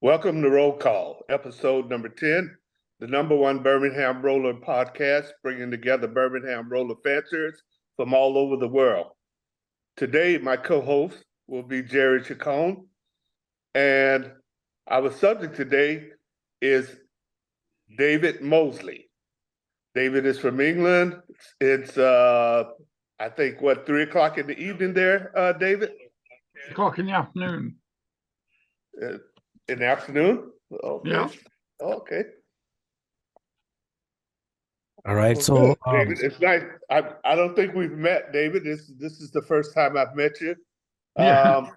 Welcome to Roll Call, episode number 10, the number one Birmingham roller podcast, bringing together Birmingham roller fanciers from all over the world. Today, my co-host will be Jerry Chacon, and our subject today is David Moseley. David is from England. It's, I think, 3 o'clock in the evening there, David? 3 o'clock in the afternoon. In the afternoon? Okay. Yeah. Okay. All right. Well, so David, it's nice. I don't think we've met, David. This is the first time I've met you. Yeah.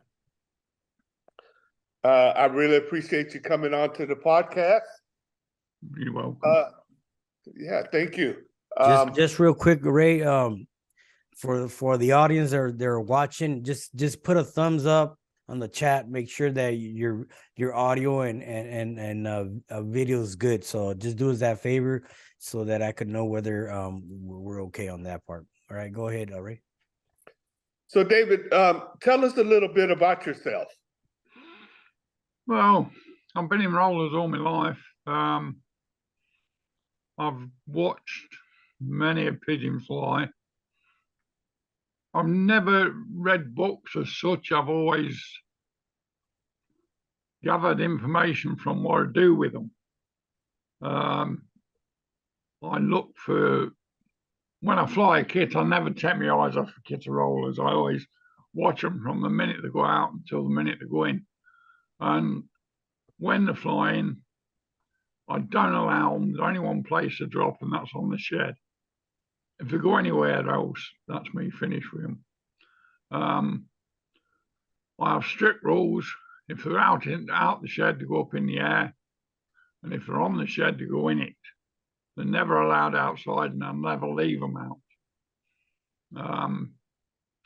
I really appreciate you coming on to the podcast. You're welcome. Yeah, thank you. just real quick, Ray. For the audience that they're watching, just put a thumbs up on the chat. Make sure that your audio and video is good. So just do us that favor so that I could know whether we're okay on that part. All right, go ahead, Ray. So, David, tell us a little bit about yourself. Well, I've been in rollers all my life. I've watched many a pigeon fly. I've never read books as such. I've always gathered information from what I do with them. I look for, when I fly a kit, I never take my eyes off a kit of rollers. I always watch them from the minute they go out until the minute they go in. And when they're flying, I don't allow them. There's only one place to drop, and that's on the shed. If they go anywhere else, that's me finished with them. I have strict rules. If they're out the shed, to go up in the air, and if they're on the shed, to go in it. They're never allowed outside, and I'll never leave them out.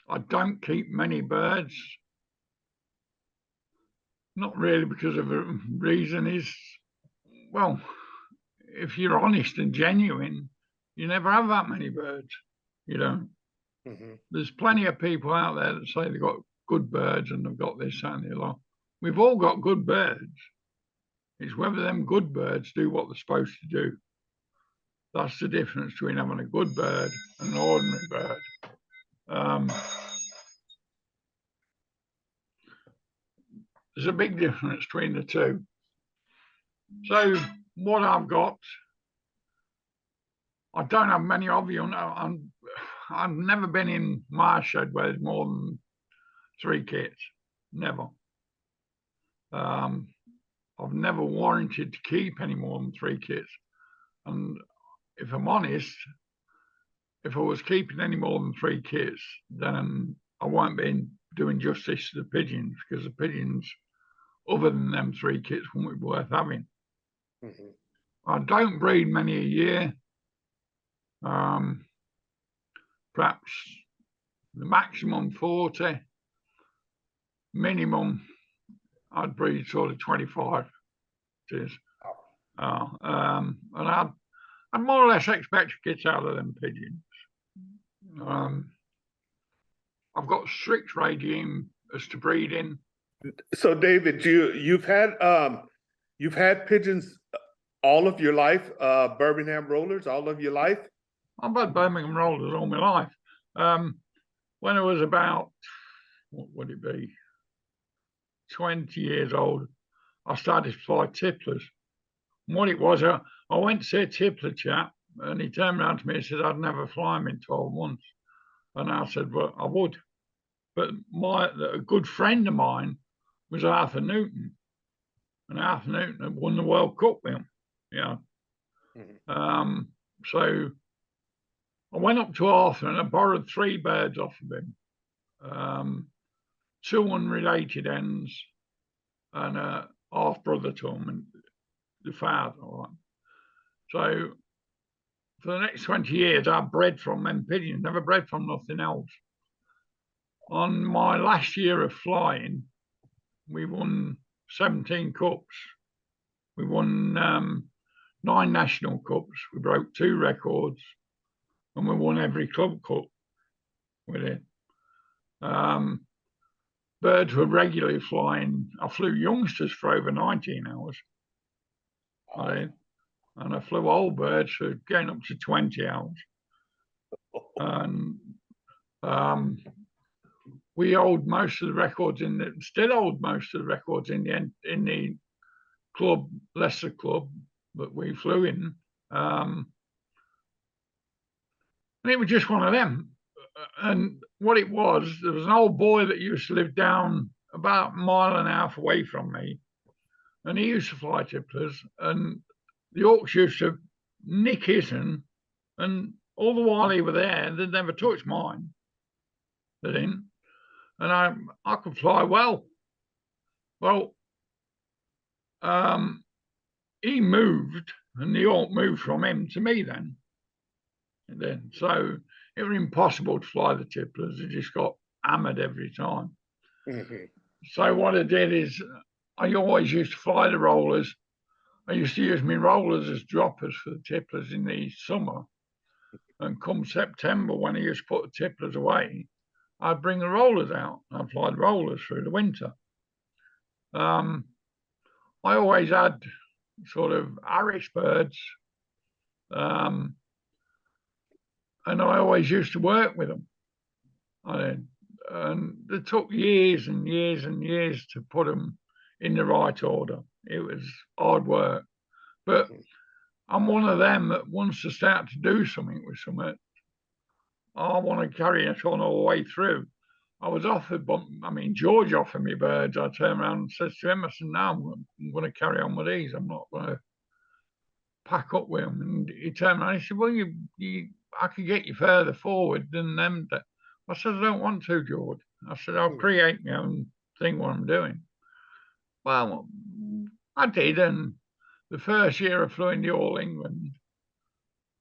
I don't keep many birds. Not really because of a reason is, well, if you're honest and genuine, you never have that many birds, you know. Mm-hmm. There's plenty of people out there that say they've got good birds and they've got this, that, and the other. We've all got good birds. It's whether them good birds do what they're supposed to do. That's the difference between having a good bird and an ordinary bird. There's a big difference between the two. So what I've got, I don't have many of you. I've never been in my shed where there's more than 3 kits. Never. I've never warranted to keep any more than 3 kits. And if I'm honest, if I was keeping any more than 3 kits, then I won't be doing justice to the pigeons, because the pigeons, other than them 3 kits, wouldn't be worth having. Mm-hmm. I don't breed many a year. Perhaps the maximum 40, minimum I'd breed sort of 25. It is. And I'd more or less expect to get out of them pigeons. I've got strict regime as to breeding. So, David, you've had pigeons all of your life, Birmingham rollers, all of your life? I've had Birmingham rollers all my life. When I was about, what would it be, 20 years old, I started to fly tipplers. And what it was, I went to see a tippler chap, and he turned around to me and said I'd never fly him in 12 months. And I said, well, I would. But a good friend of mine was Arthur Newton. And Arthur Newton had won the World Cup with him. Yeah. Mm-hmm. So I went up to Arthur and I borrowed 3 birds off of him. 2 unrelated hens and a half-brother to him, and the father. Right. So for the next 20 years, I bred from them pigeons, never bred from nothing else. On my last year of flying, we won 17 cups. We won 9 national cups. We broke 2 records, and we won every club cup with it. birds were regularly flying. I flew youngsters for over 19 hours. I did. And I flew old birds for getting up to 20 hours. And we hold most of the records still hold most of the records in the club, Leicester club that we flew in. And it was just one of them. And what it was, there was an old boy that used to live down about a mile and a half away from me. And he used to fly tipplers. And the Hawks used to nick his, and all the while he was there, they'd never touched mine. They didn't. And I could fly well. Well, he moved, and the Hawk moved from him to me then. So it was impossible to fly the tipplers. They just got hammered every time. So what I did is I always used to fly the rollers. I used to use my rollers as droppers for the tipplers in the summer. And come September, when I used to put the tipplers away, I'd bring the rollers out. I'd fly the rollers through the winter. I always had sort of Irish birds. And I always used to work with them. And it took years and years and years to put them in the right order. It was hard work. But I'm one of them that wants to start to do something with something. I want to carry it on all the way through. I was offered, George offered me birds. I turned around and said to him, I said, no, I'm going to carry on with these. I'm not going to pack up with them. And he turned around and he said, well, I could get you further forward than them. I said, I don't want to, George. I said, I'll create my own thing, what I'm doing. Well, I did. And the first year I flew in the All England,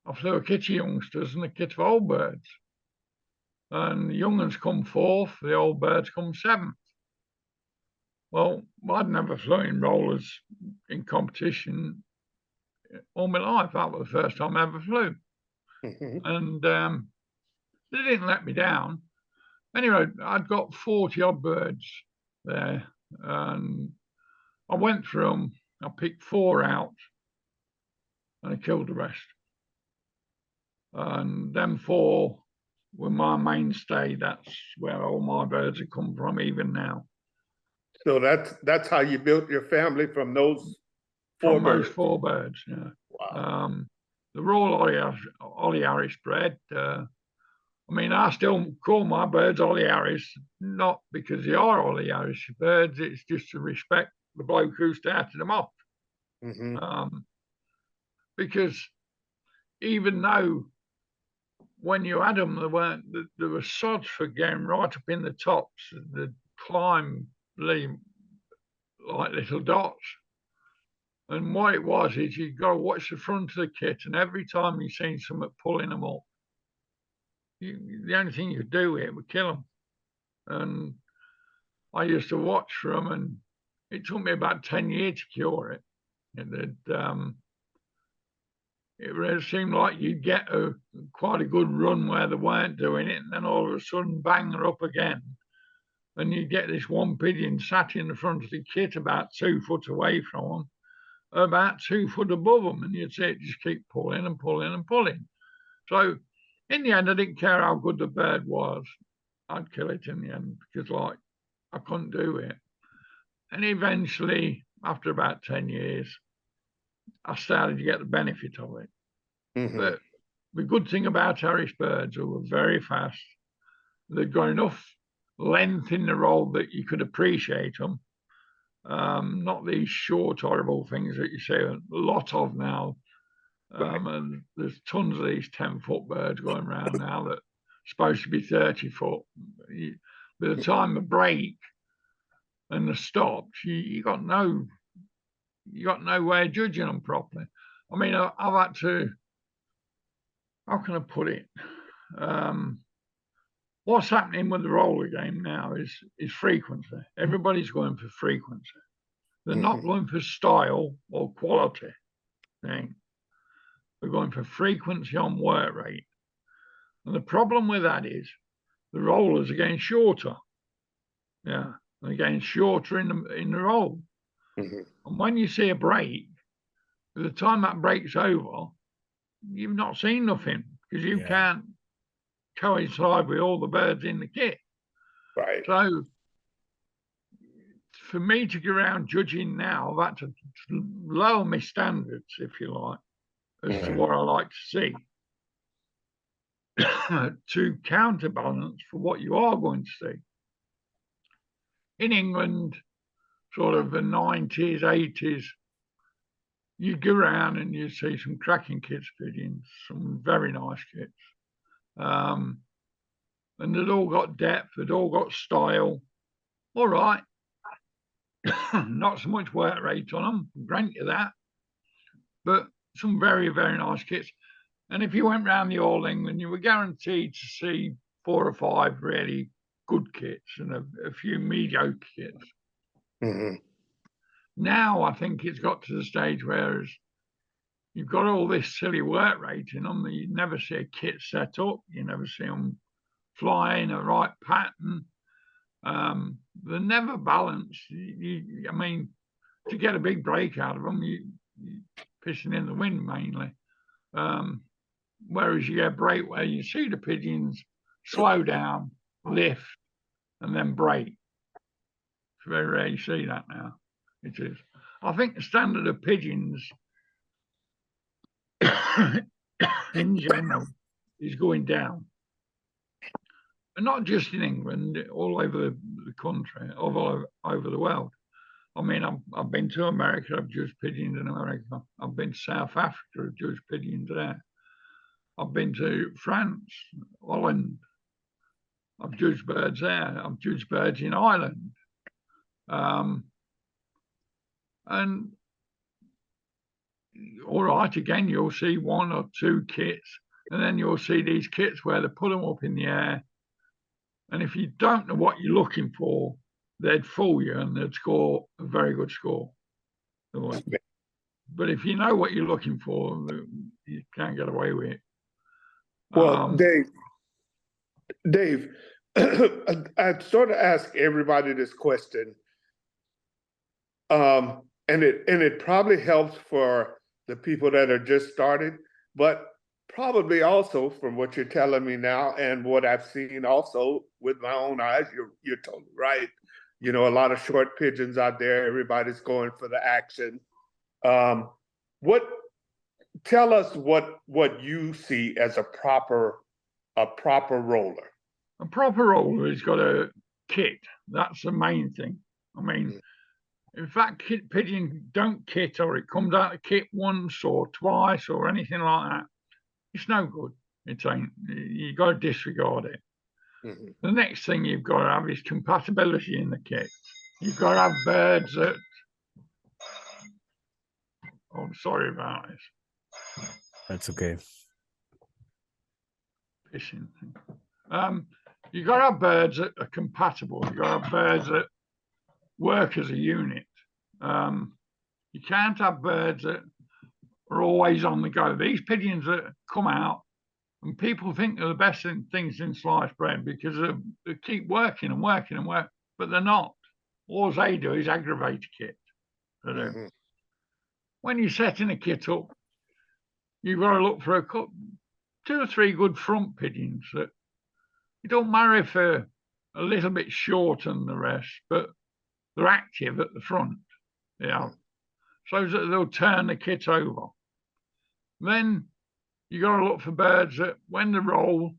I flew a kit of youngsters and a kit of old birds. And the young ones come fourth, the old birds come seventh. Well, I'd never flown in rollers in competition all my life. That was the first time I ever flew. And they didn't let me down. Anyway, I'd got 40 odd birds there, and I went through them. I picked 4 out, and I killed the rest. And them 4 were my mainstay. That's where all my birds have come from, even now. So that's how you built your family, from those 4 birds? Those 4 birds, yeah. Wow. The Royal Ollie Harris bred. I still call my birds Ollie Harris, not because they are Ollie Harris birds. It's just to respect the bloke who started them off. Because even though when you had them, there were sods for getting right up in the tops. They'd climb like little dots. And what it was is you've got to watch the front of the kit, and every time you seen something pulling them up, the only thing you could do it would kill them. And I used to watch for them, and it took me about 10 years to cure it. It really seemed like you'd get quite a good run where they weren't doing it, and then all of a sudden, bang, they're up again. And you get this one pigeon sat in the front of the kit about 2 foot away from them, about 2 foot above them, and you'd see it just keep pulling and pulling and pulling. So in the end, I didn't care how good the bird was. I'd kill it in the end because, I couldn't do it. And eventually, after about 10 years, I started to get the benefit of it. But the good thing about Irish birds, who were very fast, they've got enough length in the roll that you could appreciate them. Not these short, horrible things that you see a lot of now. And there's tons of these 10-foot birds going around now that are supposed to be 30 foot. By the time the break and the stops, you got no way of judging them properly. I've had to, how can I put it? What's happening with the roller game now is frequency. Everybody's going for frequency. They're not going for style or quality thing. They're going for frequency on work rate. And the problem with that is the rollers are getting shorter. Yeah. and they're getting shorter in the roll. Mhm. And when you see a break, by the time that break's over, you've not seen nothing because you Yeah. can't coincide with all the birds in the kit. Right. So for me to go around judging now, that's to lower my standards, if you like, as to Mhm. what I like to see. To counterbalance for what you are going to see. In England, sort of the 90s, 80s, you go around and you see some cracking kits pigeons, some very nice kits. And they'd all got depth, they'd all got style. All right. Not so much work rate on them, grant you that. But some very, very nice kits. And if you went round the All England, you were guaranteed to see 4 or 5 really good kits and a few mediocre kits. Mhm. Now I think it's got to the stage where you've got all this silly work rate in them. You never see a kit set up. You never see them fly in a right pattern. They're never balanced. I mean, to get a big break out of them, you're pissing in the wind mainly. Whereas you get a break where you see the pigeons slow down, lift, and then break. It's very rare you see that now. It is. I think the standard of pigeons in general is going down. And not just in England, all over the country, all over the world. I mean, I've been to America, I've judged pigeons in America. I've been to South Africa, I've judged pigeons there. I've been to France, Holland. I've judged birds there. I've judged birds in Ireland. And all right, again, you'll see 1 or 2 kits, and then you'll see these kits where they put them up in the air. And if you don't know what you're looking for, they'd fool you and they'd score a very good score. But if you know what you're looking for, you can't get away with it. Well, Dave, I sort of ask everybody this question, and it probably helps for the people that are just started, but probably also from what you're telling me now and what I've seen also with my own eyes, you're totally right. You know, a lot of short pigeons out there. Everybody's going for the action. Tell us what you see as a proper roller. A proper roller has got a kit. That's the main thing. I mean, in fact, pigeons don't kit, or it comes out of kit once or twice or anything like that. It's no good. It ain't. You got to disregard it. Mhm. The next thing you've got to have is compatibility in the kit. You've got to have birds that. Oh, I'm sorry about this. That's okay. Pissing thing. You've got to have birds that are compatible. You've got to have birds that work as a unit. You can't have birds that are always on the go. These pigeons that come out, and people think they're the best things in sliced bread because they keep working and working and working, but they're not. All they do is aggravate a kit. Mm-hmm. When you're setting a kit up, you've got to look for 2 or 3 good front pigeons that it don't matter if they're a little bit shorter than the rest, but they're active at the front. Yeah. So that they'll turn the kit over. Then you got to look for birds that when they roll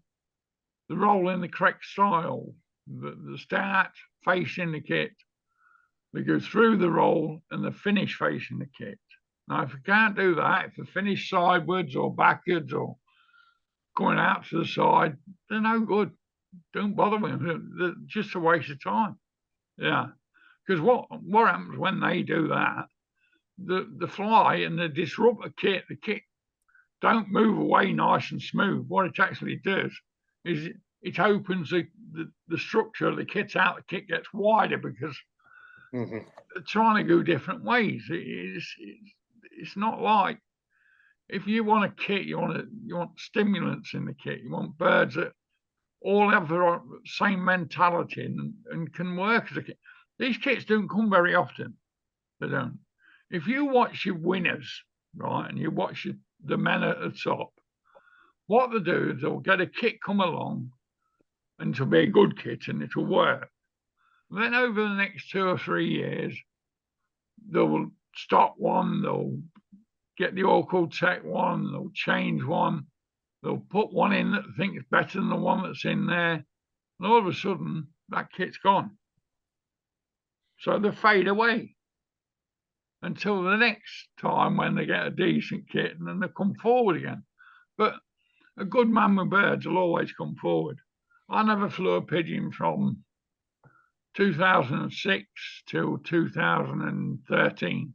in the correct style. The start facing the kit, they go through the roll and the finish facing the kit. Now, if you can't do that, if they finish sidewards or backwards or going out to the side, they're no good. Don't bother with them. They're just a waste of time. Yeah. Because what happens when they do that? The fly and they disrupt the kit don't move away nice and smooth. What it actually does is it opens the structure of the kit out. The kit gets wider because they're trying to go different ways. It's not like if you want a kit, you want stimulants in the kit. You want birds that all have the same mentality and can work as a kit. These kits don't come very often. They don't. If you watch your winners, right, and you watch the men at the top, what they do is they'll get a kit come along, and it'll be a good kit and it'll work. Then over the next 2 or 3 years, they'll stop one, they'll get the Oracle Tech one, they'll change one, they'll put one in that they think is better than the one that's in there, and all of a sudden that kit's gone. So they fade away until the next time when they get a decent kit, and then they come forward again. But a good man with birds will always come forward. I never flew a pigeon from 2006 till 2013.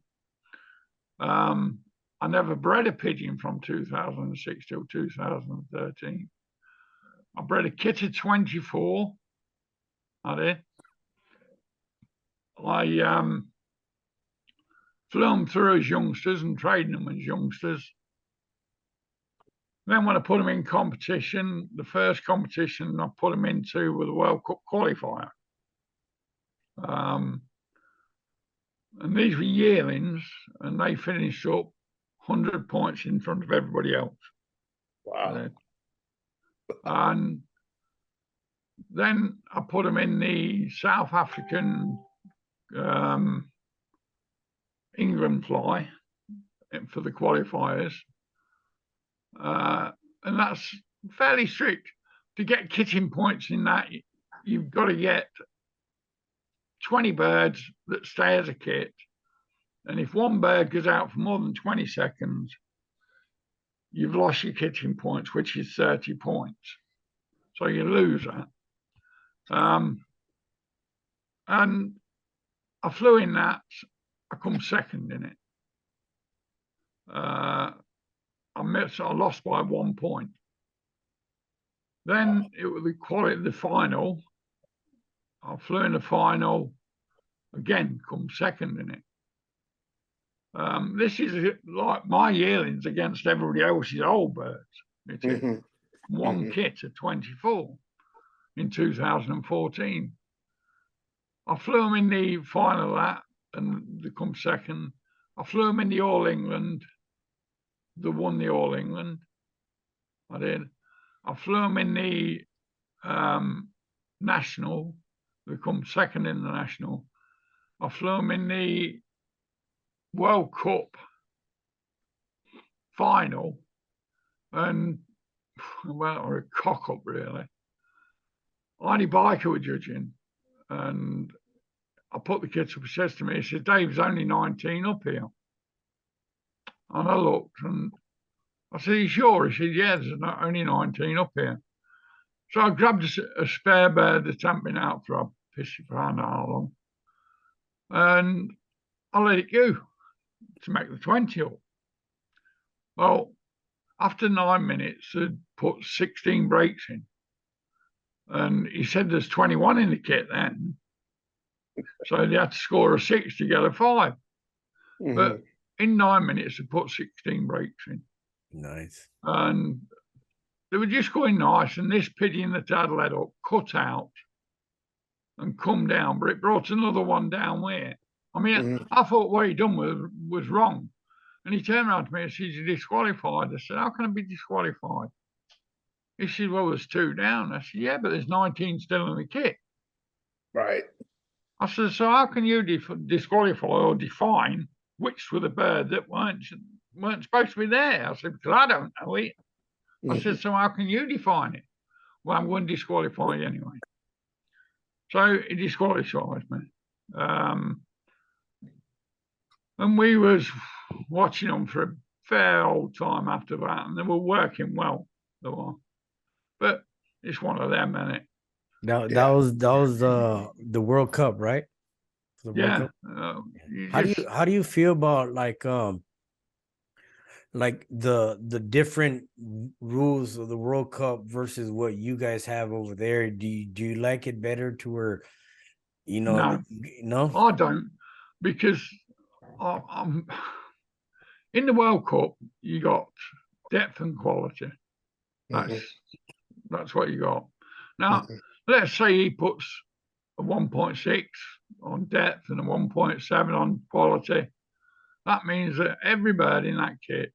I never bred a pigeon from 2006 till 2013. I bred a kit at 24. I did. I flew them through as youngsters and trained them as youngsters. Then when I put them in competition, the first competition I put them into was the World Cup qualifier. And these were yearlings, and they finished up 100 points in front of everybody else. Wow. And then I put them in the South African England fly for the qualifiers. And that's fairly strict. To get kitting points in that, you've got to get 20 birds that stay as a kit. And if one bird goes out for more than 20 seconds, you've lost your kitting points, which is 30 points. So you lose that. And I flew in that. I come second in it. I lost by 1 point. Then it was the final. I flew in the final, again, come second in it. This is like my yearlings against everybody else's old birds. It is one kit at 24 in 2014. I flew them in the final of that, and they come second. I flew them in the All England. They won the All England. I did. I flew them in the National. They come second in the National. I flew them in the World Cup final, and well, or a cock up really. Arnie Biker were judging, and I put the kits up. He says to me, he says, "Dave's only 19 up here." And I looked, and I said, "Are you sure?" He said, "Yeah, there's only 19 up here." So I grabbed a spare bird that hadn't been out for a pissy for an hour long, and I let it go to make the 20 up. Well, after 9 minutes, they'd put 16 breaks in. And he said there's 21 in the kit then. So they had to score a 6 to get a 5. But in 9 minutes, they put 16 breaks in. Nice. And they were just going nice. And this pigeon that I'd let up cut out and come down, but it brought another one down where. I mean, I thought what he'd done was wrong. And he turned around to me and said, "You're disqualified." I said, "How can I be disqualified?" He said, "Well, there's 2 down." I said, "Yeah, but there's 19 still in the kit." Right. I said, "So how can you disqualify or define which were the bird that weren't supposed to be there?" I said, "Because I don't know it." I said, "So how can you define it?" "Well, I'm going to disqualify you anyway." So he disqualified me. And we was watching them for a fair old time after that, and they were working well. They were. But it's one of them, isn't it? That was the World Cup, right? The World Cup? How do you feel about like the different rules of the World Cup versus what you guys have over there? Do you like it better to where no? I don't, because I'm in the World Cup. You got depth and quality. That's what you got. Now, let's say he puts 1.6 on depth and a 1.7 on quality, that means that every bird in that kit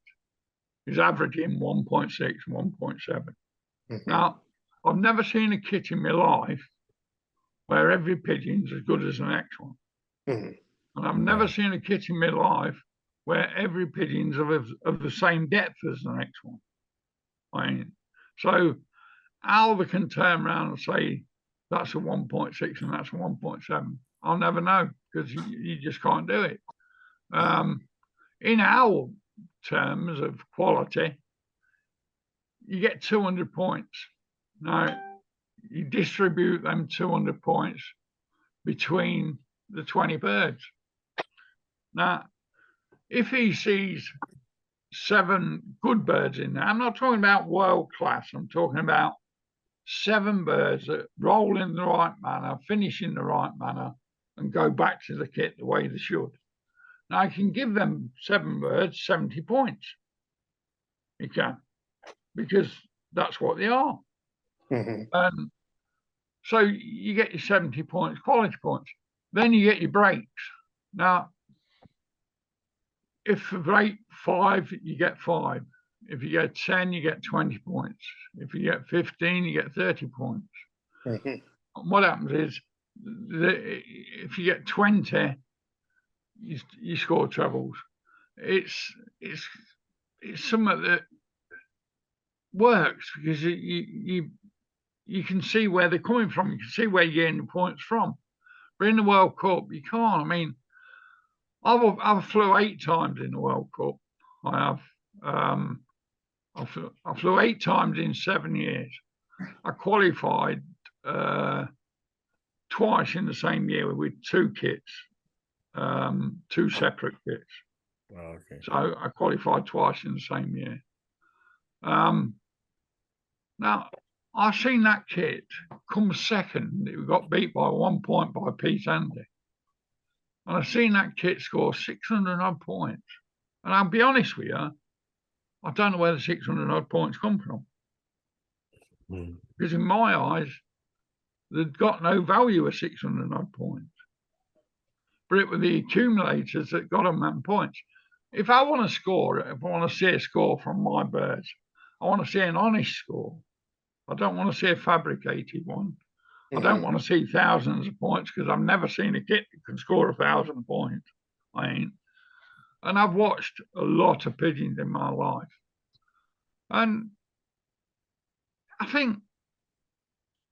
is averaging 1.6 and 1.7. Now, I've never seen a kit in my life where every pigeon's as good as the next one. And I've never seen a kit in my life where every pigeon's of the same depth as the next one. I mean, so how they can turn around and say that's a 1.6 and that's a 1.7, I'll never know, because you just can't do it. In our terms of quality, you get 200 points. Now, you distribute them 200 points between the 20 birds. Now, if he sees 7 good birds in there, I'm not talking about world class, I'm talking about 7 birds that roll in the right manner, finish in the right manner, and go back to the kit the way they should. Now, I can give them 7 birds 70 points. You can, because that's what they are. And so you get your 70 points, quality points. Then you get your breaks. Now, if you rate 5, you get 5. If you get 10, you get 20 points. If you get 15, you get 30 points. What happens is, if you get 20, you score trebles. It's something that works, because you can see where they're coming from. You can see where you're getting the points from. But in the World Cup, you can't. I mean, I've flew 8 times in the World Cup. I have. I flew 8 times in 7 years. I qualified twice in the same year with 2 kits, 2 separate kits. Okay. So I qualified twice in the same year. Now, I've seen that kit come second. It got beat by 1 point by Pete Andy. And I've seen that kit score 600 odd points. And I'll be honest with you, I don't know where the 600 odd points come from. Because in my eyes, they've got no value of 600 odd points. But it were the accumulators that got them that points. If I want to score, if I want to see a score from my birds, I want to see an honest score. I don't want to see a fabricated one. I don't want to see thousands of points, because I've never seen a kit that can score 1,000 points. I ain't. And I've watched a lot of pigeons in my life. And I think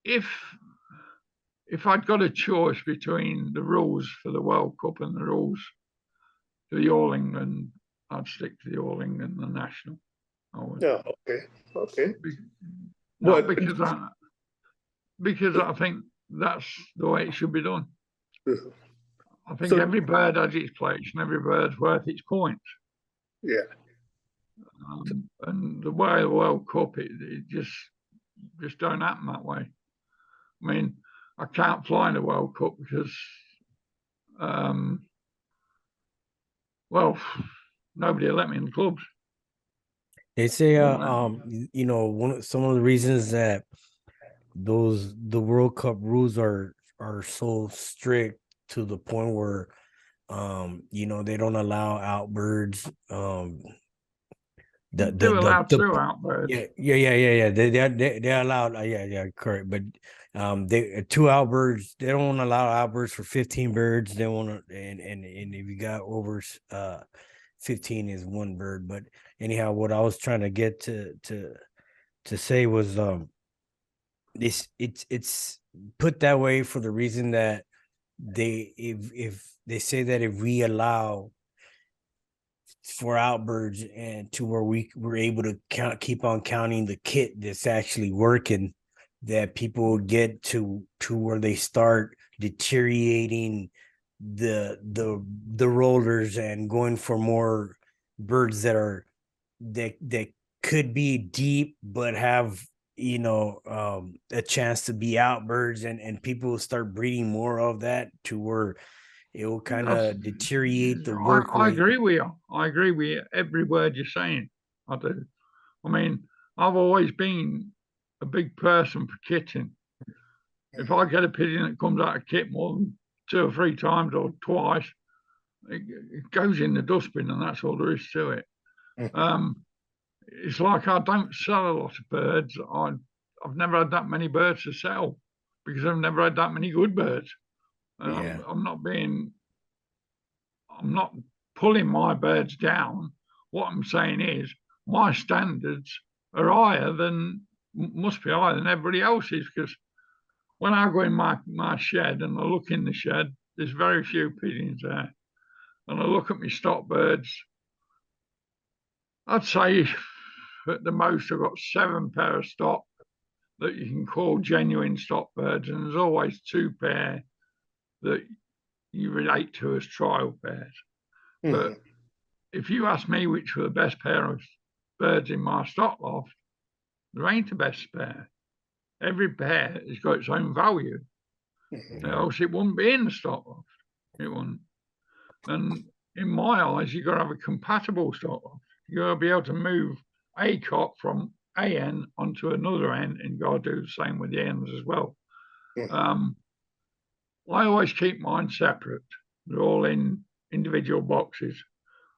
if I'd got a choice between the rules for the World Cup and the rules for the All England, I'd stick to the All England and the National. I would. Yeah, okay. Not because I think that's the way it should be done. I think every bird has its place and every bird's worth its points. Yeah. And the way the World Cup, it just don't happen that way. I mean, I can't fly in the World Cup because, well, nobody will let me in the clubs. They say, you know, some of the reasons that the World Cup rules are so strict to the point where, you know, they don't allow outbirds. They allow 2 outbirds. Yeah. They allow, yeah, correct. But they 2 outbirds. They don't allow outbirds for 15 birds. They want to, and if you got over 15 is 1 bird. But anyhow, what I was trying to get to say was it's put that way for the reason that if they say that if we allow for outbirds and to where we're able to keep on counting the kit that's actually working, that people will get to where they start deteriorating the rollers and going for more birds that could be deep but have, you know, a chance to be outbirds, and people will start breeding more of that to where it will kind of deteriorate the work rate. I agree with you. I agree with every word you're saying. I do. I mean, I've always been a big person for kitting. If I get a pigeon that comes out of kit more than 2 or 3 times or twice, it goes in the dustbin, and that's all there is to it. It's like I don't sell a lot of birds. I've never had that many birds to sell because I've never had that many good birds. And I'm not pulling my birds down. What I'm saying is my standards are must be higher than everybody else's, because when I go in my shed and I look in the shed, there's very few pigeons there. And I look at my stock birds, I'd say at the most I've got 7 pair of stock that you can call genuine stock birds, and there's always 2 pair that you relate to as trial pairs. But if you ask me which were the best pair of birds in my stock loft, there ain't a best pair. Every pair has got its own value. Else it wouldn't be in the stock loft. It wouldn't. And in my eyes, you've got to have a compatible stock loft. You've got to be able to move a cock from a hen onto another hen, and you've got to do the same with the hens as well. I always keep mine separate. They're all in individual boxes.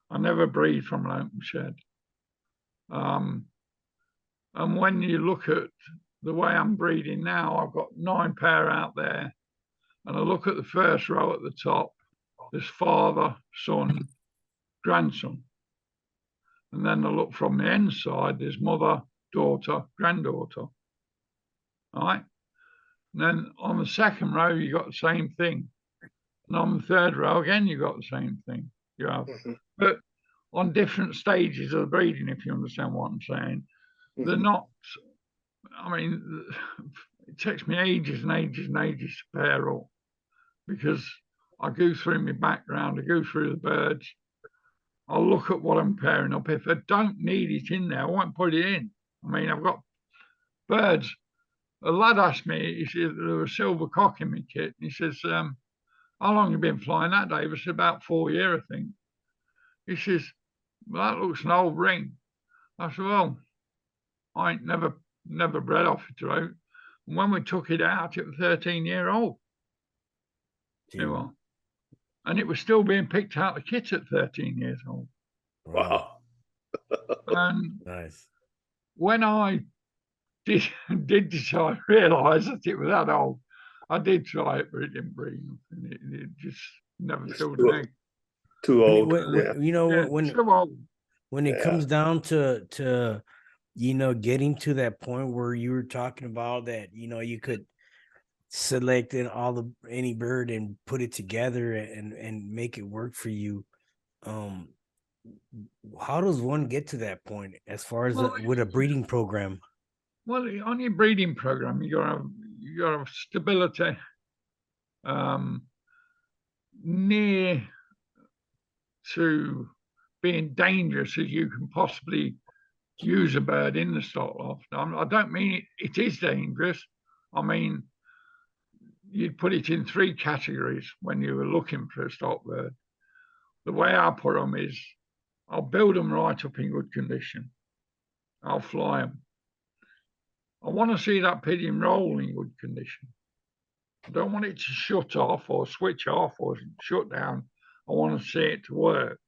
I never breed from an open shed. And when you look at the way I'm breeding now, I've got 9 pair out there, and I look at the first row at the top. There's father, son, grandson. And then I look from the inside, there's mother, daughter, granddaughter. All right. And then on the second row, you got the same thing. And on the third row, again, you got the same thing. You have. But on different stages of the breeding, if you understand what I'm saying, they're not, I mean, it takes me ages and ages and ages to pair up, because I go through my background, I go through the birds, I'll look at what I'm pairing up. If I don't need it in there, I won't put it in. I mean, I've got birds. A lad asked me, he said, there was a silver cock in my kit. And he says, how long have you been flying that, Dave? I said, about 4 years, I think. He says, well, that looks an old ring. I said, well, I ain't never bred off it out. And when we took it out, it was 13-year-old. Anyway. And it was still being picked out of the kit at 13 years old. Wow. And Nice. when I did decide, realise that it was that old, I did try it, but it didn't breed. It just never filled an egg. Too old. When it comes down to getting to that point where you were talking about that, you could select any bird and put it together and make it work for you. How does one get to that point as far as with a breeding program? Well, on your breeding program, you got to have stability, near to being dangerous as you can possibly use a bird in the stock loft. I don't mean it is dangerous. I mean, you'd put it in 3 categories when you were looking for a stock bird. The way I put them is I'll build them right up in good condition. I'll fly them. I want to see that pigeon roll in good condition. I don't want it to shut off or switch off or shut down. I want to see it to work.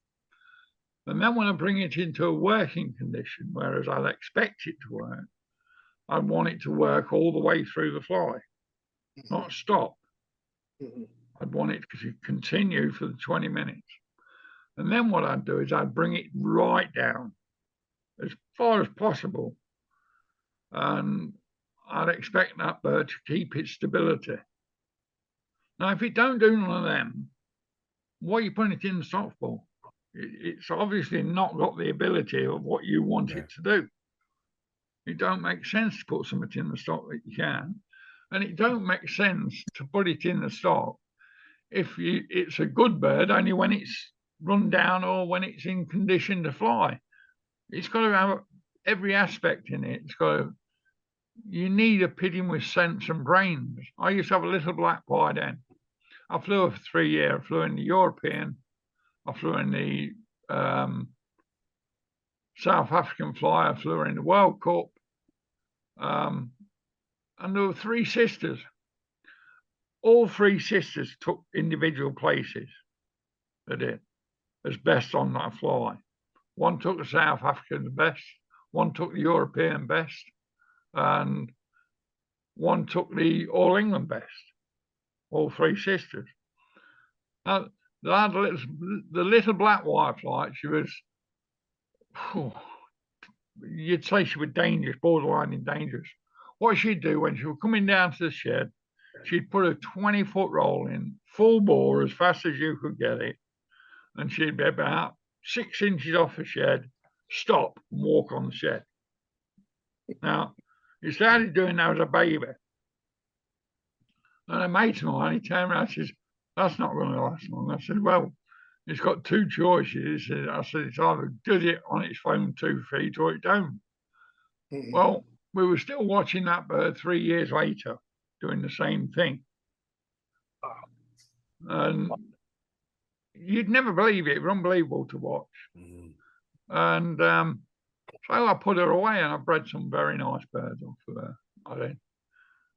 And then when I bring it into a working condition, whereas I'd expect it to work, I want it to work all the way through the fly, not stop. I'd want it to continue for the 20 minutes. And then what I'd do is I'd bring it right down as far as possible. And I'd expect that bird to keep its stability. Now, if it don't do none of them, what are you putting it in the stock for? It's obviously not got the ability of what you want it to do. It don't make sense to put something in the stock that you can. And it don't make sense to put it in the stock if it's a good bird only when it's run down or when it's in condition to fly. It's got to have every aspect in it. You need a pigeon with sense and brains. I used to have a little black pied hen. I flew her for 3 years. I flew in the European. I flew in the South African fly. I flew her in the World Cup. And there were 3 sisters. all three sisters took individual places. They did, as best on that fly. One took the South African best, one took the European best, and one took the All England best. All three sisters. Now, the little black whitefly, she was, you'd say she was dangerous, borderline dangerous. What she'd do when she was coming down to the shed, she'd put a 20-foot roll in, full bore, as fast as you could get it, and she'd be about 6 inches off the shed, stop and walk on the shed. Now, he started doing that as a baby. And a mate of mine, he turned around and says, that's not going to last long. I said, well, it's got two choices. I said, it's either does it on its own 2 feet or it don't. Mm-hmm. Well, we were still watching that bird 3 years later, doing the same thing. And you'd never believe it. It was unbelievable to watch. Mm-hmm. And so I put her away and I bred some very nice birds off of her. I did.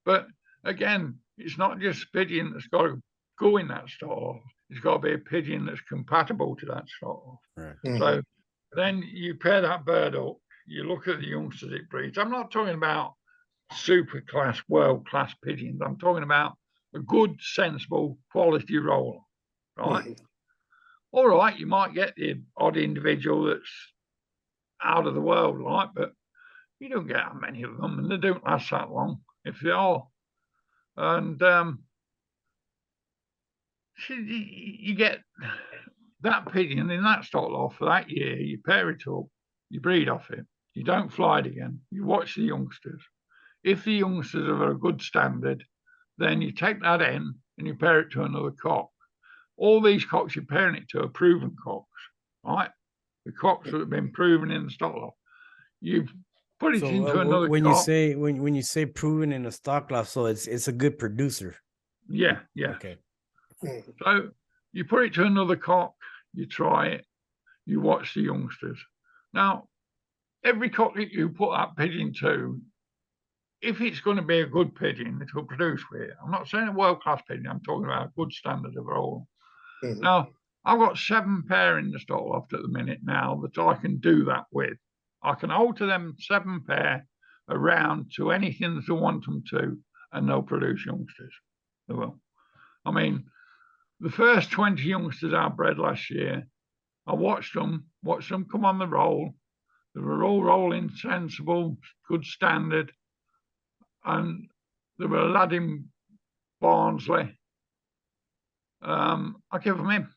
But again, it's not just a pigeon that's got to go in that stall. It's got to be a pigeon that's compatible to that stall. Right. Mm-hmm. So then you pair that bird up, you look at the youngsters it breeds. I'm not talking about super class, world class pigeons. I'm talking about a good, sensible, quality roller, right? Mm-hmm. All right, you might get the odd individual that's out of the world, right? But you don't get that many of them, and they don't last that long if they are. And you get that pigeon in that stock loft for that year, you pair it up, you breed off it, you don't fly it again, you watch the youngsters. If the youngsters are of a good standard, then you take that hen and you pair it to another cock. All these cocks you're pairing it to are proven cocks, right? The cocks that have been proven in the stock loft. You put it into another when cock. When you say proven in the stock loft, so it's a good producer. Yeah. Okay. So you put it to another cock, you try it, you watch the youngsters. Now, every cock that you put that pigeon to, if it's going to be a good pigeon, it will produce with it. I'm not saying a world-class pigeon, I'm talking about a good standard overall. Mm-hmm. Now, I've got 7 pair in the stock loft at the minute now that I can do that with. I can alter them 7 pair around to anything that I want them to, and they'll produce youngsters. They will. I mean, the first 20 youngsters I bred last year, I watched them come on the roll. They were all rolling sensible, good standard. And there were a lad in Barnsley. I gave him in.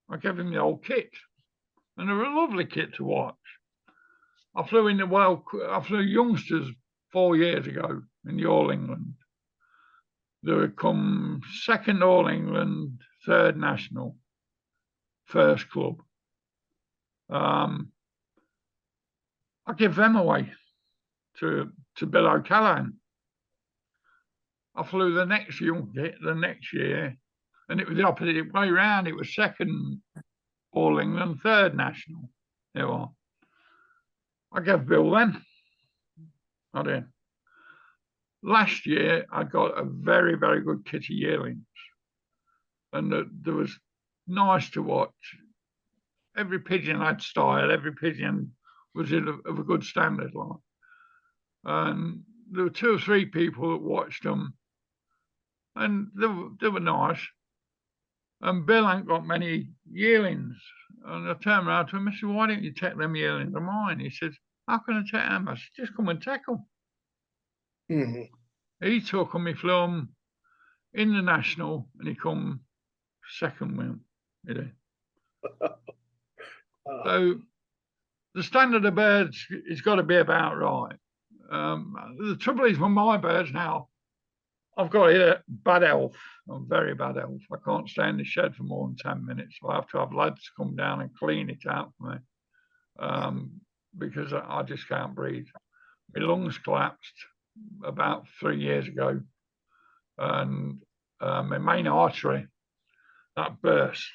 I gave him the old kit. And they were a lovely kit to watch. I flew youngsters 4 years ago in the All England. They would come 2nd All England, 3rd National, 1st Club. I give them away to Bill O'Callaghan. I flew the next year, and it was the opposite way round. It was 2nd All England, 3rd National. There you are. I gave Bill them. I did. Last year, I got a very, very good kit of yearlings. And there was nice to watch. Every pigeon had style. Every pigeon was of a good standard line. And there were 2 or 3 people that watched them. And they were nice. And Bill ain't got many yearlings. And I turned around to him and said, why don't you take them yearlings of mine? He said, how can I take them? I said, just come and take them. Mm-hmm. He took them, he flew them in the National, and he come 2nd with them. He did. So the standard of birds has got to be about right. The trouble is with my birds now, I've got a bad health. I'm very bad health. I can't stay in the shed for more than 10 minutes. So I have to have lads come down and clean it out for me because I just can't breathe. My lungs collapsed about 3 years ago, and my main artery, that burst.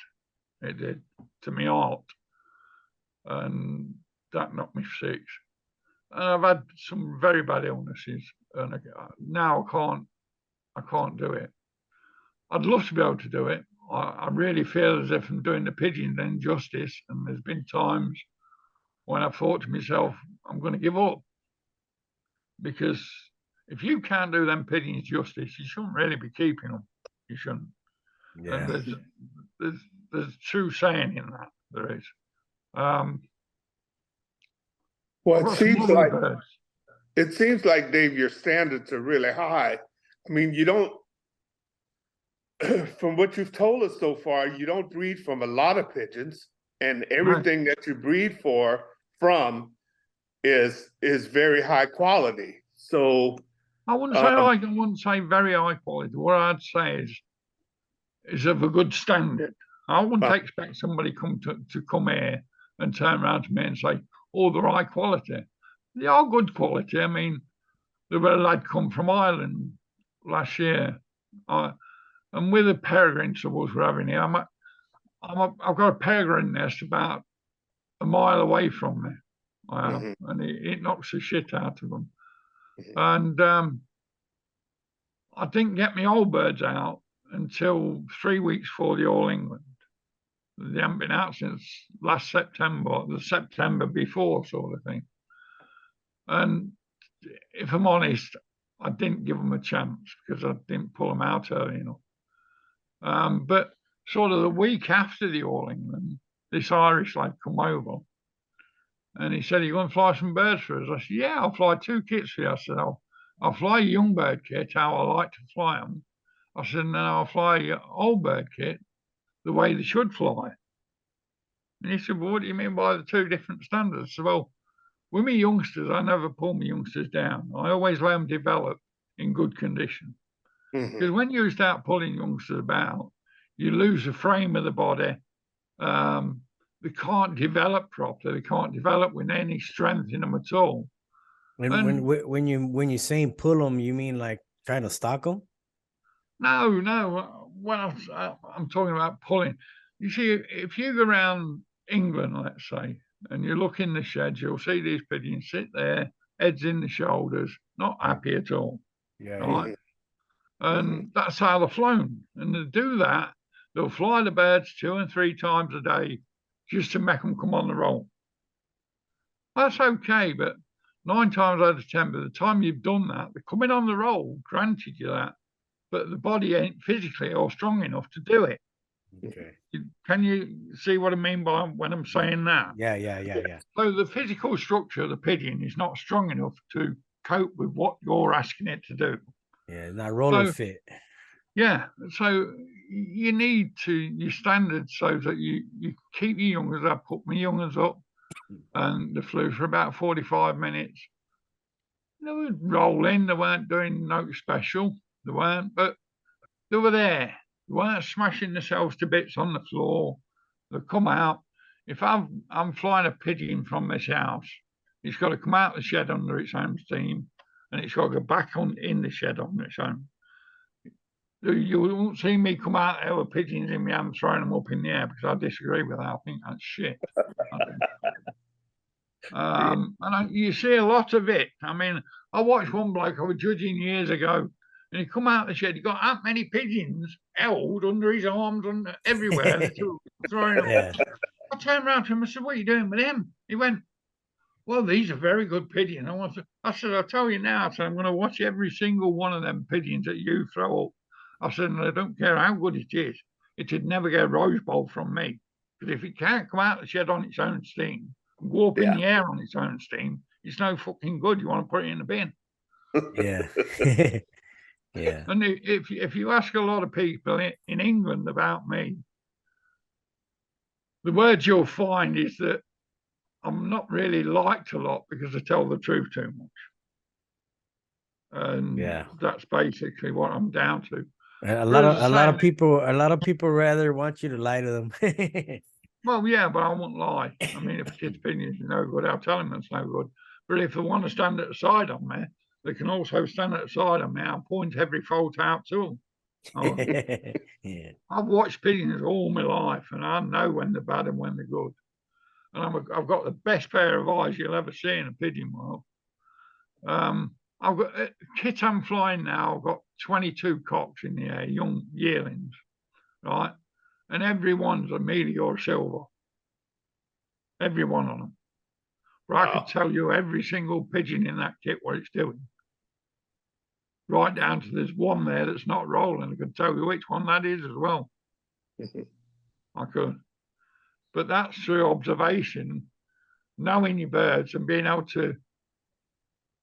It did to my heart, and that knocked me 6. And I've had some very bad illnesses, and now I can't I can't do it. I'd love to be able to do it. I really feel as if I'm doing the pigeons an injustice, and there's been times when I've thought to myself, I'm going to give up, because if you can't do them pigeons justice, you shouldn't really be keeping them. You shouldn't. Yeah. And there's true saying in that. There is. Well, I've got some lovely birds. it seems like, Dave, your standards are really high. I mean, you don't, from what you've told us so far, you don't breed from a lot of pigeons, and everything that you breed from is very high quality. So I wouldn't say very high quality. What I'd say is of a good standard. I wouldn't expect somebody to come here and turn around to me and say, "Oh, they're high quality." They are good quality. I mean, there was a lad come from Ireland last year, and with the peregrine troubles we're having here, I've got a peregrine nest about a mile away from me. And it knocks the shit out of them. And I didn't get my old birds out until 3 weeks before the All England. They haven't been out since last September, the September before, sort of thing. And if I'm honest, I didn't give them a chance because I didn't pull them out early enough. But sort of the week after the All England, this Irish lad come over, and he said, "Are you going to fly some birds for us?" I said, "Yeah, I'll fly 2 kits for you." I said, I'll fly a young bird kit, how I like to fly them. I said, and then I'll fly an old bird kit the way they should fly. And he said, "Well, what do you mean by the 2 different standards?" I said, "Well, with me youngsters, I never pull my youngsters down. I always let them develop in good condition. Because when you start pulling youngsters about, you lose the frame of the body. They can't develop properly. They can't develop with any strength in them at all." When you saying pull them, you mean like trying to stalk them? No. When I'm talking about pulling, you see, if you go around England, let's say, and you look in the sheds, you'll see these pigeons sit there, heads in the shoulders, not happy at all. Yeah. Right? And that's how they're flown. And to do that, they'll fly the birds 2 and 3 times a day just to make them come on the roll. That's okay, but 9 times out of 10, by the time you've done that, they're coming on the roll, granted you that, but the body ain't physically or strong enough to do it. Okay. Can you see what I mean by when I'm saying that? Yeah. So the physical structure of the pigeon is not strong enough to cope with what you're asking it to do. Yeah, it's not roller fit. Yeah, so you need your standards so that you keep your youngers. I put my youngers up, and they flew for about 45 minutes. They would roll in. They weren't doing no special. They weren't, but they were there. They weren't smashing themselves to bits on the floor. They come out. If I'm flying a pigeon from this house, it's got to come out the shed under its own steam, and it's got to go back in the shed on its own. You won't see me come out there with pigeons in my hand throwing them up in the air, because I disagree with that. I think that's shit. You see a lot of it. I mean, I watched one bloke I was judging years ago, and he come out the shed. He got that many pigeons held under his arms and everywhere, throwing them. Yeah. I turned around to him. I said, "What are you doing with him?" He went, "Well, these are very good pigeons." I said, "I'll tell you now. I said, I'm going to watch every single one of them pigeons that you throw up." I said, "And I don't care how good it is. It would never get a rose bowl from me. Because if it can't come out the shed on its own steam, go up in the air on its own steam, it's no fucking good. You want to put it in the bin." Yeah. Yeah. And if you ask a lot of people in England about me, the words you'll find is that I'm not really liked a lot because I tell the truth too much. And that's basically what I'm down to. A lot of people rather want you to lie to them. Well, yeah, but I won't lie. I mean, if a kid's opinion is no good, I'll tell him it's no good. But if they want to stand at the side on me, they can also stand at the side on me. I'll point every fault out to them. Yeah. I've watched pigeons all my life, and I know when they're bad and when they're good. And I've got the best pair of eyes you'll ever see in a pigeon world. I've got kit I'm flying now. I've got 22 cocks in the air, young yearlings, right? And every one's a meteor silver. Every one of them. But I could tell you every single pigeon in that kit what it's doing. Right down to there's one there that's not rolling. I could tell you which one that is as well. I could. But that's through observation, knowing your birds and being able to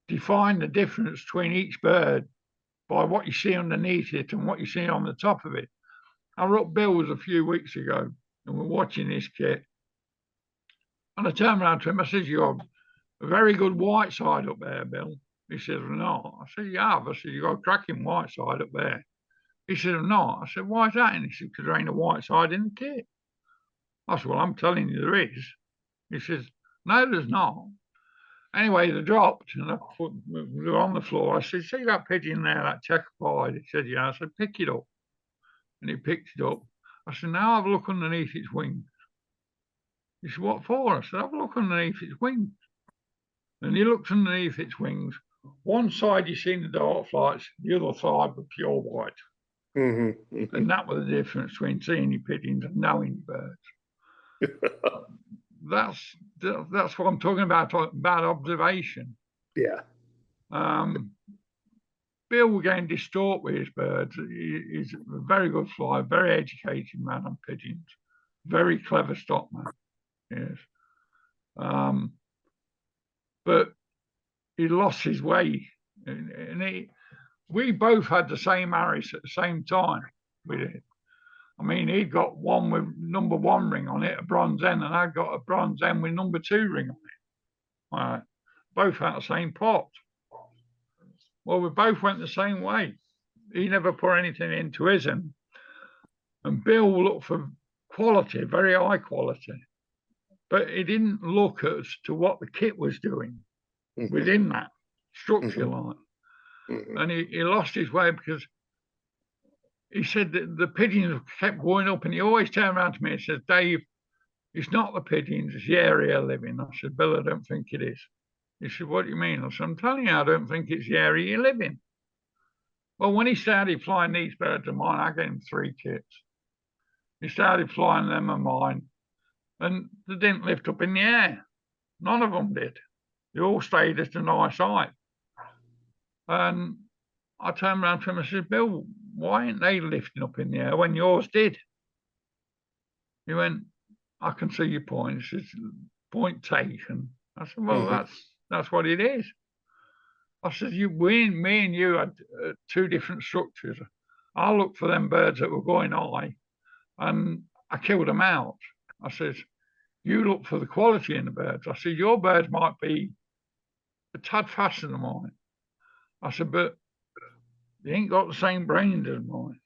define the difference between each bird by what you see underneath it and what you see on the top of it. I was up Bill's a few weeks ago and we're watching this kit. And I turned around to him, I said, "You have a very good white side up there, Bill." He says, "No." I said, "You have." I said, "You got a cracking white side up there." He said, "No." I said, "Why is that?" And he said, "Because there ain't a white side in the kit." I said, "Well, I'm telling you there is." He says, "No, there's not." Anyway, they dropped and we were on the floor. I said, "See that pigeon there, that checker-pied?" He said, "Yeah." I said, "Pick it up." And he picked it up. I said, "Now have a look underneath its wings." He said, "What for?" I said, "Have a look underneath its wings." And he looked underneath its wings. One side you seen the dark flights, the other side was pure white. And that was the difference between seeing your pigeons and knowing your birds. That's what I'm talking about observation. Yeah. Bill was getting distort with his birds. He's a very good flyer, very educated man on pigeons, very clever stockman. Yes. But he lost his way. And we both had the same Harris at the same time. We did. I mean, he got one with number 1 ring on it, a bronze N, and I got a bronze N with number 2 ring on it. Both out the same pot. Well, we both went the same way. He never put anything into his, and Bill looked for quality, very high quality, but he didn't look as to what the kit was doing within that structure line. And he lost his way because he said that the pigeons kept going up, and he always turned around to me and says, "Dave, it's not the pigeons, it's the area living." I said, "Bill, I don't think it is." He said, "What do you mean?" I said, "I'm telling you, I don't think it's the area you live in." Well, when he started flying these birds of mine, I gave him 3 kits. He started flying them of mine, and they didn't lift up in the air. None of them did. They all stayed at a nice height. And I turned around to him and said, "Bill, why ain't they lifting up in the air when yours did?" He went, "I can see your point." He says, "Point taken." I said, "Well, that's what it is." I said, me and you had 2 different structures. I looked for them birds that were going high, and I killed them out. I said, "You look for the quality in the birds." I said, "Your birds might be a tad faster than mine." I said, "But they ain't got the same brains as mine."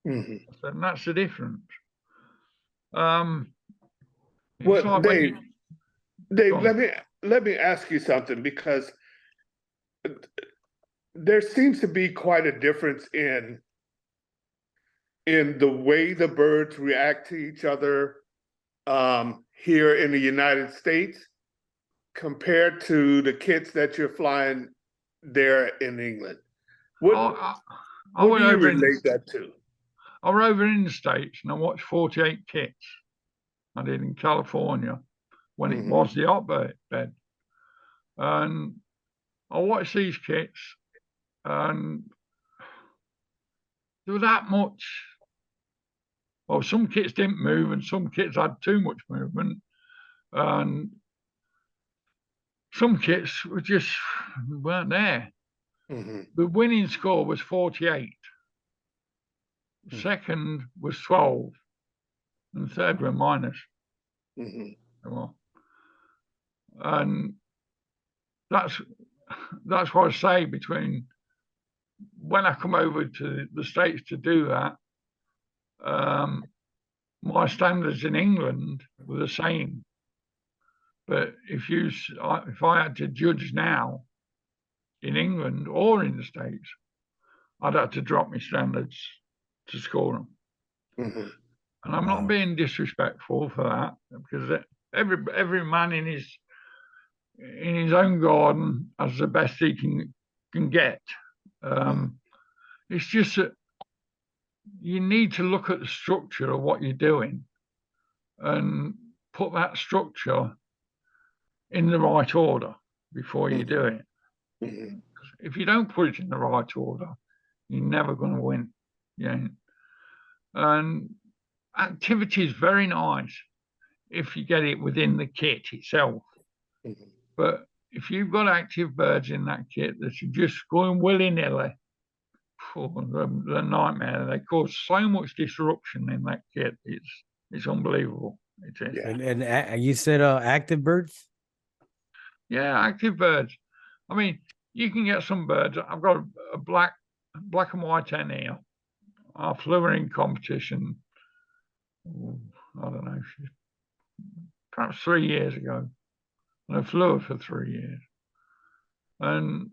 I said, and that's the difference. Well, like Dave, let me ask you something, because there seems to be quite a difference in the way the birds react to each other here in the United States compared to the kits that you're flying there in England. What do you relate that to? I was over in the States and I watched 48 kits. I did in California when it was the hotbed. And I watched these kits, and there was that much. Well, some kits didn't move and some kits had too much movement. And some kits weren't there. The winning score was 48. Second was 12. And the third were minus. And that's what I say, between when I come over to the States to do that, my standards in England were the same. But if I had to judge now in England or in the States, I'd have to drop my standards to score them. And I'm not being disrespectful for that, because every man in his own garden has the best he can can get. It's just that you need to look at the structure of what you're doing and put that structure in the right order before you do it. If you don't put it in the right order, you're never going to win. Yeah. And activity is very nice if you get it within the kit itself. But if you've got active birds in that kit that are just going willy-nilly, the nightmare. They cause so much disruption in that kit. It's unbelievable. It is. Yeah. And you said active birds? Yeah, active birds. I mean, you can get some birds. I've got a black and white hen here. I flew her in competition. I don't know, perhaps 3 years ago. And I flew her for 3 years. And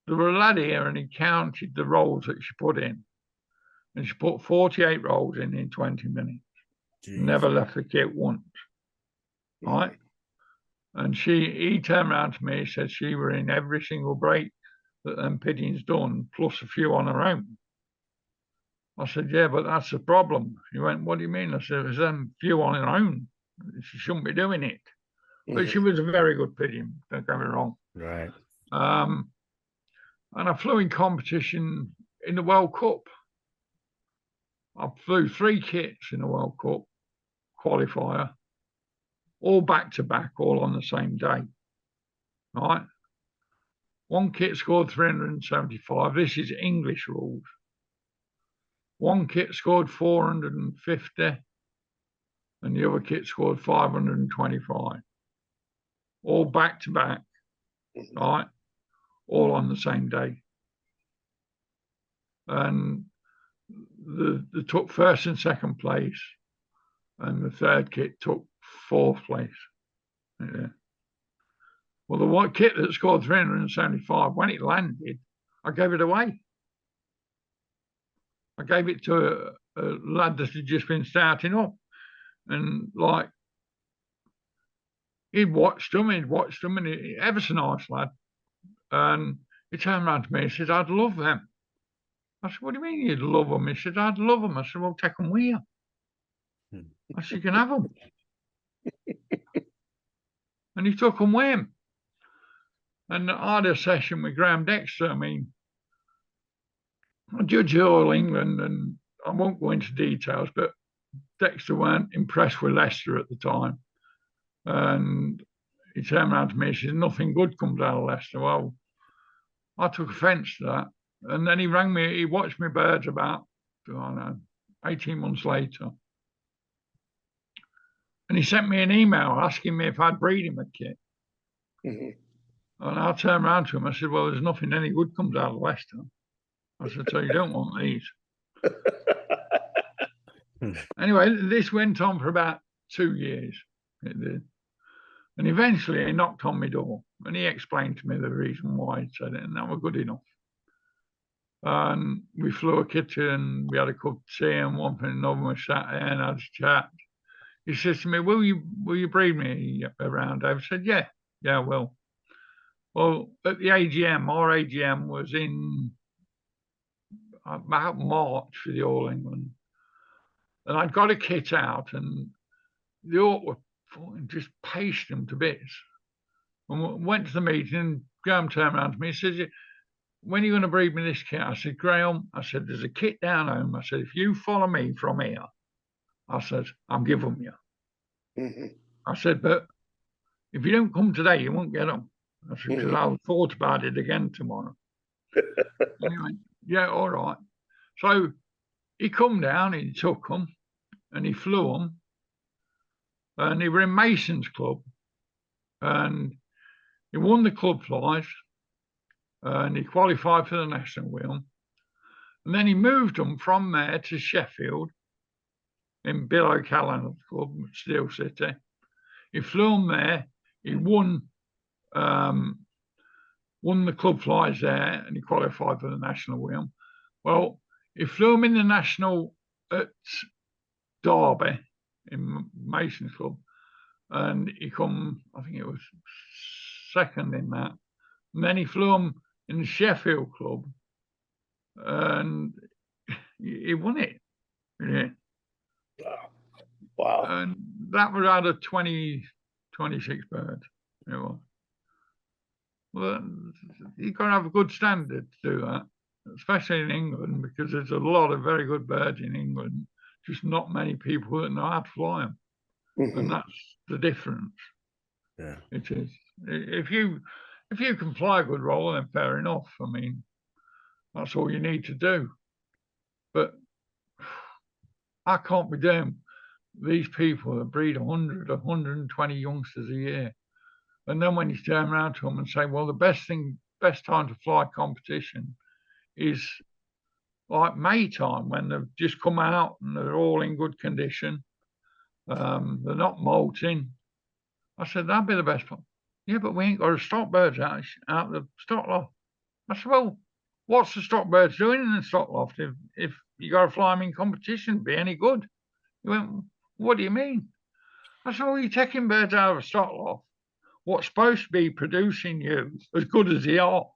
there were a lad here, and he counted the rolls that she put in. And she put 48 rolls in 20 minutes. Jeez. Never left the kit once. Right? And he turned around to me and said she were in every single break that them pigeons done, plus a few on her own. I said, yeah, but that's the problem. He went, what do you mean? I said, there's them few on her own. She shouldn't be doing it. But she was a very good pigeon, don't get me wrong. Right. And I flew in competition in the World Cup. I flew 3 kits in the World Cup qualifier, all back to back, all on the same day. Right? One kit scored 375. This is English rules. One kit scored 450, and the other kit scored 525. All back to back, right? All on the same day. And they took first and second place, and the third kit took 4th place. Yeah. Well, the one kit that scored 375, when it landed, I gave it away. I gave it to a lad that had just been starting up. And like, he'd watched them, and ever so nice lad. And he turned around to me and said, I'd love them. I said, what do you mean you'd love them? He said, I'd love them. I said, well, take them with you. I said, you can have them. And he took them with him. And I had a session with Graham Dexter. I mean, I judge All England, and I won't go into details, but Dexter weren't impressed with Leicester at the time. And he turned around to me and said, nothing good comes out of Leicester. Well, I took offence to that. And then he rang me, he watched me birds about, I don't know, 18 months later. And he sent me an email asking me if I'd breed him a kit. And I turned around to him, I said, well, there's nothing any good comes out of Leicester. I said, so you don't want these. Anyway, this went on for about 2 years. It did. And eventually he knocked on my door, and he explained to me the reason why he said it, and that was good enough. And we flew a kit in, we had a cup of tea, and one thing and another, we sat there and had a chat. He says to me, will you breed me around? I said, yeah, I will. Well, at the AGM, our AGM was in about March for the All England. And I'd got a kit out, and the Orc were just paced them to bits. And we went to the meeting, and Graham turned around to me and said, when are you going to breed me this kit? I said, Graham, I said, there's a kit down home. I said, if you follow me from here, I said, I'm giving them you. I said, but if you don't come today, you won't get them. I said, because I'll thought about it again tomorrow. Anyway, yeah, all right. So he come down, he took them, and he flew them. And he were in Mason's club. And he won the club flies. And he qualified for the national wheel. And then he moved them from there to Sheffield in Bill O'Callaghan's club, Steel City. He flew them there. He won the club flies there, and he qualified for the national wheel. Well, he flew them in the national at Derby in Mason's club, and he come, I think it was second in that. And then he flew them in the Sheffield Club, and he won it. Yeah. Wow. And that was out of 26 birds. It was. Well, you've got to have a good standard to do that, especially in England, because there's a lot of very good birds in England, just not many people that know how to fly them. And that's the difference. Yeah. It is. If you can fly a good roller, then fair enough. I mean, that's all you need to do. But I can't be doing these people that breed 100, 120 youngsters a year. And then when you turn around to them and say, well, the best time to fly competition is like May time, when they've just come out and they're all in good condition. They're not molting. I said, that'd be the best time. Yeah, but we ain't got to stock birds out the stock loft. I said, well, what's the stock birds doing in the stock loft if you got to fly them in competition, be any good? He went, what do you mean? I said, well, you're taking birds out of a stock loft, what's supposed to be producing you as good as they are.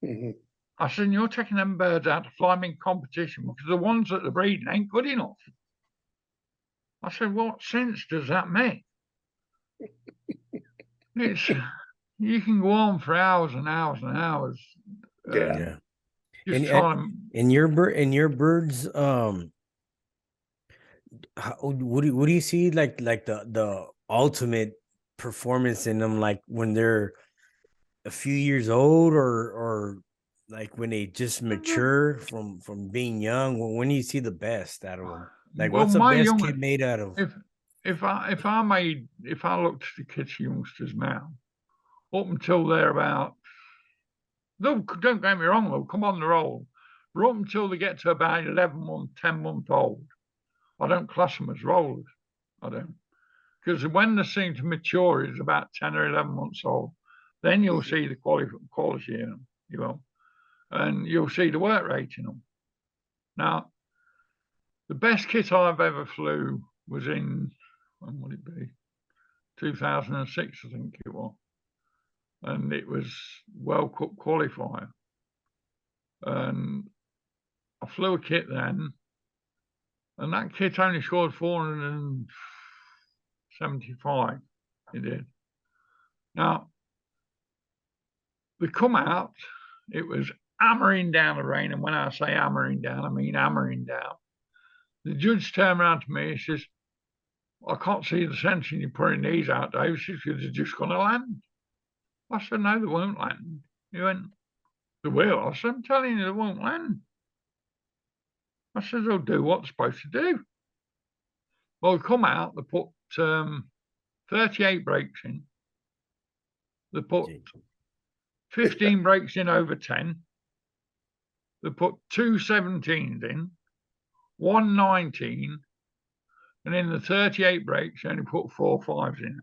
I said, you're taking them birds out to fly them in competition because the ones that they're breeding ain't good enough. I said, what sense does that make? You can go on for hours and hours and hours. Yeah. Just trying to. And your birds, what do you see like the ultimate performance in them, like when they're a few years old, or like when they just mature from being young? When do you see the best out of them? Like, Well, what's the best kid made out of? If I looked at the kids youngsters now, up until they're about, don't get me wrong, they'll come on the roll, but up until they get to about 11 months, 10 months old, I don't class them as rollers. I don't. Because when they seem to mature is about 10 or 11 months old, then you'll see the quality in them, you will. And you'll see the work rate in them. Now, the best kit I've ever flew was in, when would it be? 2006, I think it was. And it was World Cup qualifier. And I flew a kit then, and that kit only scored 475. It did. Now, we come out, it was hammering down the rain. And when I say hammering down, I mean hammering down. The judge turned around to me and says, I can't see the sense in you putting these out, Dave. She said, they're just going to land. I said, no, they won't land. He went, they will. I said, I'm telling you, they won't land. I said, they'll do what they're supposed to do. Well, we come out, they put 38 brakes in. They put 15 brakes in over 10. They put 2 17s in, 1 19, and in the 38 brakes, they only put 4 5s in.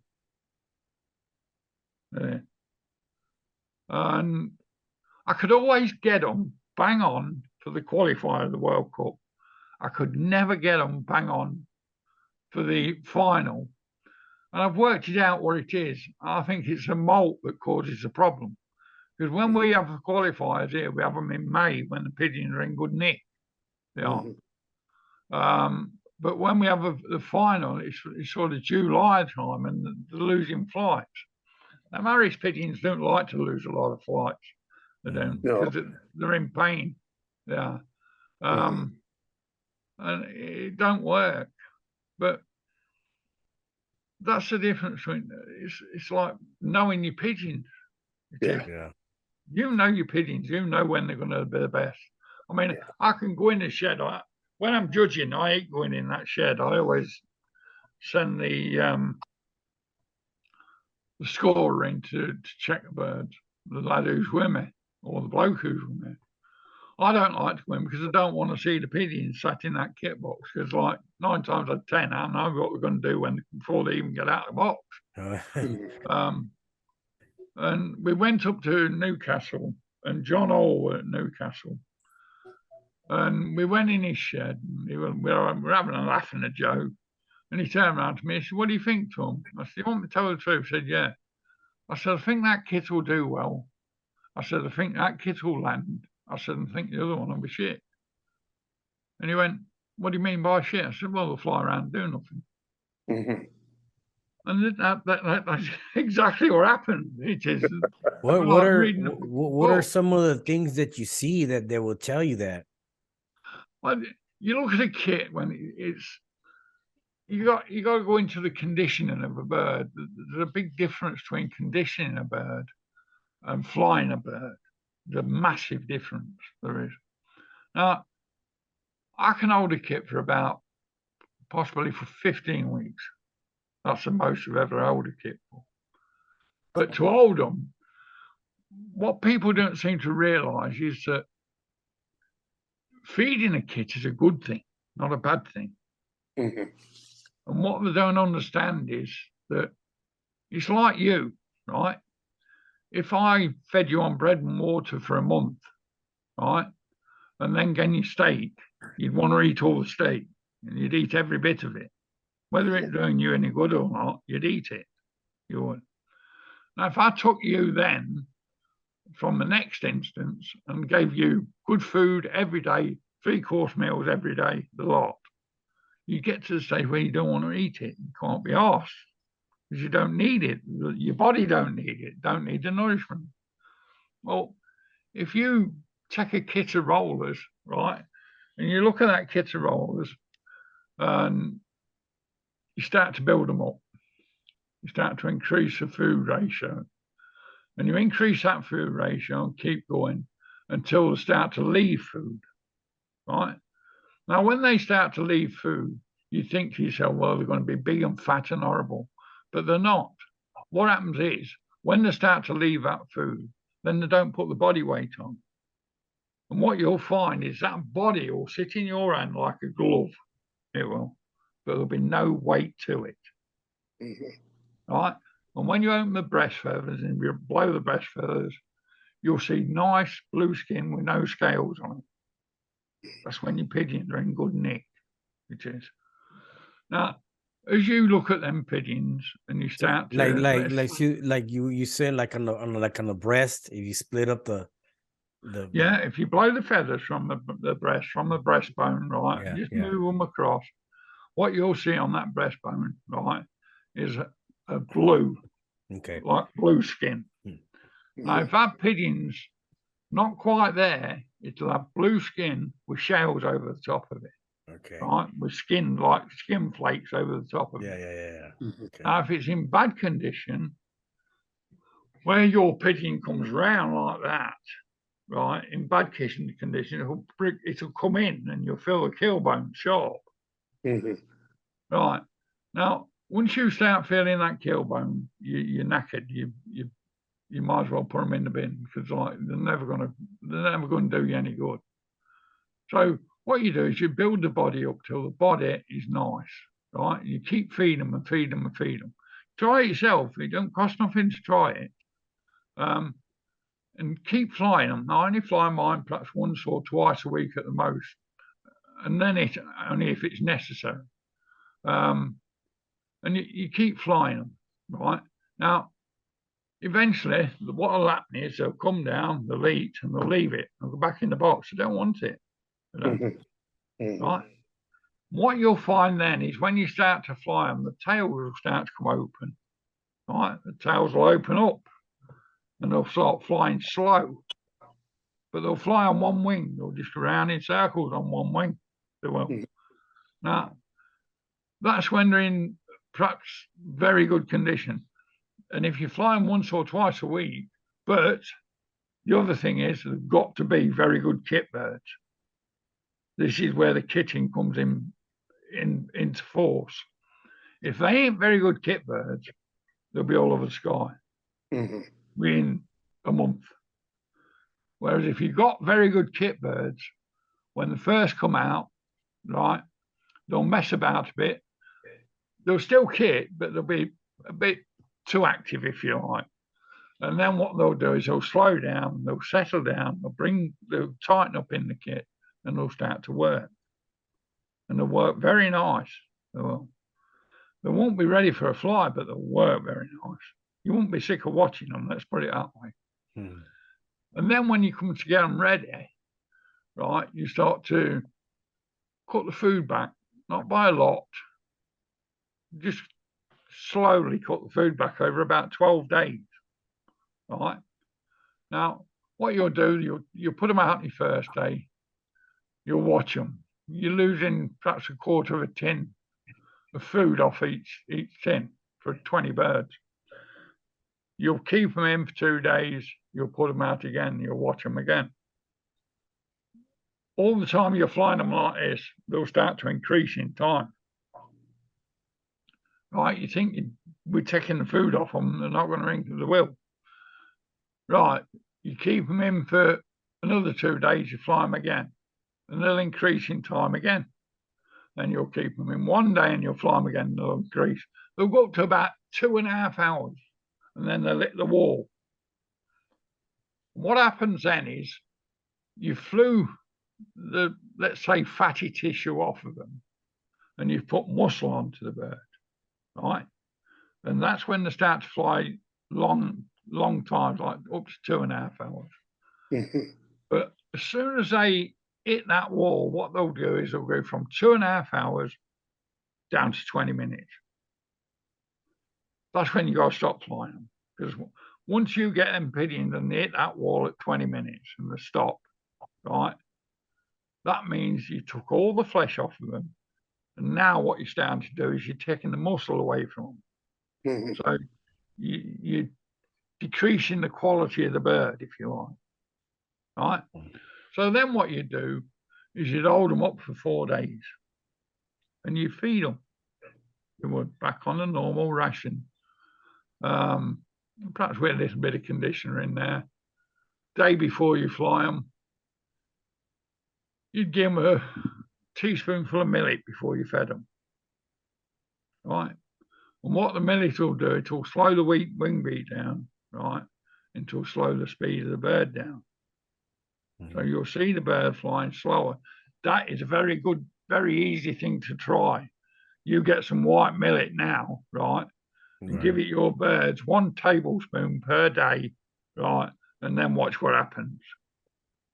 And I could always get them bang on for the qualifier of the World Cup. I could never get them bang on for the final. And I've worked it out what it is. I think it's a molt that causes the problem. Because when we have the qualifiers here, we have them in May when the pigeons are in good nick. They are. But when we have the final, it's sort of July time and they're losing flights. Now, Mary's pigeons don't like to lose a lot of flights. They don't, because they're in pain. Yeah. And it don't work. But that's the difference between, it's like knowing your pigeons. Yeah. You know your pigeons. You know when they're going to be the best. I mean, I can go in the shed. When I'm judging, I hate going in that shed. I always send the scorer in to check the birds, the lad who's with me, or the bloke who's with me. I don't like to go in because I don't want to see the pigeons sat in that kit box, because like 9 times out of 10, I know what we're going to do before they even get out of the box. And we went up to Newcastle, and John Hall were at Newcastle. And we went in his shed. We were having a laugh and a joke. And he turned around to me and said, what do you think, Tom? I said, you want me to tell the truth? He said, yeah. I said, I think that kit will do well. I said, I think that kit will land. I said, I think the other one will be shit. And he went, what do you mean by shit? I said, well, they'll fly around and do nothing. Mhm. And that's exactly what happened. It is. What are reading what are some of the things that you see that they will tell you that? Well, you look at a kit when it's you got to go into the conditioning of a bird. There's a big difference between conditioning a bird and flying a bird. There's a massive difference there is. Now, I can hold a kit for about possibly for 15 weeks. That's the most I've ever held a kit for. But to hold them, what people don't seem to realise is that feeding a kit is a good thing, not a bad thing. Mhm. And what they don't understand is that it's like you, right? If I fed you on bread and water for a month, right, and then gave you steak, you'd want to eat all the steak and you'd eat every bit of it. Whether it's doing you any good or not, you'd eat it. You would. Now, if I took you then from the next instance and gave you good food every day, 3-course meals every day, the lot, you get to the stage where you don't want to eat it. You can't be asked because you don't need it. Your body don't need it, don't need the nourishment. Well, if you take a kit of rollers, right, and you look at that kit of rollers and you start to build them up, you start to increase the food ratio, and you increase that food ratio and keep going until they start to leave food, right? Now, when they start to leave food, you think to yourself, well, they're going to be big and fat and horrible, but they're not. What happens is when they start to leave that food, then they don't put the body weight on. And what you'll find is that body will sit in your hand like a glove. It will, but there'll be no weight to it. Mhm. Right? And when you open the breast feathers and you blow the breast feathers, you'll see nice blue skin with no scales on it. That's when your pigeons are in good nick, it is. Now, as you look at them pigeons and you start to like you said, like on the breast, if you split up the yeah, if you blow the feathers from the breast, from the breastbone, right, Yeah, just yeah. move them across, what you'll see on that breastbone, right, is a blue, Okay. like blue skin. Hmm. Now, if that pigeon's not quite there, it'll have blue skin with shells over the top of it, Okay. right, with skin, like skin flakes over the top of Yeah, it. yeah. Okay. Now, if it's in bad condition, where your pigeon comes round like that, right, in bad condition, it'll come in and you'll feel the keel bone sharp. Mhm. Right. Now, once you start feeling that keel bone, you're knackered. You might as well put them in the bin because like they're never gonna do you any good. So what you do is you build the body up till the body is nice, right? You keep feeding them and feed them and feed them. Try it yourself. It don't cost nothing to try it. And keep flying them. I only fly mine perhaps once or twice a week at the most, and then it only if it's necessary. And you keep flying them, right? Now, eventually, what will happen is they'll come down, they'll eat, and they'll leave it. They'll go back in the box. They don't want it, Mhm. Mhm. right? What you'll find then is when you start to fly them, the tails will start to come open, right? The tails will open up, and they'll start flying slow. But they'll fly on one wing. They'll just go around in circles on one wing. They will. Mhm. Now, that's when they're in perhaps very good condition. And if you fly them once or twice a week, but the other thing is they've got to be very good kit birds. This is where the kitting comes into force. If they ain't very good kit birds, they'll be all over the sky Mhm. within a month. Whereas if you've got very good kit birds, when they first come out, right, they'll mess about a bit. They'll still kit, but they'll be a bit too active, if you like. And then what they'll do is they'll slow down, they'll settle down, they'll tighten up in the kit, and they'll start to work. And they'll work very nice. They will. They won't be ready for a fly, but they'll work very nice. You won't be sick of watching them, let's put it that way. Hmm. And then when you come to get them ready, right, you start to cut the food back, not by a lot, just slowly cut the food back over about 12 days, right? Now, what you'll do, you'll put them out on your first day, you'll watch them. You're losing perhaps a quarter of a tin of food off each tin for 20 birds. You'll keep them in for 2 days, you'll put them out again, you'll watch them again. All the time you're flying them like this, they'll start to increase in time. Right, you think we're taking the food off them, they're not going to ring to the will. Right, you keep them in for another 2 days, you fly them again, and they'll increase in time again. Then you'll keep them in 1 day and you'll fly them again, and they'll increase. They'll go up to about 2.5 hours, and then they'll hit the wall. What happens then is you flew the, let's say, fatty tissue off of them, and you've put muscle onto the bird, right? And that's when they start to fly long times, like up to 2.5 hours. But as soon as they hit that wall, what they'll do is they'll go from 2.5 hours down to 20 minutes. That's when you got to stop flying them, because once you get them pigeons and they hit that wall at 20 minutes and they stop, right? That means you took all the flesh off of them, and now what you're starting to do is you're taking the muscle away from them. So you're decreasing the quality of the bird, if you like, right? So then what you do is you'd hold them up for 4 days, and you feed them. You would back on the normal ration, perhaps with a little bit of conditioner in there. Day before you fly them, you'd give them a teaspoonful of millet before you fed them, right? And what the millet will do, it will slow the wing beat down, right? And it will slow the speed of the bird down. So you'll see the bird flying slower. That is a very good, very easy thing to try. You get some white millet now, right? And give it your birds 1 tablespoon per day, right? And then watch what happens.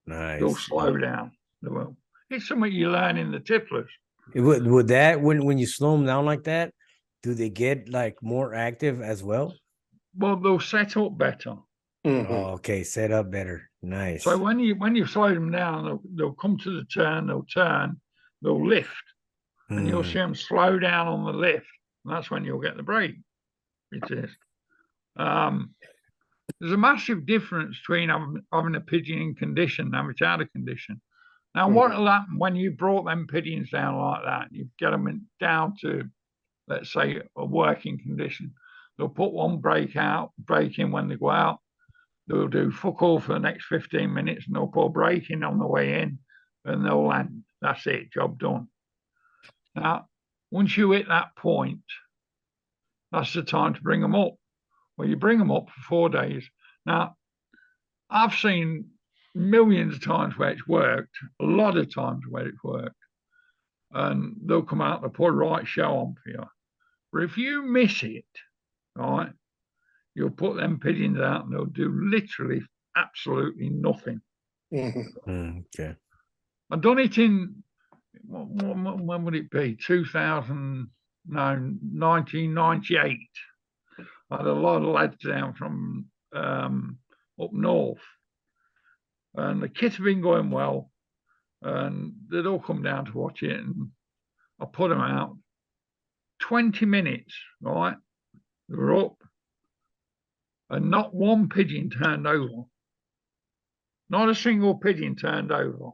Nice. They'll slow down. They will. It's something you learn in the tipplers. Would that, when you slow them down like that, do they get like more active as well? Well, they'll set up better. Oh, okay, set up better. Nice. So when you slow them down, they'll come to the turn, they'll lift, and you'll see them slow down on the lift, and that's when you'll get the break. It is. There's a massive difference between having a pigeon in condition and having it out of condition. Now, what will happen when you brought them pigeons down like that? You get them down to, let's say, a working condition. They'll put 1 break in when they go out. They'll do fuck all for the next 15 minutes, and they'll put a break in on the way in, and they'll land. That's it, job done. Now, once you hit that point, that's the time to bring them up. Well, you bring them up for 4 days. Now, I've seen millions of times where it's worked, a lot of times where it's worked, and they'll come out and put a right show on for you. But if you miss it, right, you'll put them pigeons out and they'll do literally absolutely nothing. Okay. I've done it in, when would it be? 1998. I had a lot of lads down from up north, and the kit had been going well, and they'd all come down to watch it, and I put them out. 20 minutes, right? They were up, and not 1 pigeon turned over. Not a single pigeon turned over.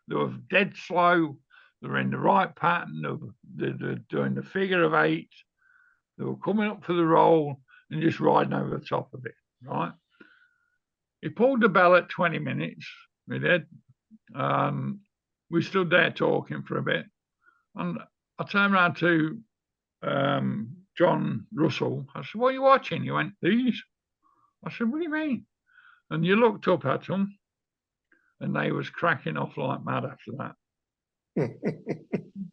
They were dead slow. They were in the right pattern. They were doing the figure of 8. They were coming up for the roll and just riding over the top of it, right? He pulled the bell at 20 minutes. We did. We stood there talking for a bit. And I turned around to John Russell. I said, "What are you watching?" He went, "These." I said, "What do you mean?" And you looked up at them, and they was cracking off like mad after that.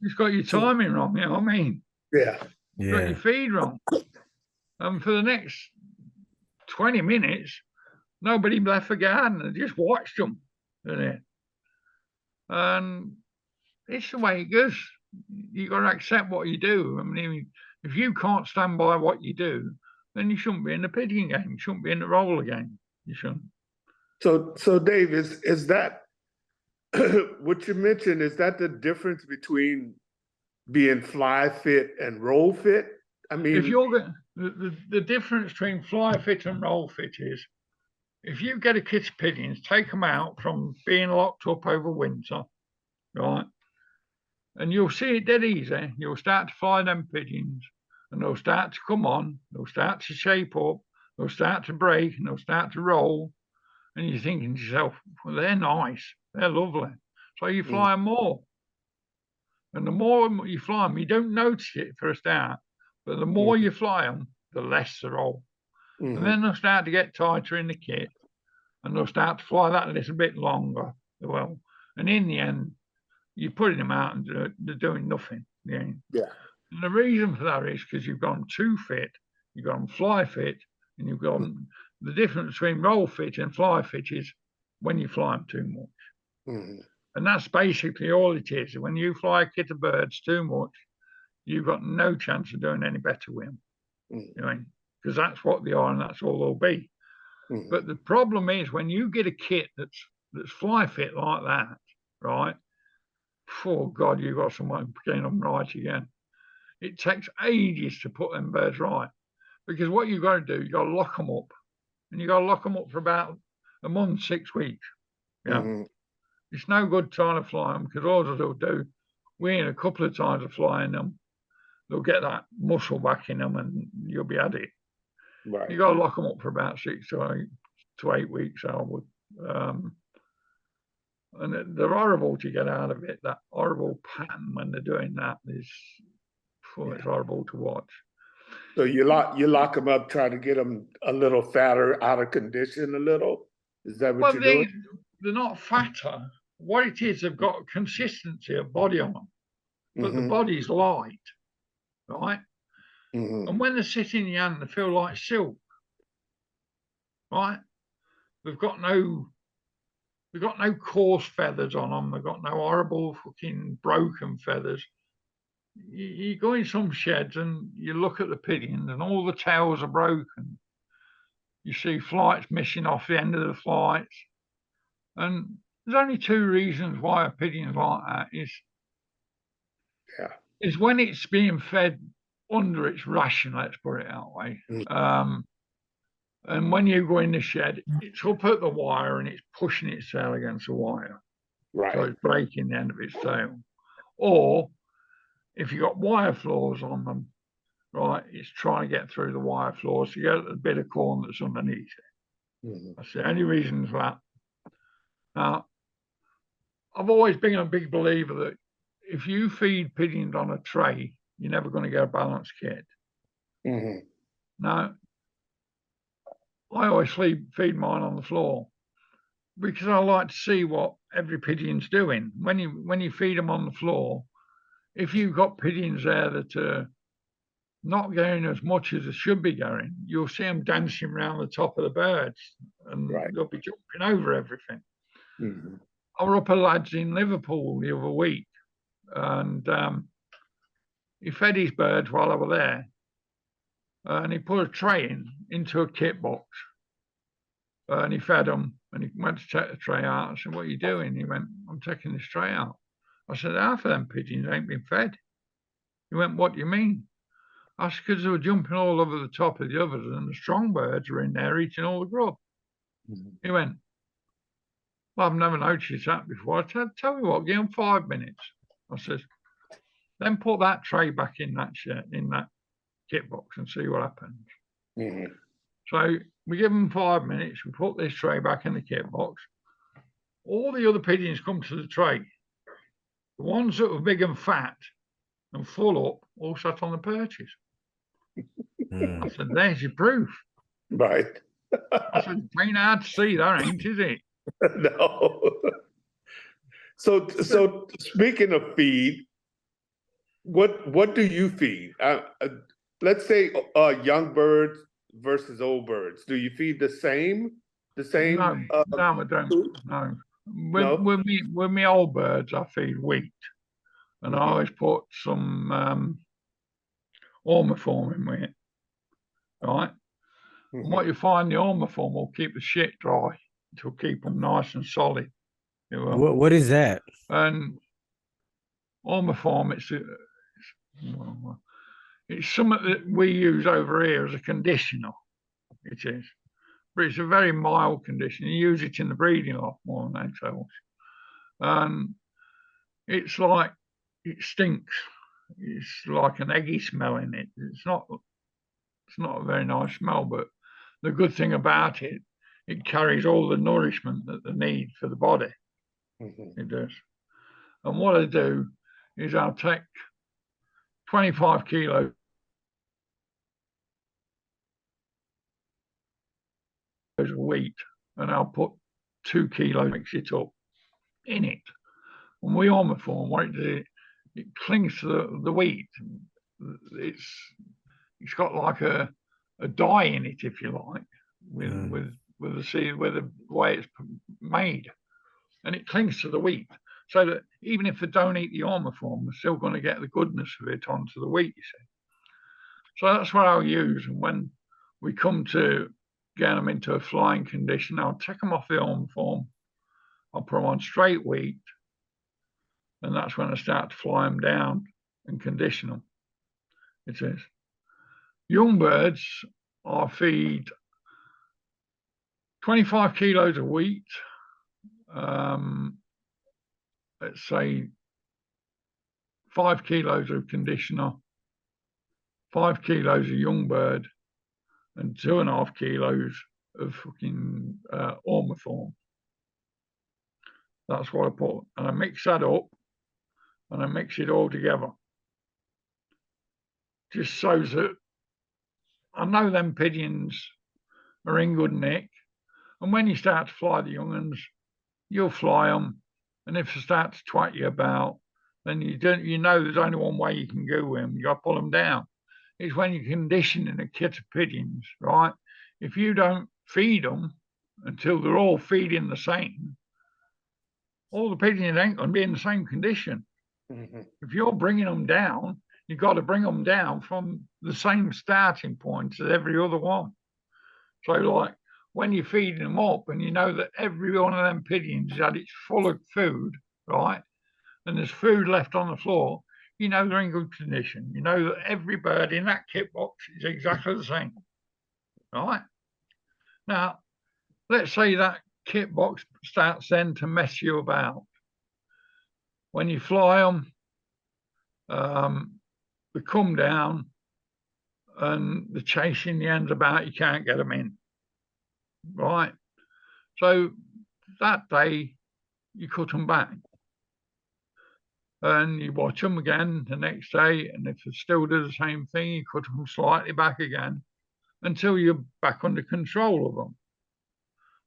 You've got your timing wrong, you know what I mean? Yeah. You've got your feed wrong. And for the next 20 minutes, nobody left the garden and just watched them. And it's the way it goes. You got to accept what you do. I mean, if you can't stand by what you do, then you shouldn't be in the pigeon game. You shouldn't be in the roller game. You shouldn't. So Dave, is that what you mentioned? Is that the difference between being fly fit and roll fit? I mean, if you're going, the difference between fly fit and roll fit is, if you get a kit of pigeons, take them out from being locked up over winter, right? And you'll see it dead easy. You'll start to fly them pigeons, and they'll start to come on. They'll start to shape up. They'll start to break, and they'll start to roll. And you're thinking to yourself, well, they're nice. They're lovely. So you fly them more. And the more you fly them, you don't notice it for a start, but the more you fly them, the less they roll. And then they'll start to get tighter in the kit, and they'll start to fly that a little bit longer. Well, and in the end, you're putting them out and they're doing nothing. Yeah. And the reason for that is because you've gone too fit, you've gone fly fit, and you've gone. The difference between roll fit and fly fit is when you fly them too much. And that's basically all it is. When you fly a kit of birds too much, you've got no chance of doing any better with them. You know, because that's what they are and that's all they'll be. But the problem is when you get a kit that's fly fit like that, right? Oh God, you've got someone getting them right again. It takes ages to put them birds right, because what you've got to do, you've got to lock them up, and you've got to lock them up for about a month, 6 weeks. Yeah. It's no good trying to fly them, because all they'll do, within a couple of times of flying them, they'll get that muscle back in them and you'll be at it. Right. You got to lock them up for about 6 to 8 weeks, I would. And they're horrible to get out of it. That horrible pattern when they're doing that is, it's horrible to watch. So you lock them up, try to get them a little fatter, out of condition a little? Is that what you're doing? They're not fatter. What it is, they've got consistency of body on them, but the body's light, right? And when they're sitting in your hand, they feel like silk, right? They've got no coarse feathers on them. They've got no horrible fucking broken feathers. You go in some sheds and you look at the pigeons and all the tails are broken. You see flights missing off the end of the flights. And there's only 2 reasons why a pigeon's like that is when it's being fed under its ration, let's put it that way. And when you go in the shed, it's up at the wire and it's pushing its tail against the wire. Right. So it's breaking the end of its tail. Or if you've got wire floors on them, right, it's trying to get through the wire floors to get a bit of corn that's underneath it. That's the only reason for that. Now, I've always been a big believer that if you feed pigeons on a tray, you're never going to get a balanced kit. Now, I always feed mine on the floor because I like to see what every pigeon's doing. When you feed them on the floor, if you've got pigeons there that are not going as much as they should be going, you'll see them dancing around the top of the birds and they'll be jumping over everything. I was up a lad's in Liverpool the other week, and he fed his birds while I was there, and he put a tray into a kit box, and he fed them, and he went to take the tray out. I said, "What are you doing?" He went, "I'm taking this tray out." I said, "Half of them pigeons ain't been fed." He went, "What do you mean?" I said, "Because they were jumping all over the top of the others, and the strong birds were in there eating all the grub." He went, "Well, I've never noticed that before." I said, "Tell me what, give them 5 minutes." I said, "Then put that tray back in that kit box and see what happens." So we give them 5 minutes. We put this tray back in the kit box. All the other pigeons come to the tray. The ones that were big and fat and full up all sat on the perches. I said, "There's your proof." Right. I said, "Ain't hard to see that, ain't, is it?" No. So speaking of feed, what do you feed? Let's say young birds versus old birds. Do you feed the same, the same? No, I don't. food? No. No? With me old birds, I feed wheat, and I Mhm. always put some ormiform in with it, right? And what Mhm. you find, the ormiform will keep the shit dry. It will keep them nice and solid. It will. What is that? And ormiform, it's something that we use over here as a conditioner. It is, but it's a very mild conditioner. You use it in the breeding loft more than anything else. And it's like it stinks. It's like an eggy smell in it. It's not a very nice smell, but the good thing about it, it carries all the nourishment that they need for the body. Mhm. It does. And what I do is I'll take 25 kilos of wheat and I'll put 2 kilos, mix it up in it. And we ormiform, what it does, it clings to the wheat. It's got like a dye in it, if you like, with the seed, with the way it's made, and it clings to the wheat, so that even if they don't eat the ormiform, they're still going to get the goodness of it onto the wheat. You see, so that's what I'll use. And when we come to get them into a flying condition, I'll take them off the ormiform, I'll put them on straight wheat, and that's when I start to fly them down and condition them. It is. Young birds, I feed 25 kilos of wheat, let's say 5 kilos of conditioner, 5 kilos of young bird, and 2.5 kilos of fucking ormiform. That's what I put. And I mix that up and I mix it all together. Just so that I know them pigeons are in good nick. And when you start to fly the young ones, you'll fly them. And if they start to twat you about, then you know there's only one way you can go with them. You got to pull them down. It's when you're conditioning a kit of pigeons, right? If you don't feed them until they're all feeding the same, all the pigeons ain't going to be in the same condition. Mhm. If you're bringing them down, you've got to bring them down from the same starting point as every other one. So, like, when you're feeding them up and you know that every one of them pigeons has had its full of food, right? And there's food left on the floor, you know they're in good condition. You know that every bird in that kit box is exactly the same, right? Now, let's say that kit box starts then to mess you about. When you fly them, they come down and they're chasing the ends about, you can't get them in, right? So that day, you cut them back. And you watch them again the next day, and if they still do the same thing, you cut them slightly back again until you're back under control of them.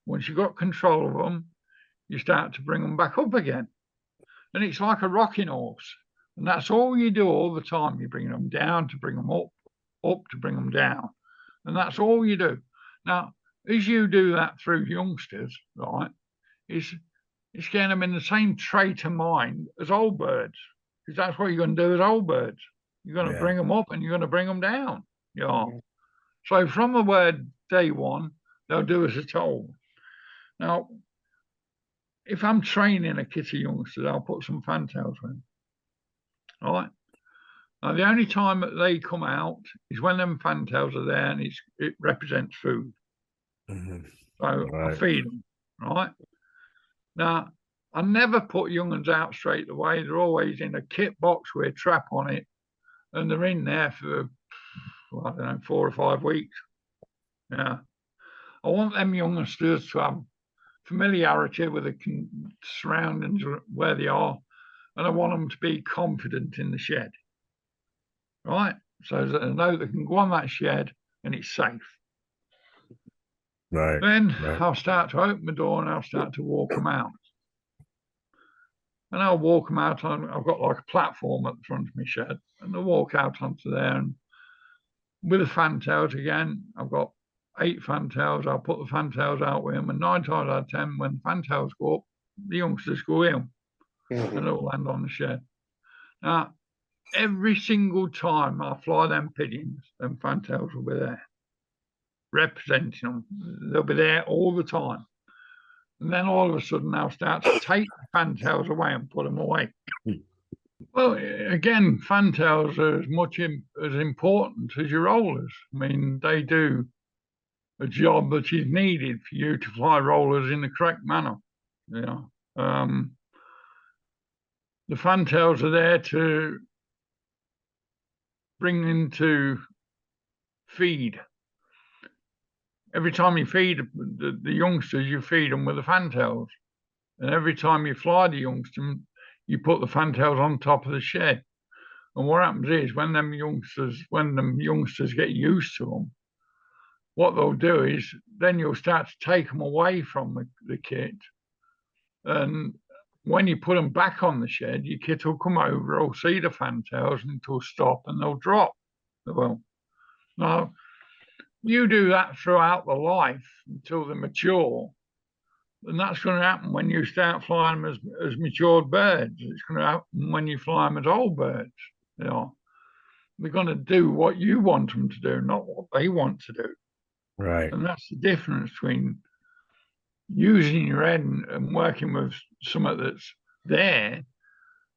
Once you've got control of them, you start to bring them back up again. And it's like a rocking horse. And that's all you do all the time. You bring them down to bring them up to bring them down. And that's all you do. Now, as you do that through youngsters, right, it's getting them in the same trait of mind as old birds. Because that's what you're going to do as old birds. You're going to bring them up and you're going to bring them down. Yeah. Mm-hmm. So from the word day one, they'll do as they're told. Now, if I'm training a kit of youngsters, I'll put some fantails in. All right. Now, the only time that they come out is when them fantails are there and it represents food. Mm-hmm. So I feed them. Right. Now, I never put young ones out straight away. They're always in a kit box with a trap on it, and they're in there for, I don't know, 4 or 5 weeks. Yeah. I want them youngsters to have familiarity with the surroundings where they are, and I want them to be confident in the shed, right? So that they know they can go on that shed and it's safe. Right. Then I'll start to open the door and I'll start to walk them out. And I'll walk them out on, I've got like a platform at the front of my shed, and I'll walk out onto there. And with the fantails again, I've got 8 fantails, I'll put the fantails out with them, and 9 times out of 10, when the fantails go up, the youngsters go in, and it'll land on the shed. Now, every single time I fly them pigeons, them fantails will be there, representing them. They'll be there all the time. And then all of a sudden, they'll start to take the fantails away and put them away. Well, again, fantails are as much as important as your rollers. I mean, they do a job that is needed for you to fly rollers in the correct manner. You know, the fantails are there to bring into feed. Every time you feed the youngsters, you feed them with the fantails. And every time you fly the youngsters, you put the fantails on top of the shed. And what happens is when them youngsters get used to them, what they'll do is then you'll start to take them away from the kit. And when you put them back on the shed, your kit will come over, it'll see the fantails, and it'll stop and they'll drop. Well, now you do that throughout the life until they're mature. And that's going to happen when you start flying them as matured birds. It's going to happen when you fly them as old birds. You know, they're going to do what you want them to do, not what they want to do. Right. And that's the difference between using your head and working with something that's there,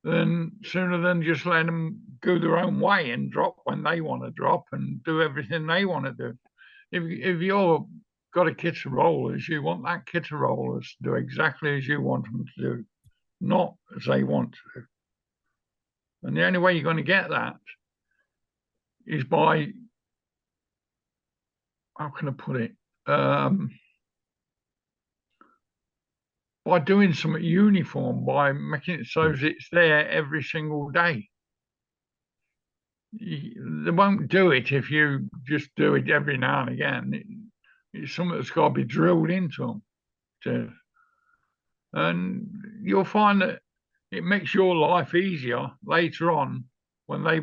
then sooner than just let them go their own way and drop when they want to drop and do everything they want to do. If you're got a kit of rollers, you want that kit of rollers to do exactly as you want them to do, not as they want to do. And the only way you're going to get that is by, how can I put it? By doing something uniform, by making it so that it's there every single day. They won't do it if you just do it every now and again. It's something that's got to be drilled into them. And you'll find that it makes your life easier later on when they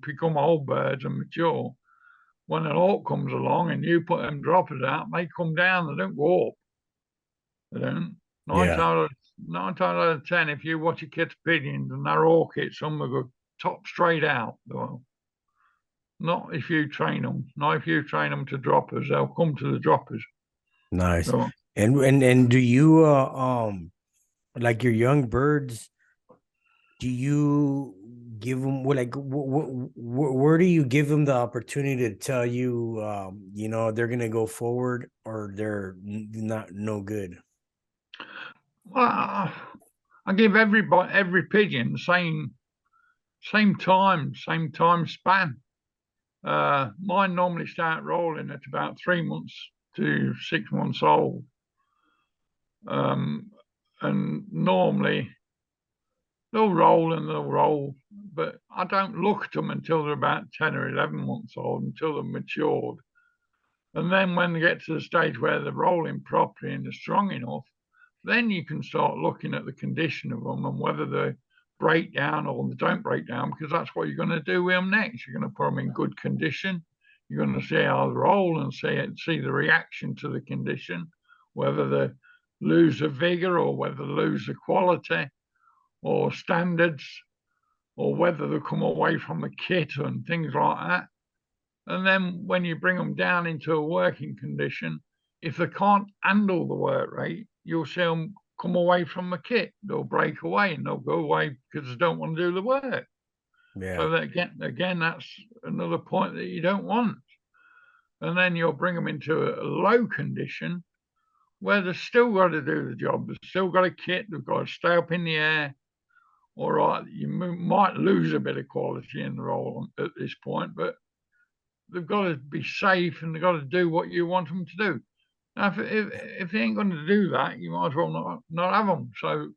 become old birds and mature. When an hawk comes along and you put them droppers out, they come down, they don't go up. They don't. Nine times out of 10, if you watch a kit of pigeons and they're all kits, some will go top straight out. Well, not if you train them. Not if you train them to droppers. They'll come to the droppers. Nice. So, And do you like your young birds? Do you give them where do you give them the opportunity to tell you you know, they're gonna go forward or they're not no good? well, I give every pigeon the same time span. Mine normally start rolling at about 3 months to 6 months old. And normally they'll roll, but I don't look at them until they're about 10 or 11 months old, until they're matured. And then when they get to the stage where they're rolling properly and they're strong enough, then you can start looking at the condition of them and whether they break down or they don't break down, because that's what you're going to do with them next. You're going to put them in good condition. You're going to see how they roll and see the reaction to the condition, whether they lose the vigor or whether they lose the quality or standards, or whether they come away from the kit and things like that. And then when you bring them down into a working condition, if they can't handle the work rate, you'll see them come away from the kit. They'll break away and they'll go away because they don't want to do the work. Yeah. So that again, that's another point that you don't want. And then you'll bring them into a low condition where they've still got to do the job. They've still got a kit. They've got to stay up in the air. All right, you might lose a bit of quality in the roll at this point, but they've got to be safe and they've got to do what you want them to do. Now, if they ain't going to do that, you might as well not have them. So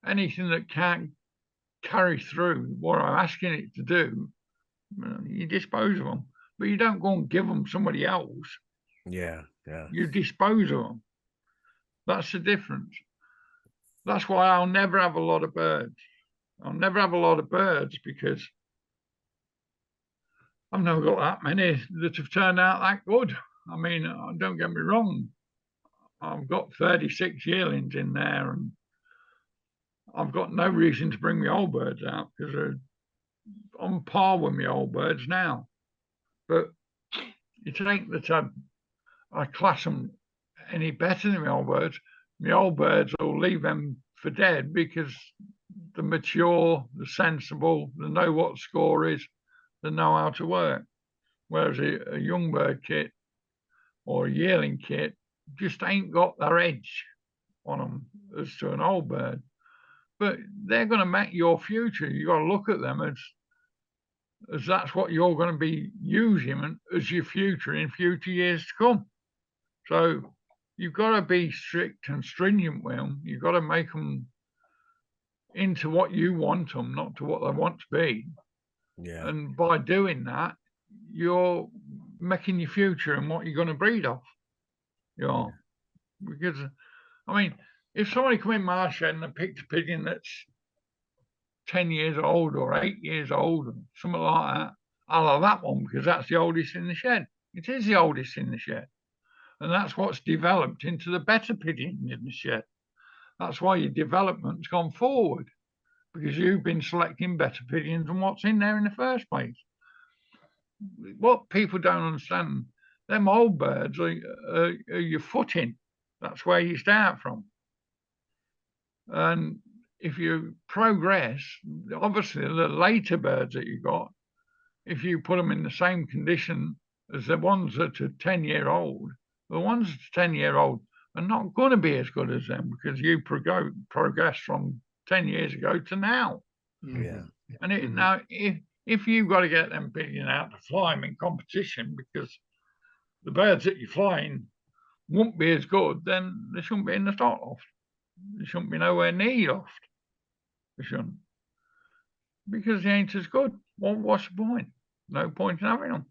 anything that can't carry through what I'm asking it to do, you dispose of them. But you don't go and give them somebody else. Yeah. You dispose of them. That's the difference. That's why I'll never have a lot of birds. I'll never have a lot of birds because I've never got that many that have turned out that good. I mean, don't get me wrong. I've got 36 yearlings in there, and I've got no reason to bring my old birds out because they're on par with my old birds now. But you think that I class them any better than my old birds? My old birds will leave them for dead because they're mature, they're sensible, they know what score is, they know how to work. Whereas a young bird kit or a yearling kit just ain't got their edge on them as to an old bird. But they're going to make your future. You got to look at them as that's what you're going to be using as your future in future years to come. So you've got to be strict and stringent with them. You've got to make them into what you want them, not to what they want to be. Yeah. And by doing that, you're making your future and what you're going to breed off. You know, because I mean, if somebody come in my shed and picked a pigeon that's 10 years old or 8 years old, or something like that, I'll have that one because that's the oldest in the shed. It is the oldest in the shed. And that's what's developed into the better pigeon in the shed. That's why your development's gone forward, because you've been selecting better pigeons than what's in there in the first place. What people don't understand, them old birds are your footing. That's where you start from. And if you progress, obviously the later birds that you got, if you put them in the same condition as the ones that are 10-year-old, the ones that's 10-year-old are not going to be as good as them because you progress from 10 years ago to now. Yeah. And now, if you've got to get them pigeons out to fly them in competition because the birds that you're flying won't be as good, then they shouldn't be in the stock loft. They shouldn't be nowhere near loft. They shouldn't. Because they ain't as good. Well, what's the point? No point in having them.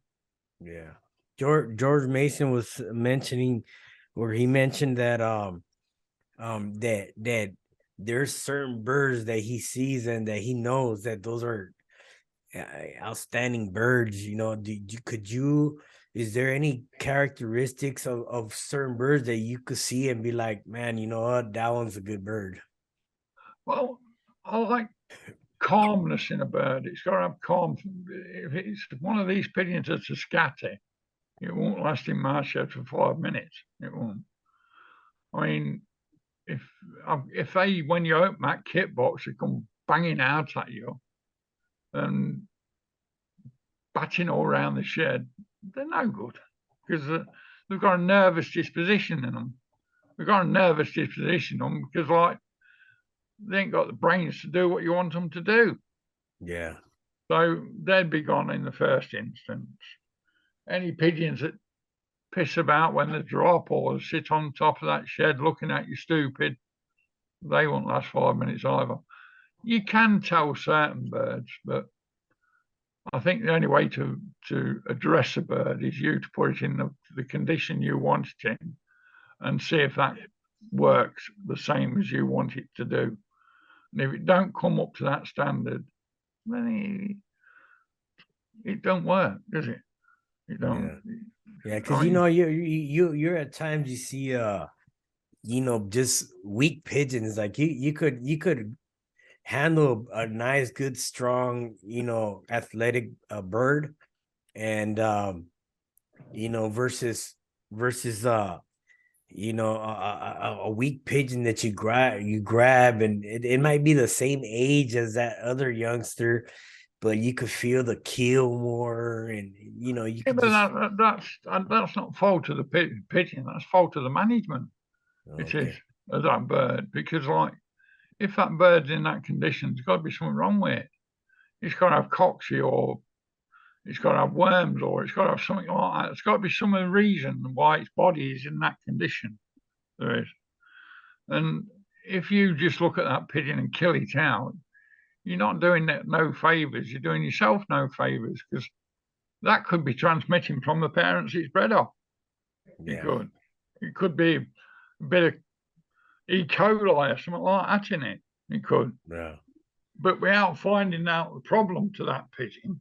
Yeah. George Mason was mentioning, or he mentioned that that there's certain birds that he sees and that he knows that those are outstanding birds. You know, is there any characteristics of certain birds that you could see and be like, man, you know what, that one's a good bird? Well, I like calmness in a bird. It's got to have calm. If it's one of these pigeons that's a scatty, it won't last in my shed for 5 minutes. It won't. I mean, if they, when you open that kit box, they come banging out at you and batting all around the shed, they're no good because they've got a nervous disposition in them. They've got a nervous disposition in them because, like, they ain't got the brains to do what you want them to do. Yeah. So they'd be gone in the first instance. Any pigeons that piss about when they drop or sit on top of that shed looking at you stupid, they won't last 5 minutes either. You can tell certain birds, but I think the only way to address a bird is you to put it in the condition you want it in and see if that works the same as you want it to do. And if it don't come up to that standard, then it don't work, does it? It don't. Yeah, because you know, you're at times you see you know, just weak pigeons. Like you could handle a nice, good, strong, you know, athletic bird, and you know, versus you know, a weak pigeon that you grab, and it might be the same age as that other youngster, but you could feel the kill more, and you know, you could that's not fault of the pigeon. That's fault of the management. It is of that bird, because like if that bird's in that condition, there's got to be something wrong with it. It's got to have coxy, or it's got to have worms, or it's got to have something like that. It's got to be some reason why its body is in that condition. There is. And if you just look at that pigeon and kill it out, you're not doing it no favors. You're doing yourself no favors, because that could be transmitting from the parents it's bred off. Yeah. It could be a bit of E. coli or something like that in it. It could. Yeah. But without finding out the problem to that pigeon,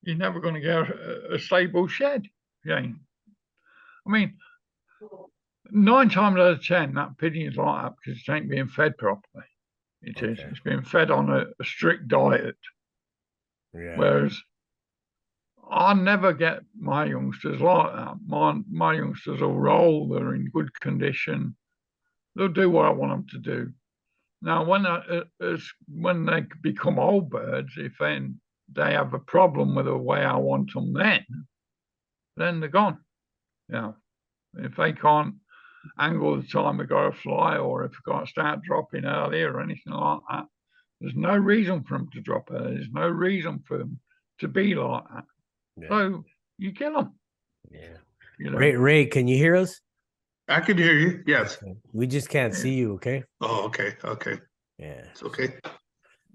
you're never going to get a stable shed. Yeah. I mean, 9 times out of 10, that pigeon's like that because it ain't being fed properly. It is. Okay. It's being fed on a strict diet. Yeah. Whereas I never get my youngsters like that. My youngsters will roll. They're in good condition. They'll do what I want them to do. Now, when they become old birds, if then they have a problem with the way I want them, then they're gone. Yeah. If they can't angle the time they got to fly, or if they can't start dropping early or anything like that, there's no reason for them to drop early. There's no reason for them to be like that. Yeah. So you kill them. Yeah. You know? Ray, can you hear us? I can hear you. Yes. Okay. We just can't Yeah. see you. Okay. Oh, okay. Okay. Yeah. It's okay.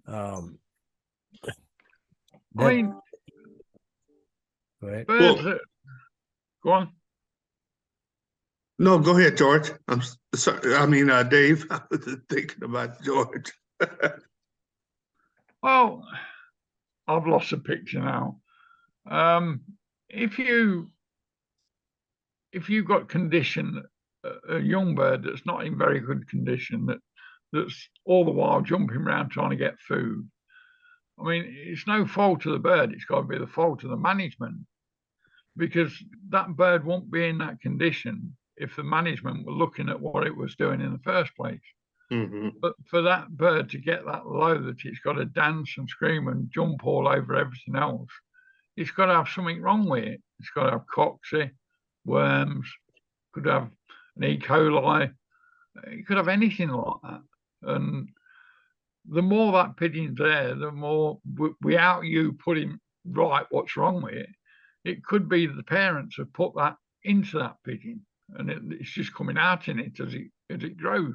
Um. I mean, go ahead. birds. Well, Go on. no, go ahead, George. I'm sorry. I mean, Dave. I was thinking about George. Well, I've lost the picture now. If you've got condition, a young bird that's not in very good condition, that's all the while jumping around trying to get food. I mean, it's no fault of the bird. It's got to be the fault of the management, because that bird won't be in that condition if the management were looking at what it was doing in the first place. Mm-hmm. But for that bird to get that low that it's got to dance and scream and jump all over everything else, it's got to have something wrong with it. It's got to have coxy, worms, could have an E. coli, it could have anything like that. And the more that pigeon's there, the more, without you putting right what's wrong with it, it could be that the parents have put that into that pigeon, and it's just coming out in it as it grows.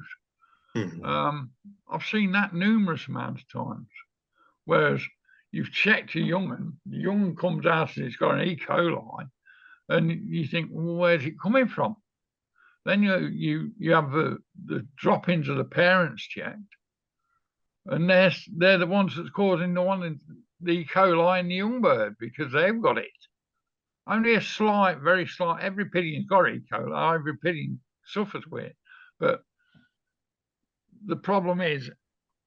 Mm-hmm. I've seen that numerous amounts of times. Whereas you've checked a young one, the young comes out and it's got an E. coli, and you think, well, where's it coming from? Then you have the droppings of the parents checked, and they're the ones that's causing the E. coli in the young bird, because they've got it. Only a slight, very slight. Every pigeon's got E. coli. Every pigeon suffers with it, but the problem is,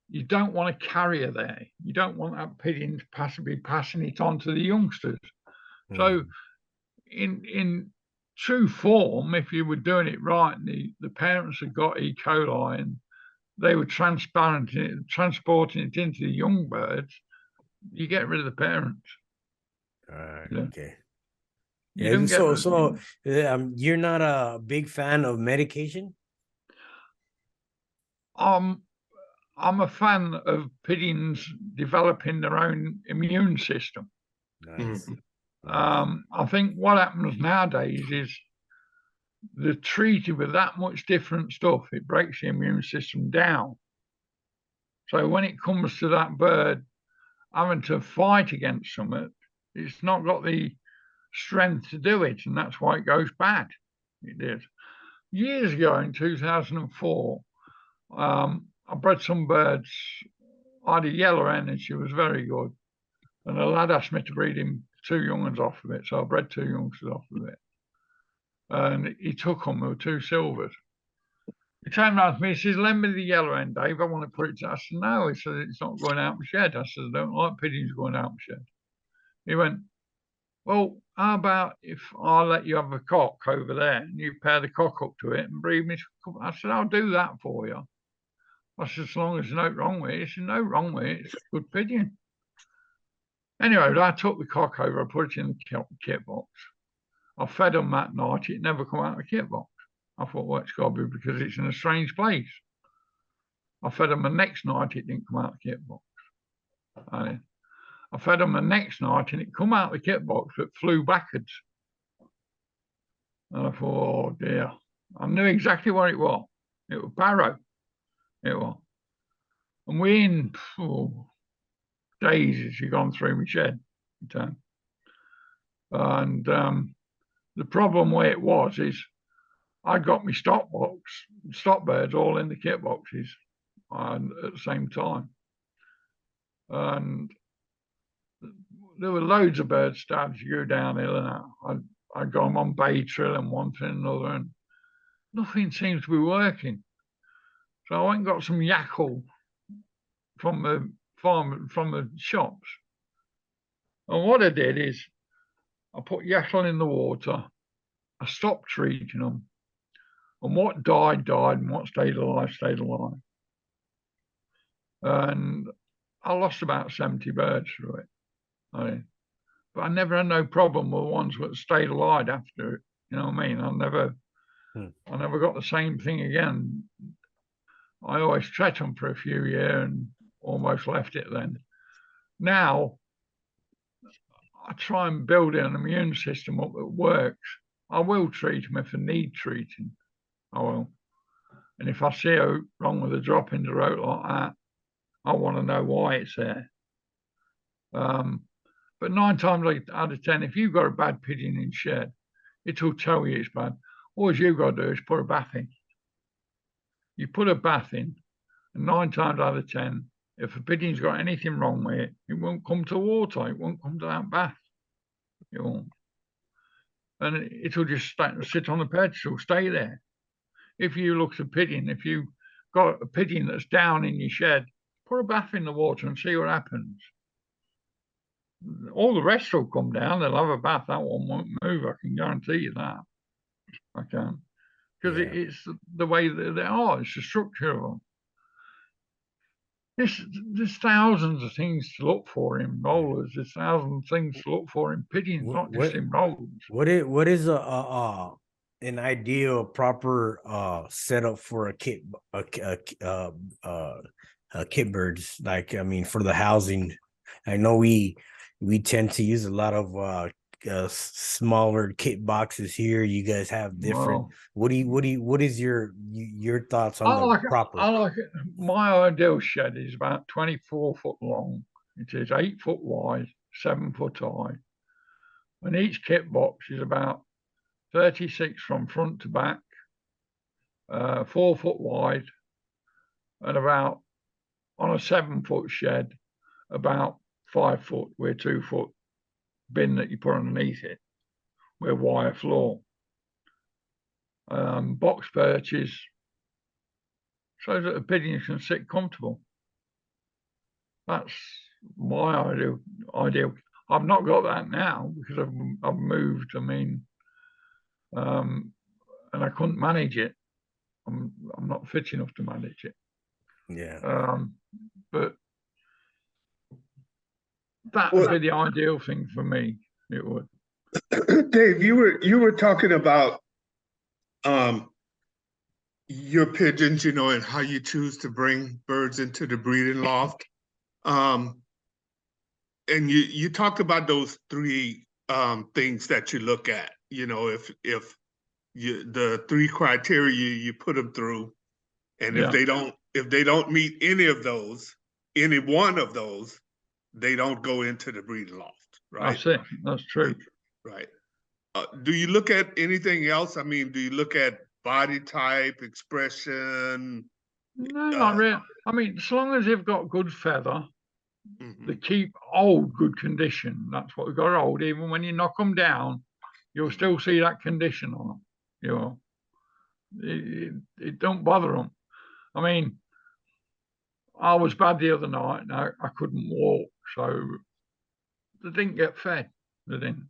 you don't want a carrier there. You don't want that pigeon to be passing it on to the youngsters. So in true form, if you were doing it right, and the parents had got E. coli and they were transporting it into the young birds, you get rid of the parents. All right. Yeah. Okay. You don't get you're not a big fan of medication? I'm a fan of pigeons developing their own immune system. Nice. Mm-hmm. I think what happens nowadays is they're treated with that much different stuff. It breaks the immune system down. So when it comes to that bird having to fight against something, it's not got the strength to do it, and that's why it goes bad. It did. Years ago in 2004, I bred some birds. I had a yellow hen and she was very good. And a lad asked me to breed him 2 young ones off of it. So I bred 2 youngsters off of it. And he took them, there were 2 silvers. He turned around to me, he says, lend me the yellow hen, Dave. I want to put it to. I said, no. He said, it's not going out my shed. I said, I don't like pigeons going out my shed. He went, well, how about if I let you have a cock over there and you pair the cock up to it and breed me? I said, I'll do that for you. I said, as long as there's no wrong with it. He said, no wrong with it. It's a good pigeon. Anyway, I took the cock over, I put it in the kit box. I fed them that night. It never come out of the kit box. I thought, well, it's got to be because it's in a strange place. I fed them the next night. It didn't come out of the kit box. I fed them the next night and it come out of the kit box, but flew backwards. And I thought, oh dear. I knew exactly what it was. It was Barrow. It was. And within days, she'd gone through my shed. And the problem where it was is I got my stock birds all in the kit boxes at the same time. And there were loads of birds starting to go downhill, and I got them on bay trill and one thing and another, and nothing seems to be working. So I went and got some yackle from the farm, from the shops. And what I did is I put yackle in the water. I stopped treating them. And what died, died, and what stayed alive, stayed alive. And I lost about 70 birds through it. But I never had no problem with the ones that stayed alive after it. You know what I mean? I never got the same thing again. I always treat them for a few years and almost left it then. Now, I try and build an immune system up that works. I will treat them if I need treating. I will. And if I see a wrong with a drop in the road like that, I want to know why it's there. But 9 times out of 10, if you've got a bad pigeon in shed, it'll tell you it's bad. All you've got to do is put a bath in. You put a bath in, and 9 times out of 10, if a pigeon's got anything wrong with it, it won't come to water. It won't come to that bath. It won't. And it'll just sit on the pedestal, stay there. If you look at a pigeon, if you've got a pigeon that's down in your shed, put a bath in the water and see what happens. All the rest will come down. They'll have a bath. That one won't move. I can guarantee you that. I can. Because it's the way that they are. It's the structure of them. There's thousands of things to look for in rollers. There's thousands of things to look for in pigeons, not just in rollers. What is an ideal proper setup for a kit birds? Like, I mean, for the housing. I know we tend to use a lot of smaller kit boxes here. You guys have different. What is your thoughts on the proper? I like it. My ideal shed is about 24 foot long. It is 8 foot wide, 7 foot high, and each kit box is about 36 from front to back, 4 foot wide, and about on a 7 foot shed, about 5 foot with 2 foot bin that you put underneath it, with wire floor. Box perches, so that the pigeons can sit comfortable. That's my ideal. I've not got that now because I've moved. I mean, and I couldn't manage it. I'm not fit enough to manage it. Yeah. But that would be the ideal thing for me. It would. Dave, you were talking about your pigeons, you know, and how you choose to bring birds into the breeding loft. And you talked about those 3 things that you look at. You know, if the 3 criteria you put them through, and if they don't meet any one of those, they don't go into the breeding loft, right? That's it. That's true. Right. Do you look at anything else? I mean, do you look at body type, expression? No, not really. I mean, as long as they've got good feather, they keep old, good condition. That's what we've got old. Even when you knock them down, you'll still see that condition on them. You know, it don't bother them. I mean, I was bad the other night and I couldn't walk, so they didn't get fed. They didn't.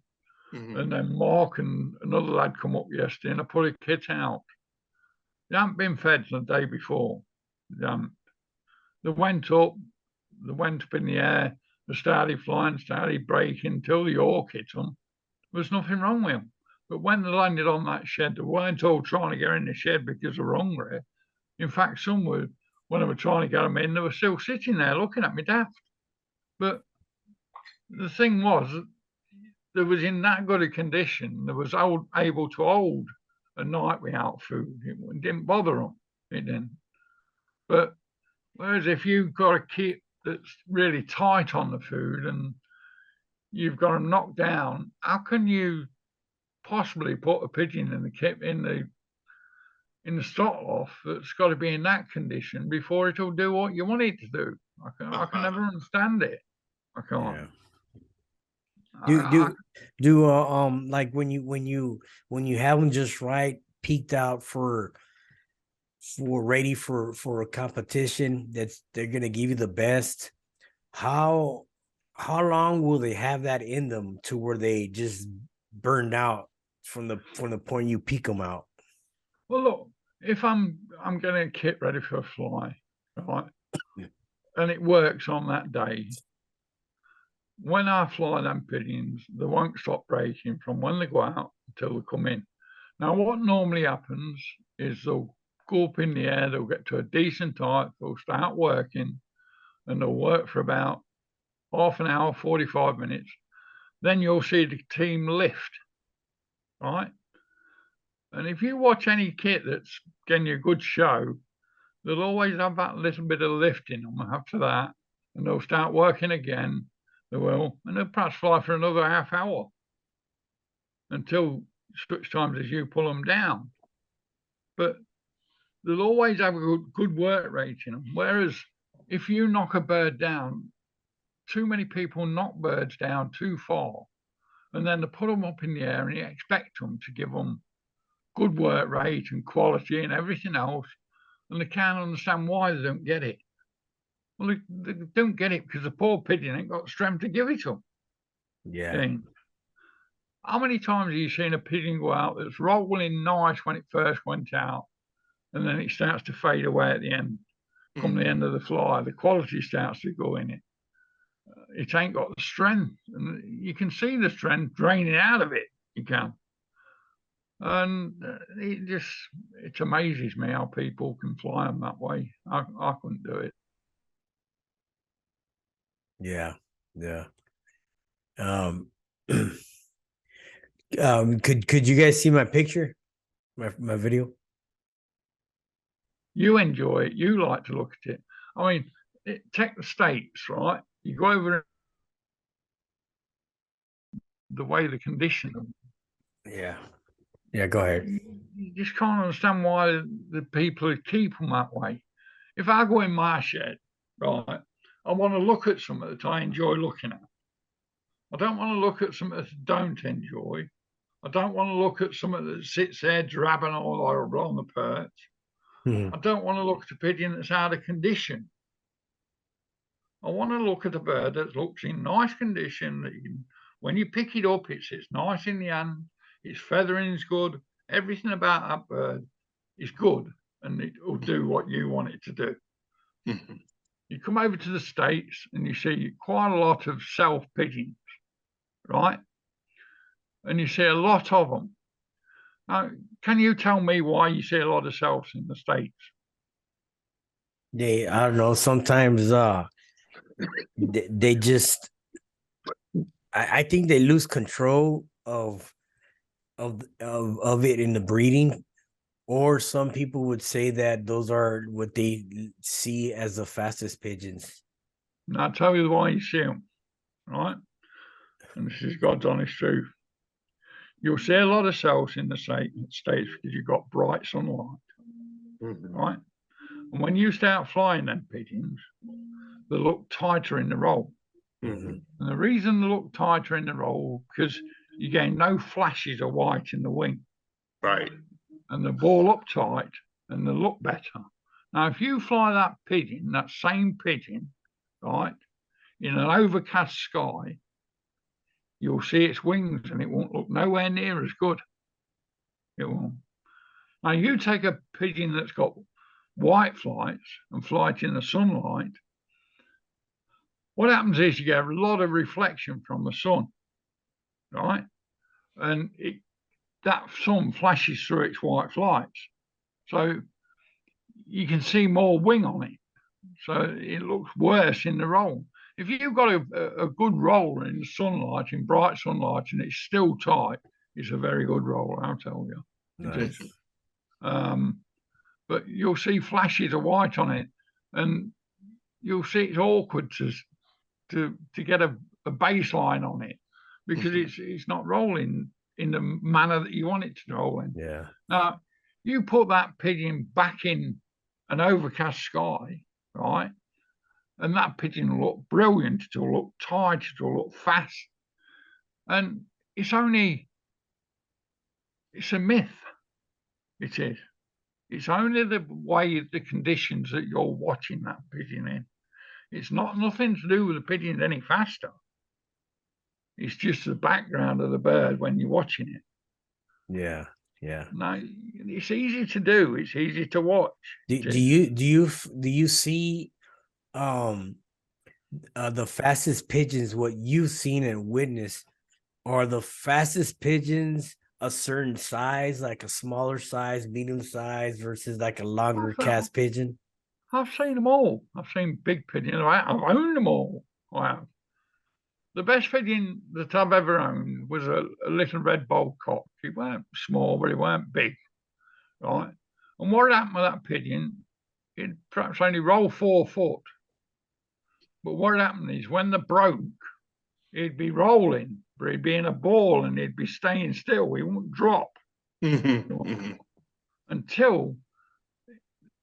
And then Mark and another lad come up yesterday and I put a kit out. They hadn't been fed the day before. They went up in the air, they started flying, started breaking until the York hit them. There was nothing wrong with them. But when they landed on that shed, they weren't all trying to get in the shed because they were hungry. In fact, some were, when I was trying to get them in, they were still sitting there looking at me daft. But the thing was, they was in that good a condition, they was able to hold a night without food. It didn't bother them. It didn't. But whereas if you've got a kit that's really tight on the food and you've got them knocked down, how can you possibly put a pigeon in the kit in the stock loft that's got to be in that condition before it'll do what you want it to do? I can never understand it. I can't. Like when you have them just right, peaked out for ready for a competition that's they're gonna give you the best. How long will they have that in them to where they just burned out from the point you peak them out? Well, look, if I'm getting a kit ready for a fly, right, and it works on that day, when I fly them pigeons, they won't stop breaking from when they go out until they come in. Now, what normally happens is they'll go up in the air, they'll get to a decent height, they'll start working, and they'll work for about half an hour, 45 minutes. Then you'll see the team lift, right? And if you watch any kit that's getting you a good show, they'll always have that little bit of lift in them after that, and they'll start working again. They will, and they'll perhaps fly for another half hour until such times as you pull them down. But they'll always have a good work rate in them. Whereas if you knock a bird down, too many people knock birds down too far, and then they put them up in the air and you expect them to give them good work rate and quality and everything else, and they can't understand why they don't get it. Well, they don't get it because the poor pigeon ain't got strength to give it them. Yeah. How many times have you seen a pigeon go out that's rolling nice when it first went out, and then it starts to fade away at the end? Come the end of the fly, the quality starts to go in it. It ain't got the strength, and you can see the strength draining out of it. You can. And it amazes me how people can fly them that way. I couldn't do it. Yeah. Could you guys see my picture, my video? You enjoy it. You like to look at it. I mean, take the States, right? You go over the way they condition them. Yeah, go ahead. You just can't understand why the people keep them that way. If I go in my shed, right, I want to look at something that I enjoy looking at. I don't want to look at something that I don't enjoy. I don't want to look at something that sits there drabbing all over on the perch. Mhm. I don't want to look at a pigeon that's out of condition. I want to look at a bird that looks in nice condition. That when you pick it up, it's nice in the hand. Its feathering is good. Everything about that bird is good, and it will do what you want it to do. You come over to the States and you see quite a lot of self pigeons, right? And you see a lot of them. Now, can you tell me why you see a lot of selves in the States? I don't know, sometimes they just I think they lose control of it in the breeding, or some people would say that those are what they see as the fastest pigeons. And I'll tell you why you see them, right? And this is God's honest truth. You'll see a lot of cells in the States because you've got bright sunlight, right? And when you start flying them pigeons, they look tighter in the roll. And the reason they look tighter in the roll because you gain no flashes of white in the wing. Right. And the ball up tight and they look better. Now, if you fly that pigeon, that same pigeon, right, in an overcast sky, you'll see its wings and it won't look nowhere near as good. It won't. Now, you take a pigeon that's got white flights and fly it in the sunlight, what happens is you get a lot of reflection from the sun, right? And that sun flashes through its white flights. So you can see more wing on it. So it looks worse in the roll. If you've got a good roll in sunlight, in bright sunlight, and it's still tight, it's a very good roll, I'll tell you. Nice. It is. But you'll see flashes of white on it, and you'll see it's awkward to get a baseline on it because it's not rolling in the manner that you want it to roll in. Yeah. Now, you put that pigeon back in an overcast sky, right? And that pigeon will look brilliant. It'll look tight. It'll look fast. And it's a myth. It is. It's only the way, the conditions that you're watching that pigeon in. It's nothing to do with the pigeon any faster. It's just the background of the bird when you're watching it. Yeah. Yeah. No, it's easy to do. It's easy to watch. Do you see the fastest pigeons, what you've seen and witnessed, are the fastest pigeons a certain size, like a smaller size, medium size versus like a longer cast pigeon? I've seen them all. I've seen big pigeons. I've owned them all. Wow. The best pigeon that I've ever owned was a little red bold cock. He weren't small, but he weren't big, right? And what happened with that pigeon, it perhaps only rolled 4 foot. But what happened is when the broke, he'd be rolling, but he'd be in a ball and he'd be staying still. He wouldn't drop until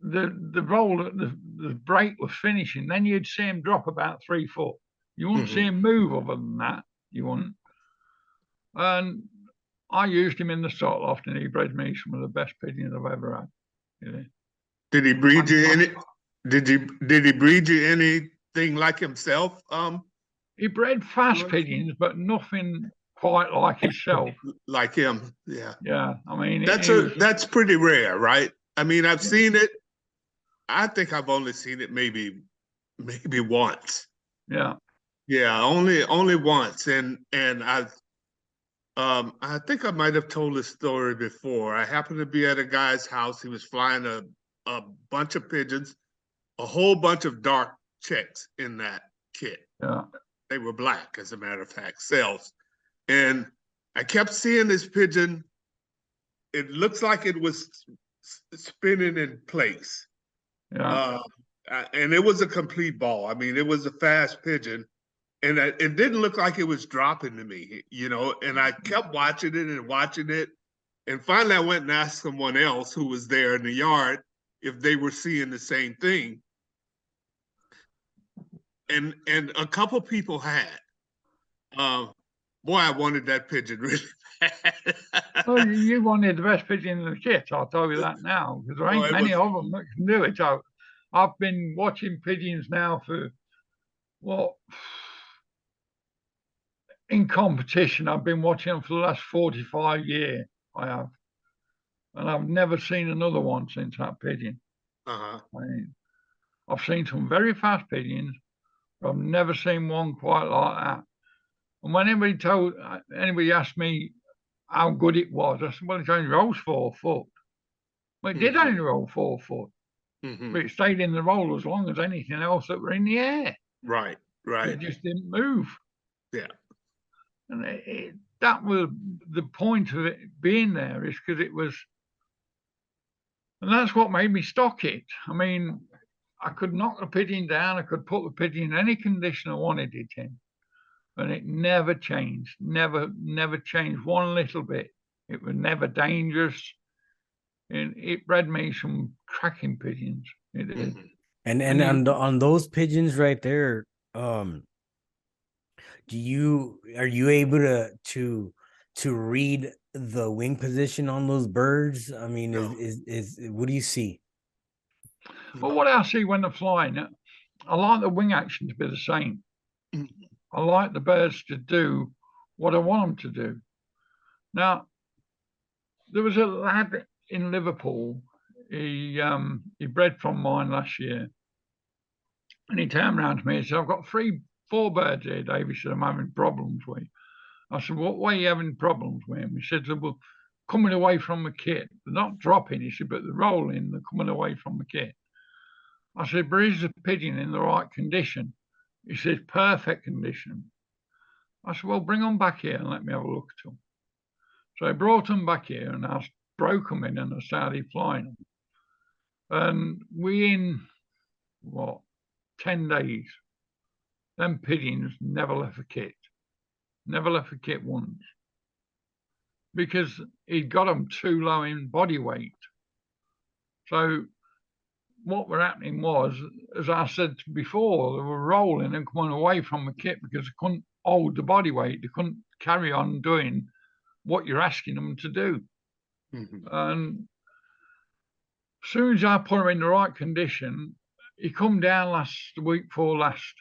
the roll, the break was finishing. Then you'd see him drop about 3 foot. You wouldn't see him move other than that. You wouldn't. And I used him in the stock loft, and he bred me some of the best pigeons I've ever had. Yeah. Did he breed you any? Did he breed you anything like himself? He bred fast pigeons, but nothing quite like himself. Like him, yeah. Yeah, I mean that's pretty rare, right? I mean, I've seen it. I think I've only seen it maybe once. Yeah. Yeah, only once, and I think I might have told this story before. I happened to be at a guy's house. He was flying a bunch of pigeons, a whole bunch of dark checks in that kit. Yeah. They were black, as a matter of fact, cells. And I kept seeing this pigeon. It looks like it was spinning in place. Yeah. And it was a complete ball. I mean, it was a fast pigeon. And it didn't look like it was dropping to me, you know, and I kept watching it and watching it. And finally, I went and asked someone else who was there in the yard if they were seeing the same thing. And a couple people had. Boy, I wanted that pigeon really bad. Well, you wanted the best pigeon in the kit, I'll tell you that now, because there ain't many of them that can do it. I've been watching pigeons now for, in competition, I've been watching them for the last 45 years. I have. And I've never seen another one since that pigeon. I mean, I've seen some very fast pigeons, but I've never seen one quite like that. And when anybody asked me how good it was, I said, well, it only rolls 4 foot. Well, it did only roll 4 foot, but it stayed in the roll as long as anything else that were in the air. Right. It just didn't move. Yeah. And that was the point of it being there, is because it was, and that's what made me stock it. I mean, I could knock the pigeon down, I could put the pigeon in any condition I wanted it in, and it never changed, never changed one little bit. It was never dangerous, and it bred me some cracking pigeons. It did. And on those pigeons right there, are you able to read the wing position on those birds? I mean, is what do you see? Well, what I see when they're flying, I like the wing action to be the same. I like the birds to do what I want them to do. Now, there was a lad in Liverpool. He bred from mine last year, and he turned around to me and said, "I've got 4 birds here, Dave." He said, "I'm having problems with." I said, "What way are you having problems with him?" He said, "Well, coming away from the kit. They're not dropping," he said, "but they're rolling, they're coming away from the kit." I said, "But is the pigeon in the right condition?" He said, "Perfect condition." I said, "Well, bring them back here and let me have a look at them." So I brought them back here and I broke them in and I started flying them. And in 10 days, them pigeons never left the kit. Never left the kit once. Because he'd got them too low in body weight. So what were happening was, as I said before, they were rolling and coming away from the kit because they couldn't hold the body weight. They couldn't carry on doing what you're asking them to do. And as soon as I put him in the right condition, he come down the week before last,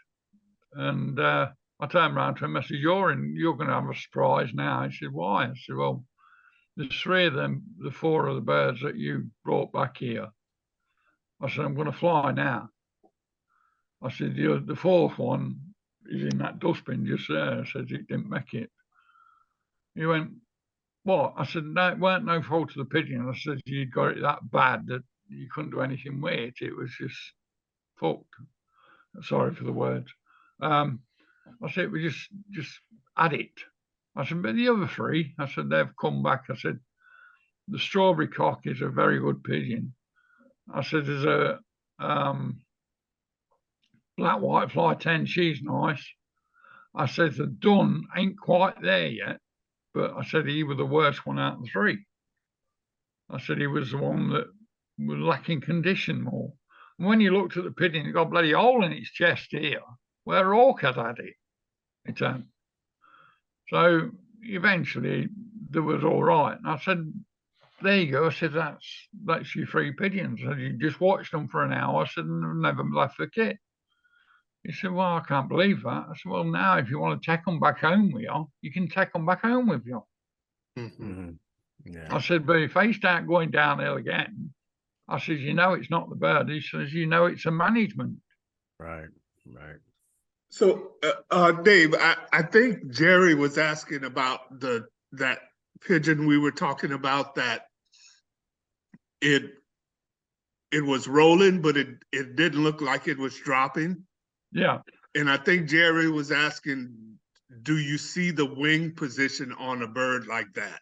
and I turned around to him. I said, "You're going to have a surprise now." He said, "Why?" I said, "Well, there's 3 of them, the 4 of the birds that you brought back here." I said, "I'm going to fly now." I said, "The 4th one is in that dustbin just there." I said, "It didn't make it." He went, "What?" I said, "No, it weren't no fault of the pigeon." I said, "You got it that bad that you couldn't do anything with it. It was just fucked." Sorry for the words. I said, "We just add it." I said, "But the other 3," I said, "they've come back." I said, "The strawberry cock is a very good pigeon." I said, "There's a black white fly 10, she's nice." I said, "The dun ain't quite there yet," but I said he was the worst one out of the 3. I said he was the one that was lacking condition more. And when you looked at the pigeon, it got a bloody hole in its chest here, where a hawk had it. So eventually there was all right. And I said, "There you go." I said, that's your 3 pigeons. I said, "You just watched them for an hour." I said, "And they've never left the kit." He said, "Well, I can't believe that." I said, "Well, now if you want to take them back home with you, you can take them back home with you." Yeah. I said, "But if they start going downhill again," I said, "you know it's not the bird." He says, "You know it's a management." Right. So, Dave, I think Jerry was asking about that pigeon we were talking about, that it was rolling, but it didn't look like it was dropping. Yeah. And I think Jerry was asking, do you see the wing position on a bird like that?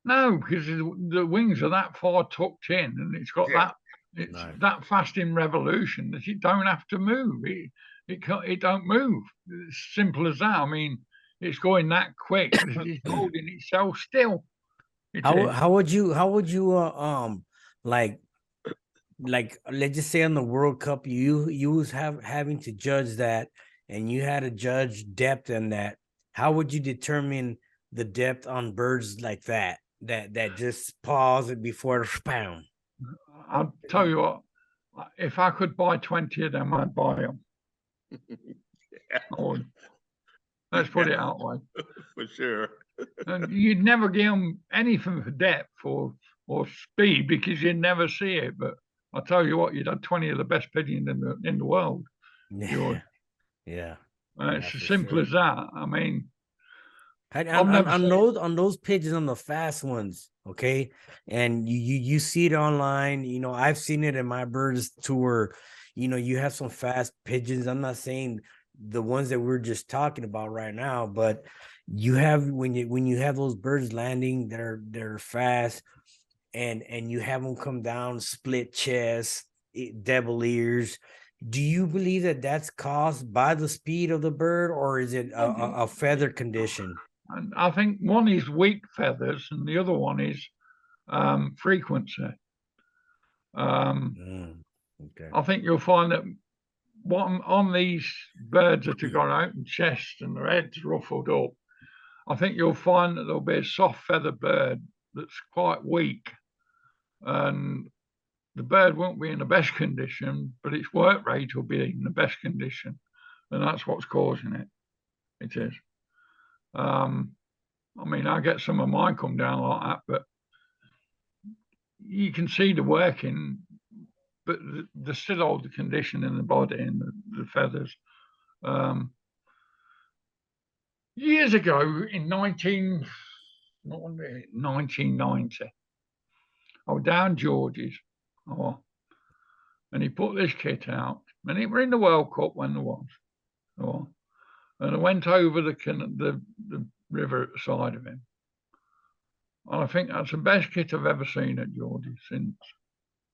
No, because the wings are that far tucked in, and it's got that fast in revolution that it don't have to move. It don't move. It's simple as that. I mean, it's going that quick that it's holding itself still. How would you like let's just say on the World Cup you was having to judge that, and you had to judge depth in that. How would you determine the depth on birds like that just pause it before pound? I'll tell you what, if I could buy 20 of them, I'd buy them. Let's put it that way. For sure. And you'd never give them anything for depth or speed because you'd never see it. But I'll tell you what, you'd have 20 of the best pigeons in the world. Yeah. It's as simple as that. I mean, on those pigeons, on the fast ones, okay, and you see it online. I've seen it in my birds tour. You have some fast pigeons. I'm not saying the ones that we're just talking about right now, but you have when you have those birds landing, they're fast, and you have them come down split chest, devil ears. Do you believe that that's caused by the speed of the bird, or is it a feather condition? And I think one is weak feathers and the other one is frequency. Okay. I think you'll find that on these birds that have got an open chest and their heads ruffled up, I think you'll find that there'll be a soft feathered bird that's quite weak, and the bird won't be in the best condition, but its work rate will be in the best condition, and that's what's causing it. It is. I mean, I get some of mine come down like that, but you can see the working, but there's still all the condition in the body and the feathers. Years ago, in 1990, I was down George's, and he put this kit out, and it were in the World Cup when there was, and I went over the river at the side of him. And I think that's the best kit I've ever seen at George's since.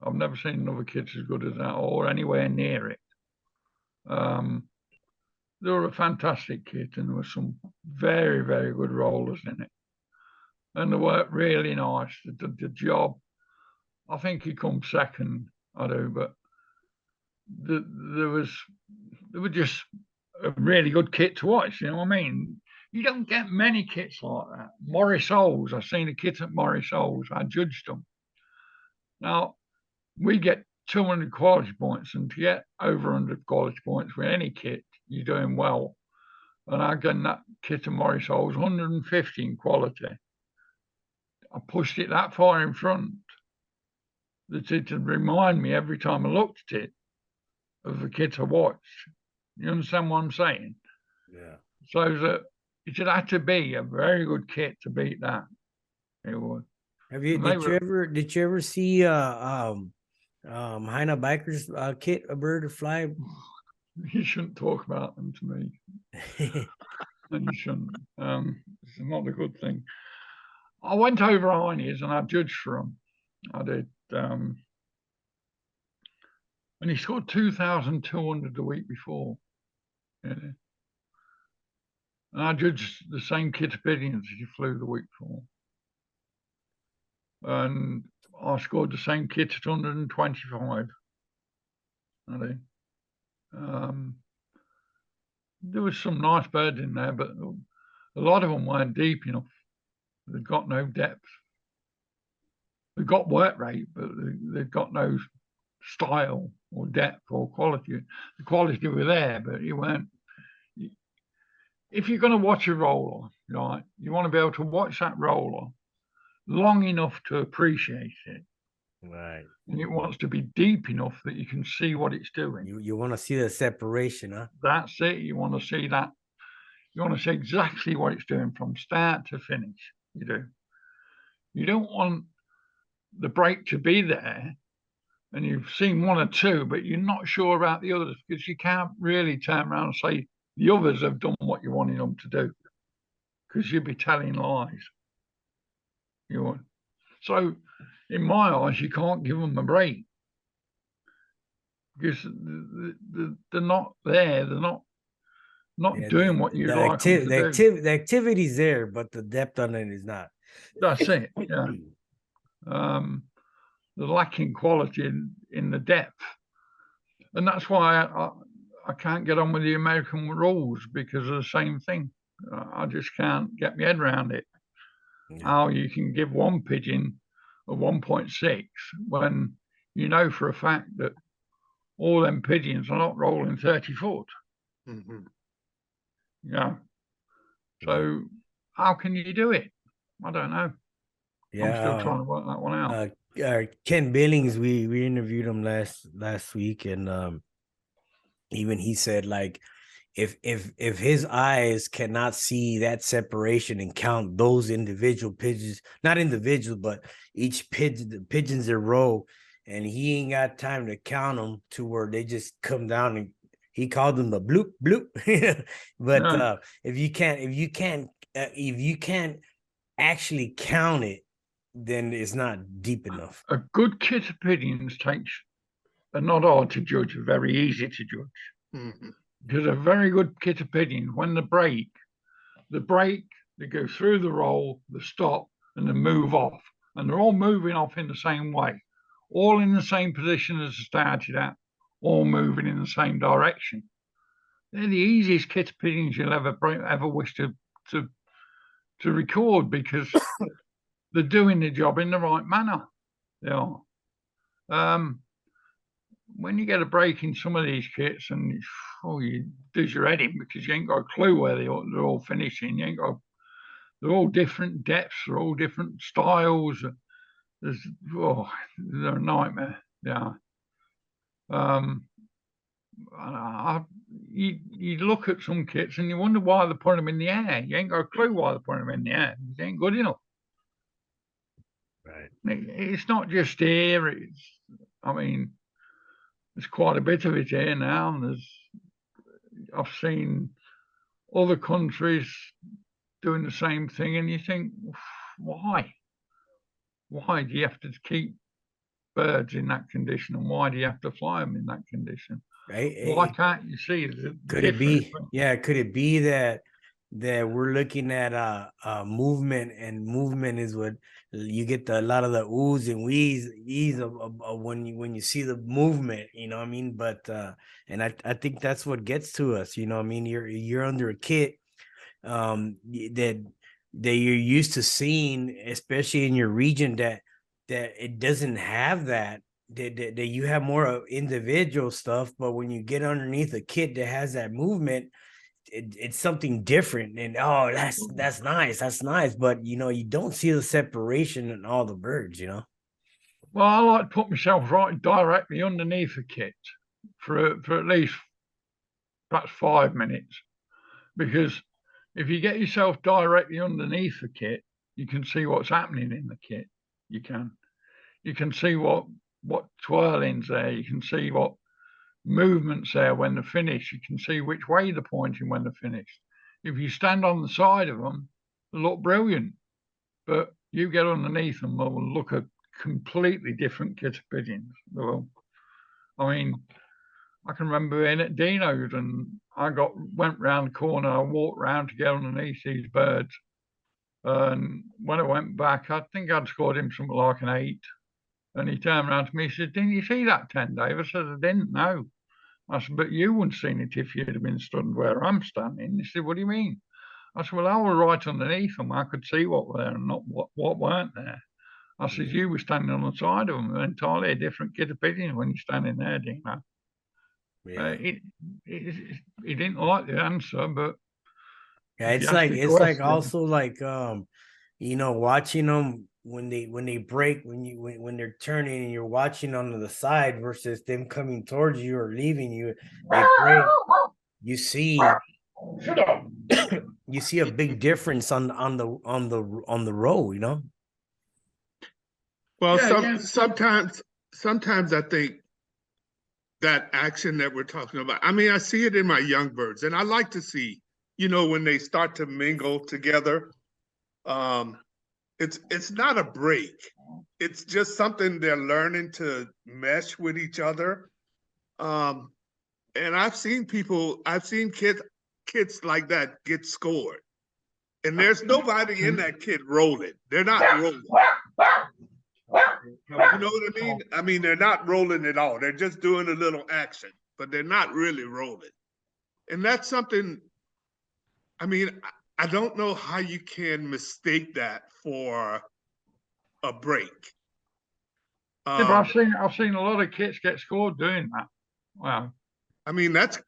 I've never seen another kit as good as that or anywhere near it. They were a fantastic kit, and there were some very, very good rollers in it. And they worked really nice. The job, I think he come second, I do, but there were just a really good kit to watch. You know what I mean? You don't get many kits like that. Morris Olds, I've seen a kit at Morris Olds. I judged them. Now, we get 200 quality points, and to get over 100 quality points with any kit, you're doing well. And I got that kit of Morris Olds, 150 in quality. I pushed it that far in front that it would remind me every time I looked at it of the kit I watched. You understand what I'm saying? Yeah. So that it had to be a very good kit to beat that. It would. Did you ever see Heina Biker's kit, A Bird to Fly? You shouldn't talk about them to me. And you shouldn't. It's not a good thing. I went over Heine's and I judged for them. I did. And he scored 2,200 the week before. Yeah. And I judged the same kit of Pigeons as he flew the week before. And I scored the same kit at 125. I did. There was some nice birds in there, but a lot of them weren't deep enough. They've got no depth. They've got work rate, but they've got no style or depth or quality. The quality were there, but you weren't. If you're going to watch a roller, right, you want to be able to watch that roller long enough to appreciate it. Right. And it wants to be deep enough that you can see what it's doing. You want to see the separation, huh? That's it. You want to see that. You want to see exactly what it's doing from start to finish. You do. You don't want the break to be there and you've seen one or two, but you're not sure about the others because you can't really turn around and say the others have done what you wanted them to do because you'd be telling lies. You would. So, in my eyes, you can't give them a break because they're not there. They're not doing what you'd like them to do. The activity's there, but the depth on it is not. That's it. Yeah. The lacking quality in the depth, and that's why I can't get on with the American rules because of the same thing. I just can't get my head around it. Yeah. How you can give one pigeon a 1.6 when you know for a fact that all them pigeons are not rolling 30 foot. Mm-hmm. Yeah. So how can you do it? I don't know. Yeah, I'm still trying to work that one out. Ken Billings, we interviewed him last week, and even he said, like, if his eyes cannot see that separation and count those individual pigeons, not individual, but each pigeon, the pigeons in a row, and he ain't got time to count them to where they just come down, and he called them the bloop bloop. But if you can't actually count it, then it's not deep enough. A good kit of pigeons takes are not hard to judge, very easy to judge. Mm-hmm. Because a very good kit of pigeons, when they break, they go through the roll, they stop, and they move off. And they're all moving off in the same way, all in the same position as they started at, all moving in the same direction. They're the easiest kit of pigeons you'll ever wish to record because they're doing the job in the right manner. They are. When you get a break in some of these kits and you does your head in because you ain't got a clue where they're all finishing. They're all different depths, they're all different styles. They're a nightmare. Yeah. You look at some kits and you wonder why they put them in the air. You ain't got a clue why they put them in the air. It ain't good enough. Right. It's not just here. There's quite a bit of it here now. And I've seen other countries doing the same thing, and you think, why? Why do you have to keep birds in that condition, and why do you have to fly them in that condition? Right. Why can't you see? Could it be that that we're looking at movement, and movement is what you get a lot of the oohs and wees of when you see the movement, you know what I mean? But and I think that's what gets to us, you know what I mean? You're under a kit that you're used to seeing, especially in your region, that it doesn't have that you have more of individual stuff, but when you get underneath a kit that has that movement, it's something different. And oh, that's nice, but you don't see the separation in all the birds, Well, I like to put myself right directly underneath a kit for at least perhaps 5 minutes, because if you get yourself directly underneath the kit, you can see what's happening in the kit. You can see what twirling's there. You can see what movements there when they're finished. You can see which way they're pointing when they're finished. If you stand on the side of them, they look brilliant, but you get underneath them, they'll look a completely different kit of pigeons. I mean, I can remember being at Dino's and I went round the corner, I walked round to get underneath these birds. And when I went back, I think I'd scored him something like an 8. And he turned around to me and said, "Didn't you see that 10, Dave?" I said, "I didn't know." I said, "But you wouldn't have seen it if you'd have been stood where I'm standing." He said, "What do you mean?" I said, "Well, I was right underneath them. I could see what were there and not what weren't there." I said, "You were standing on the side of them, entirely a different kit of pigeons when you're standing there, Dino." Yeah. He didn't like the answer, but Yeah, it's like also like watching them when they break, when they're turning and you're watching on the side versus them coming towards you or leaving you, they break. You see you see a big difference on the row, Well, Yeah, sometimes I think that action that we're talking about, I mean, I see it in my young birds, and I like to see, when they start to mingle together. It's not a break. It's just something they're learning to mesh with each other. And I've seen kids like that get scored. And there's nobody in that kid rolling. They're not rolling. You know what I mean? I mean, they're not rolling at all. They're just doing a little action, but they're not really rolling. And that's something, I mean, I don't know how you can mistake that for a break. Yeah, but I've seen a lot of kits get scored doing that. Wow. I mean, that's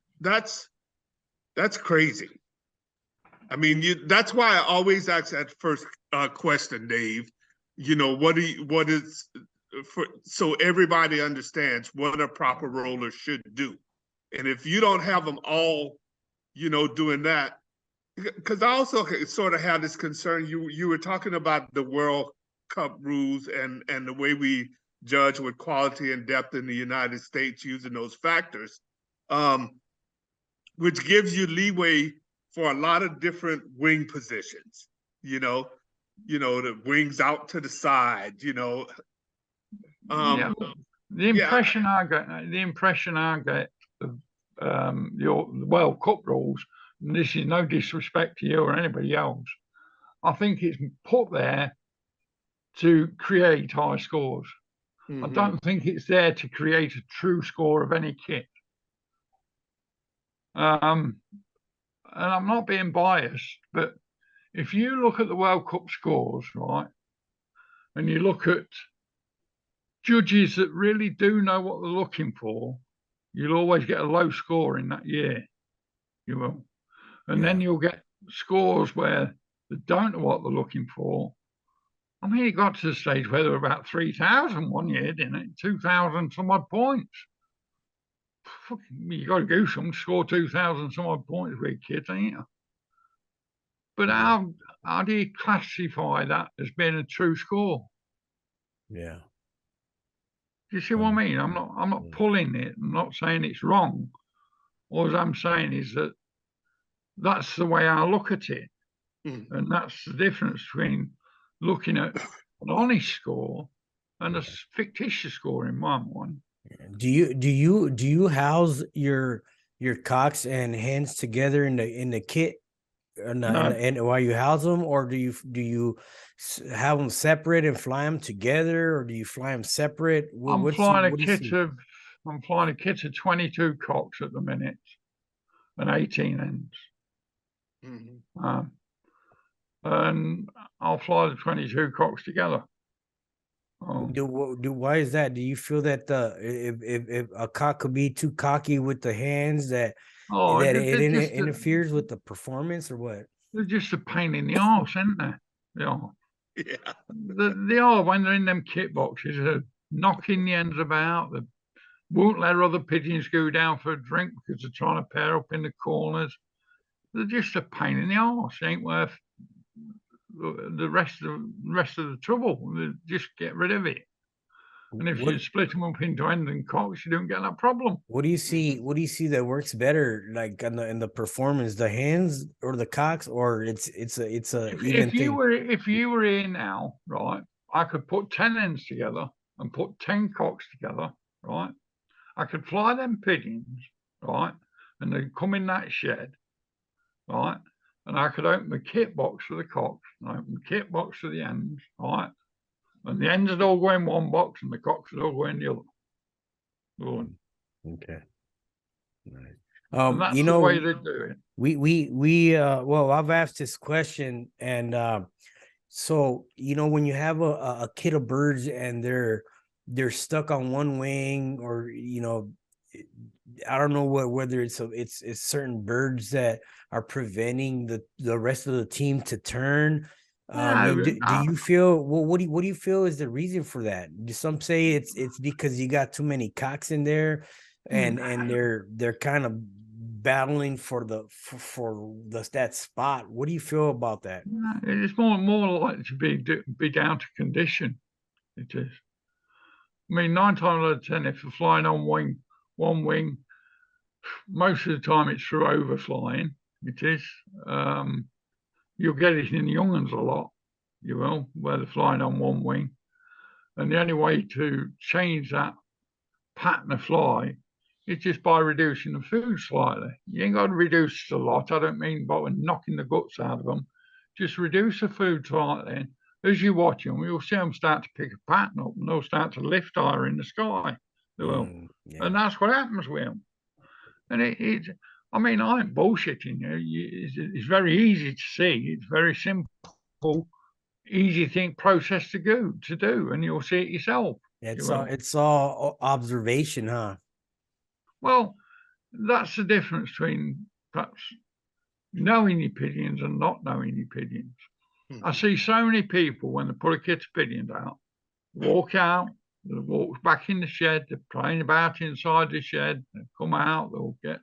crazy. I mean, that's why I always ask that first question, Dave. So everybody understands what a proper roller should do. And if you don't have them all, doing that, because I also sort of have this concern. You were talking about the World Cup rules and the way we judge with quality and depth in the United States using those factors, which gives you leeway for a lot of different wing positions. The wings out to the side. Yeah. The impression I get of your World Cup rules, and this is no disrespect to you or anybody else, I think it's put there to create high scores. I don't think it's there to create a true score of any kit. And I'm not being biased, but if you look at the World Cup scores, right, and you look at judges that really do know what they're looking for, you'll always get a low score in that year. You will. And then you'll get scores where they don't know what they're looking for. I mean, it got to the stage where there were about 3,000 one year, didn't it? 2,000 some odd points. You got to do something to score 2,000 some odd points with kids, ain't you? But how do you classify that as being a true score? Yeah. Do you see what I mean? I'm not pulling it. I'm not saying it's wrong. All I'm saying is that that's the way I look at it. And that's the difference between looking at an honest score and a fictitious score in my mind. Do you house your cocks and hens together in the kit? No. and while you house them, or do you have them separate and fly them together, or do you fly them separate? I'm What's flying a what do you kit see? of I'm flying a kit of 22 cocks at the minute and 18 ends. Um, and I'll fly the 22 cocks together. Why is that? Do you feel that if a cock could be too cocky with the hands that they're interferes with the performance, or what? they're just a pain in the arse, aren't they? They are. Yeah. They are when they're in them kit boxes. They're knocking the ends about. They won't let other pigeons go down for a drink because they're trying to pair up in the corners. They're just a pain in the arse. They ain't worth the rest of the trouble. They just get rid of it. And if you split them up into ends and cocks, you don't get that problem. What do you see? What do you see that works better, like in the performance, the hands or the cocks, or it's a even thing? If you were here now, right, I could put 10 ends together and put 10 cocks together, right? I could fly them pigeons, right, and they'd come in that shed, right, and I could open the kit box for the cocks and open the kit box for the ends, right, and the ends would all go in one box and the cocks would all go in the other. Okay. Nice. And that's the way they do it. Well, I've asked this question, and so when you have a kid of birds and they're stuck on one wing, or I don't know whether it's certain birds that are preventing the rest of the team to turn. I mean, do you feel what do you feel is the reason for that? Some say it's because you got too many cocks in there, and they're kind of battling for that spot. What do you feel about that? It's more likely to be down to condition. It is. I mean, 9 times out of 10, if you're flying on one wing, most of the time it's through overflying. It is. You'll get it in the young ones a lot. You will, where they're flying on one wing. And the only way to change that pattern of fly is just by reducing the food slightly. You ain't got to reduce it a lot. I don't mean by knocking the guts out of them. Just reduce the food slightly. And as you watch them, you'll see them start to pick a pattern up, and they'll start to lift higher in the sky. They will. Yeah. And that's what happens with them. And I mean, I ain't bullshitting you. It's very easy to see. It's very simple, easy process to do, and you'll see it yourself. It's all observation, huh? Well, that's the difference between perhaps knowing your pigeons and not knowing your pigeons. I see so many people when they put a kit of pigeons out, walk out, they walk back in the shed, they're playing about inside the shed, they come out, they'll get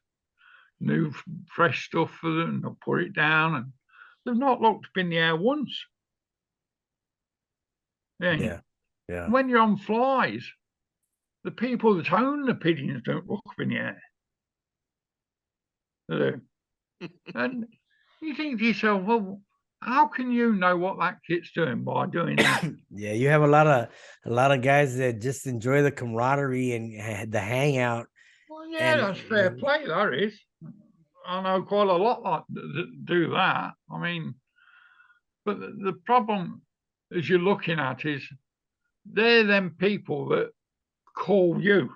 new fresh stuff for them, and they'll put it down, and they've not looked up in the air once. Yeah. When you're on flies, the people that own the pigeons don't look up in the air. They do. And you think to yourself, well, how can you know what that kit's doing by doing that? Yeah, you have a lot of guys that just enjoy the camaraderie and the hangout. Well, yeah, that's fair play. That is. I know quite a lot that do that. I mean, but the problem, as you're looking at, is they're them people that call you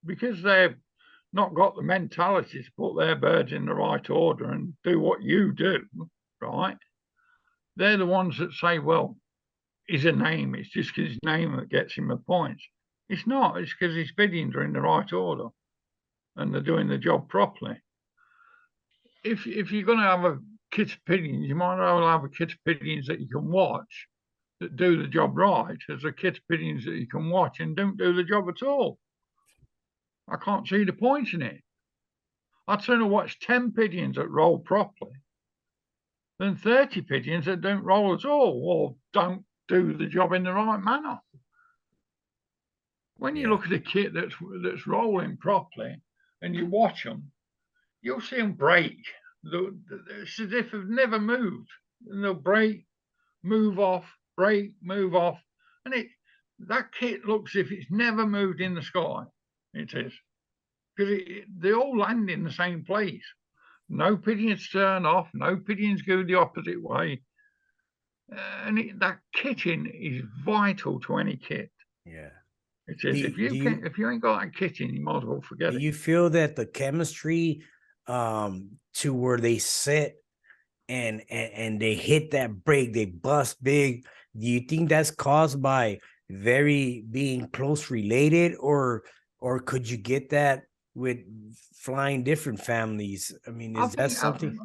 because they've not got the mentality to put their birds in the right order and do what you do, right? They're the ones that say, well, he's a name. It's just his name that gets him the points. It's not. It's because his pigeons are in the right order and they're doing the job properly. If you're going to have a kit of pigeons, you might as well have a kit of pigeons that you can watch that do the job right as a kit of pigeons that you can watch and don't do the job at all. I can't see the point in it. I'd sooner watch 10 pigeons that roll properly than 30 pigeons that don't roll at all or don't do the job in the right manner. When you look at a kit that's rolling properly and you watch them, you'll see them break. It's as if they've never moved. And they'll break, move off, break, move off. And that kit looks as if it's never moved in the sky. It is. Because they all land in the same place. No pigeons turn off, no pigeons go the opposite way. And that kitting is vital to any kit. Yeah. It is. If you ain't got that kitting, you might as well forget do it. you feel that the chemistry to where they sit and they hit that break, they bust big, do you think that's caused by very being close related, or could you get that with flying different families? I mean, is that something?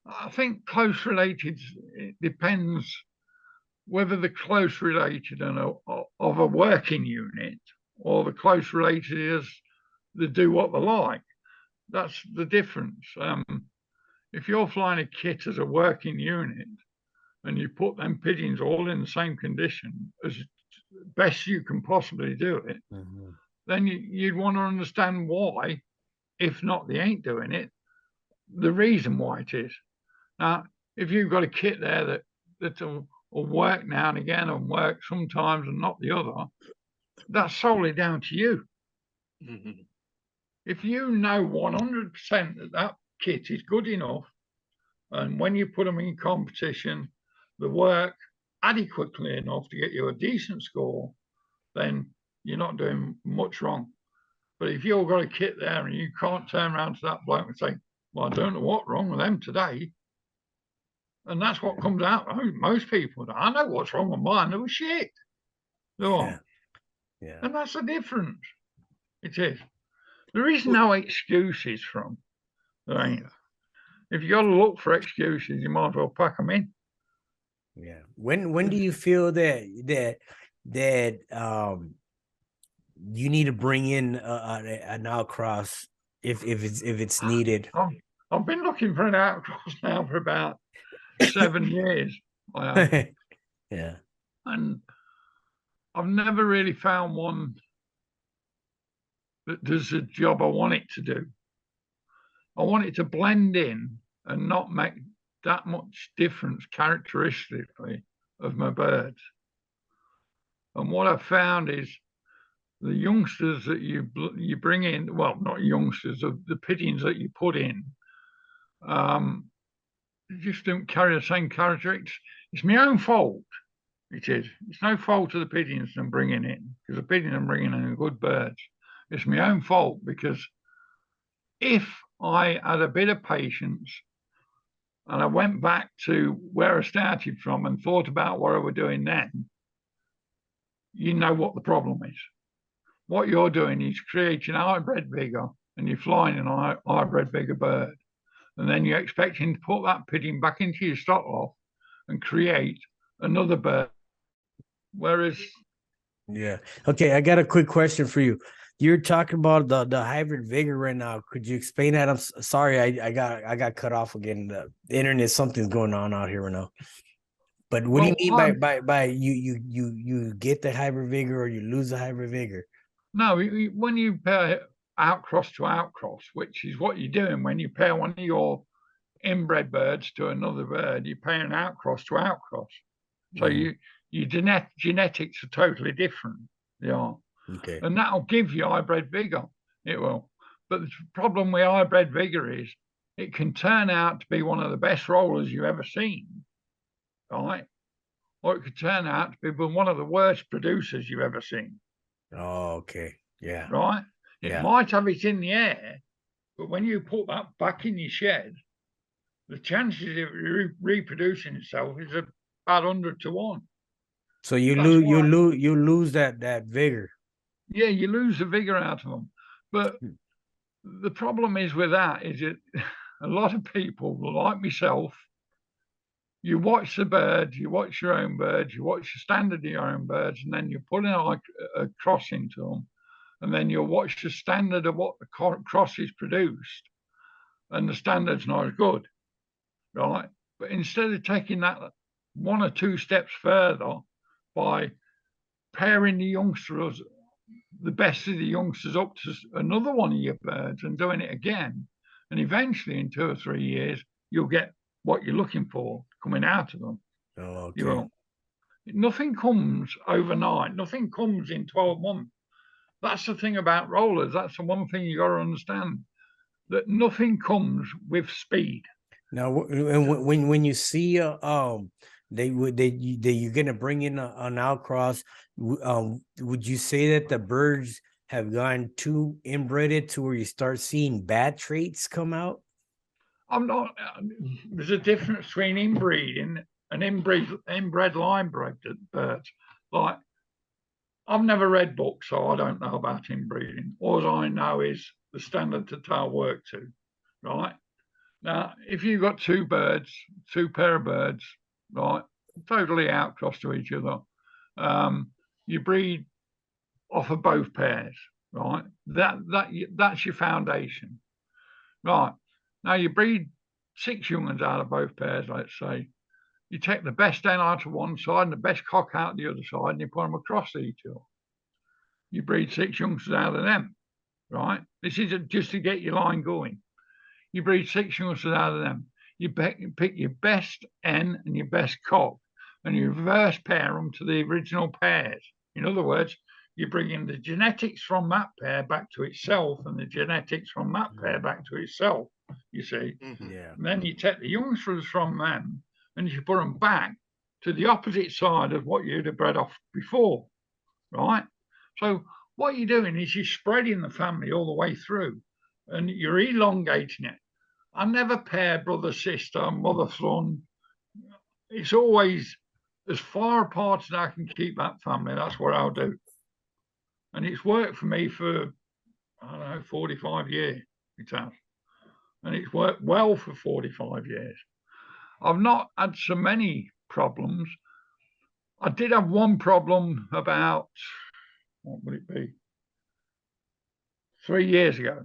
I think close related, it depends whether the close related and of a working unit, or the close related is they do what they like. That's the difference. If you're flying a kit as a working unit and you put them pigeons all in the same condition as best you can possibly do it, then you'd want to understand why, if not they ain't doing it, the reason why it is. Now, if you've got a kit there that'll work now and again and work sometimes and not the other, that's solely down to you. If you know 100% that kit is good enough, and when you put them in competition, they work adequately enough to get you a decent score, then you're not doing much wrong. But if you've got a kit there and you can't turn around to that bloke and say, well, I don't know what's wrong with them today, and that's what comes out. Most people, I know what's wrong with mine. They were shit. Yeah. And that's the difference. It is. There is no excuses from. There ain't. If you got to look for excuses, you might as well pack them in. Yeah. When do you feel that you need to bring in an outcross if it's needed? I've been looking for an outcross now for about 7 years. Yeah. And I've never really found one that does the job I want it to do. I want it to blend in and not make that much difference characteristically of my birds. And what I've found is the youngsters that you bring in, well, not youngsters, of the pigeons that you put in, just don't carry the same characteristics. It's my own fault. It is. It's no fault of the pigeons I'm bringing in, because the pigeons I'm bringing in are good birds. It's my own fault, because if I had a bit of patience and I went back to where I started from and thought about what I was doing then, you know what the problem is. What you're doing is creating a hybrid vigor, and you're flying an hybrid vigor bird. And then you're expecting to put that pigeon back into your stock loft and create another bird. Whereas, yeah. Okay, I got a quick question for you. You're talking about the hybrid vigor right now. Could you explain that? I'm sorry, I got cut off again. The internet, something's going on out here right now. But what do you mean by you get the hybrid vigor or you lose the hybrid vigor? No, when you pair outcross to outcross, which is what you're doing when you pair one of your inbred birds to another bird, you pair an outcross to outcross. So your genetics are totally different. They are. Okay. And that'll give you hybrid vigor. It will. But the problem with hybrid vigor is it can turn out to be one of the best rollers you've ever seen, right? Or it could turn out to be one of the worst producers you've ever seen. Oh, okay. Yeah. Right? It might have it in the air, but when you put that back in your shed, the chances of it reproducing itself is about 100 to 1. So you lose that vigor. Yeah, you lose the vigor out of them. But the problem is with that is that a lot of people, like myself, you watch the birds, you watch your own birds, you watch the standard of your own birds, and then you put a cross into them, and then you'll watch the standard of what the cross is produced, and the standard's not as good, right? But instead of taking that 1 or 2 steps further by pairing the youngsters, the best of the youngsters, up to another one of your birds and doing it again, and eventually in 2 or 3 years, you'll get what you're looking for coming out of them. Oh, okay. You will. Nothing comes overnight. Nothing comes in 12 months. That's the thing about rollers. That's the one thing you got to understand. that nothing comes with speed. Now, when you see you're gonna bring in an outcross, would you say that the birds have gotten too inbred to where you start seeing bad traits come out? I'm not. There's a difference between inbreeding and inbred line bred birds. Like, I've never read books, so I don't know about inbreeding. All I know is the standard to tail work to, right? Now, if you've got two pair of birds, right, totally outcrossed to each other, you breed off of both pairs, right? That's your foundation, right? Now you breed 6 young ones out of both pairs, let's say. You take the best hen out of one side and the best cock out the other side, and you put them across each other. You breed 6 youngsters out of them, right? This is just to get your line going. You breed 6 youngsters out of them. You pick your best hen and your best cock, and you reverse pair them to the original pairs. In other words, you're bringing the genetics from that pair back to itself and the genetics from that pair back to itself, you see. Yeah. And then you take the youngsters from them and you put them back to the opposite side of what you'd have bred off before, right? So what you're doing is you're spreading the family all the way through and you're elongating it. I never pair brother, sister, mother, son. It's always as far apart as I can keep that family. That's what I'll do. And it's worked for me for, I don't know, 45 years. It has. And it's worked well for 45 years. I've not had so many problems. I did have one problem about, what would it be? 3 years ago.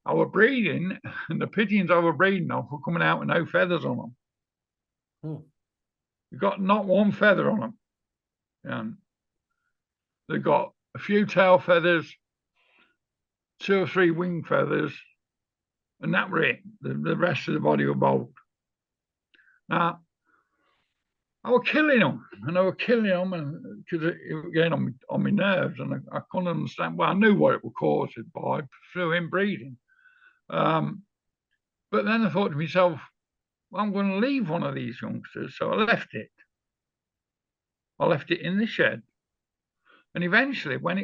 I was breeding, and the pigeons I was breeding off were coming out with no feathers on them. You've got not one feather on them. And they've got a few tail feathers, 2 or 3 wing feathers, and that were it. The rest of the body were bald. Now, I was killing them, and I was killing them because it was getting on my nerves, and I couldn't understand. Well, I knew what it was caused by through inbreeding. But then I thought to myself, well, I'm going to leave one of these youngsters, so I left it. I left it in the shed. And eventually, when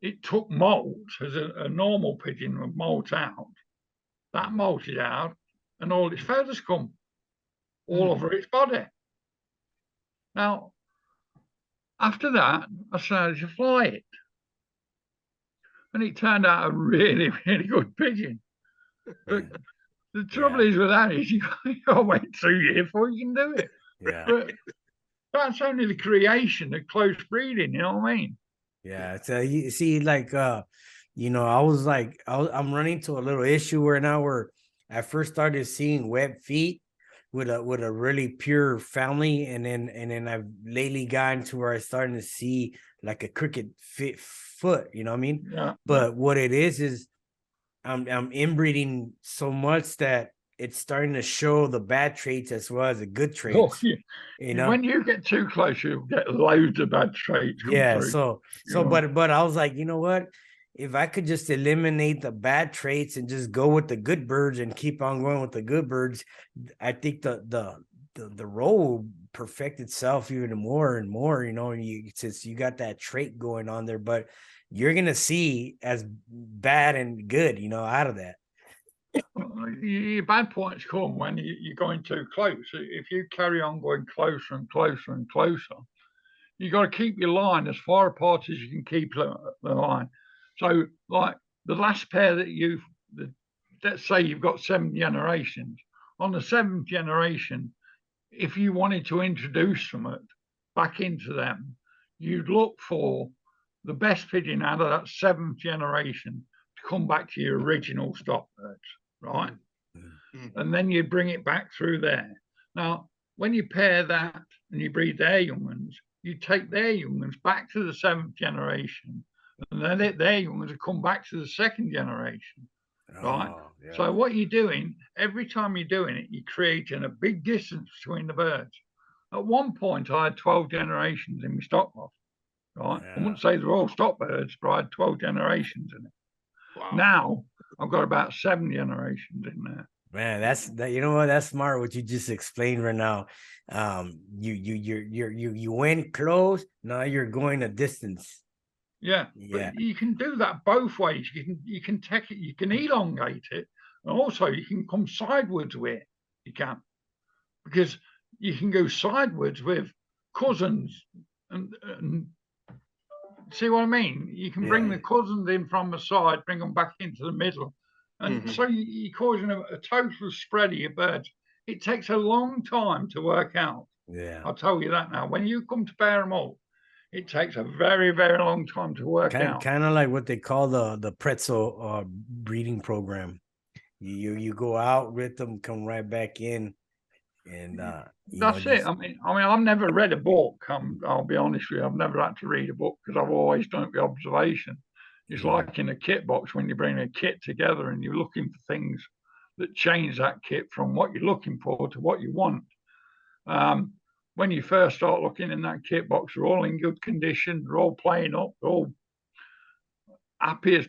it took molt, as a normal pigeon would molt out, that molted out, and all its feathers come all over its body. Now, after that, I started to fly it. And it turned out a really, really good pigeon. But the trouble is with that is you got to wait 2 years before you can do it. Yeah. But that's only the creation of close breeding, you know what I mean? Yeah. So you see, like, I'm running to a little issue where now where I first started seeing web feet with a really pure family, and then I've lately gotten to where I starting to see like a crooked foot, you know what I mean? Yeah. But what it is I'm inbreeding so much that it's starting to show the bad traits as well as the good traits. Oh, yeah. You know, when you get too close, you'll get loads of bad traits. Yeah. Through, But I was like, you know what? If I could just eliminate the bad traits and just go with the good birds and keep on going with the good birds, I think the role will perfect itself even more and more, you know, and since you got that trait going on there, but you're gonna see as bad and good, you know, out of that. Your bad points come when you're going too close. If you carry on going closer and closer and closer, you got to keep your line as far apart as you can keep the line. So, like the last pair that let's say you've got 7 generations. On the 7th generation, if you wanted to introduce something back into them, you'd look for the best pigeon out of that 7th generation to come back to your original stock birds, right? Mm-hmm. And then you bring it back through there. Now, when you pair that and you breed their young ones, you take their young ones back to the 7th generation, and then their young ones will come back to the 2nd generation, right? Yeah. So what you're doing, every time you're doing it, you're creating a big distance between the birds. At one point, I had 12 generations in my stock loft, right? Yeah. I wouldn't say they're all stock birds, but I had 12 generations in it. Wow. Now I've got about 7 generations in there. Man, you know what? That's smart. What you just explained right now. You went close. Now you're going a distance. Yeah, Yeah. but you can do that both ways. You can take it. You can elongate it, and also you can come sideways with it. You can, because you can go sideways with cousins and see what I mean? You can bring the cousins in from the side, bring them back into the middle. And so you're causing a total spread of your birds. It takes a long time to work out. Yeah. I'll tell you that now. When you come to pair them all, it takes a very, very long time to work out. Kind of like what they call the pretzel breeding program. You go out with them, come right back in, and that's it. I mean, I've never read a book. I'll be honest with you. I've never had to read a book because I've always done the observation. It's like in a kit box when you bring a kit together and you're looking for things that change that kit from what you're looking for to what you want. When you first start looking in that kit box, they're all in good condition. They're all playing up. They're all happy as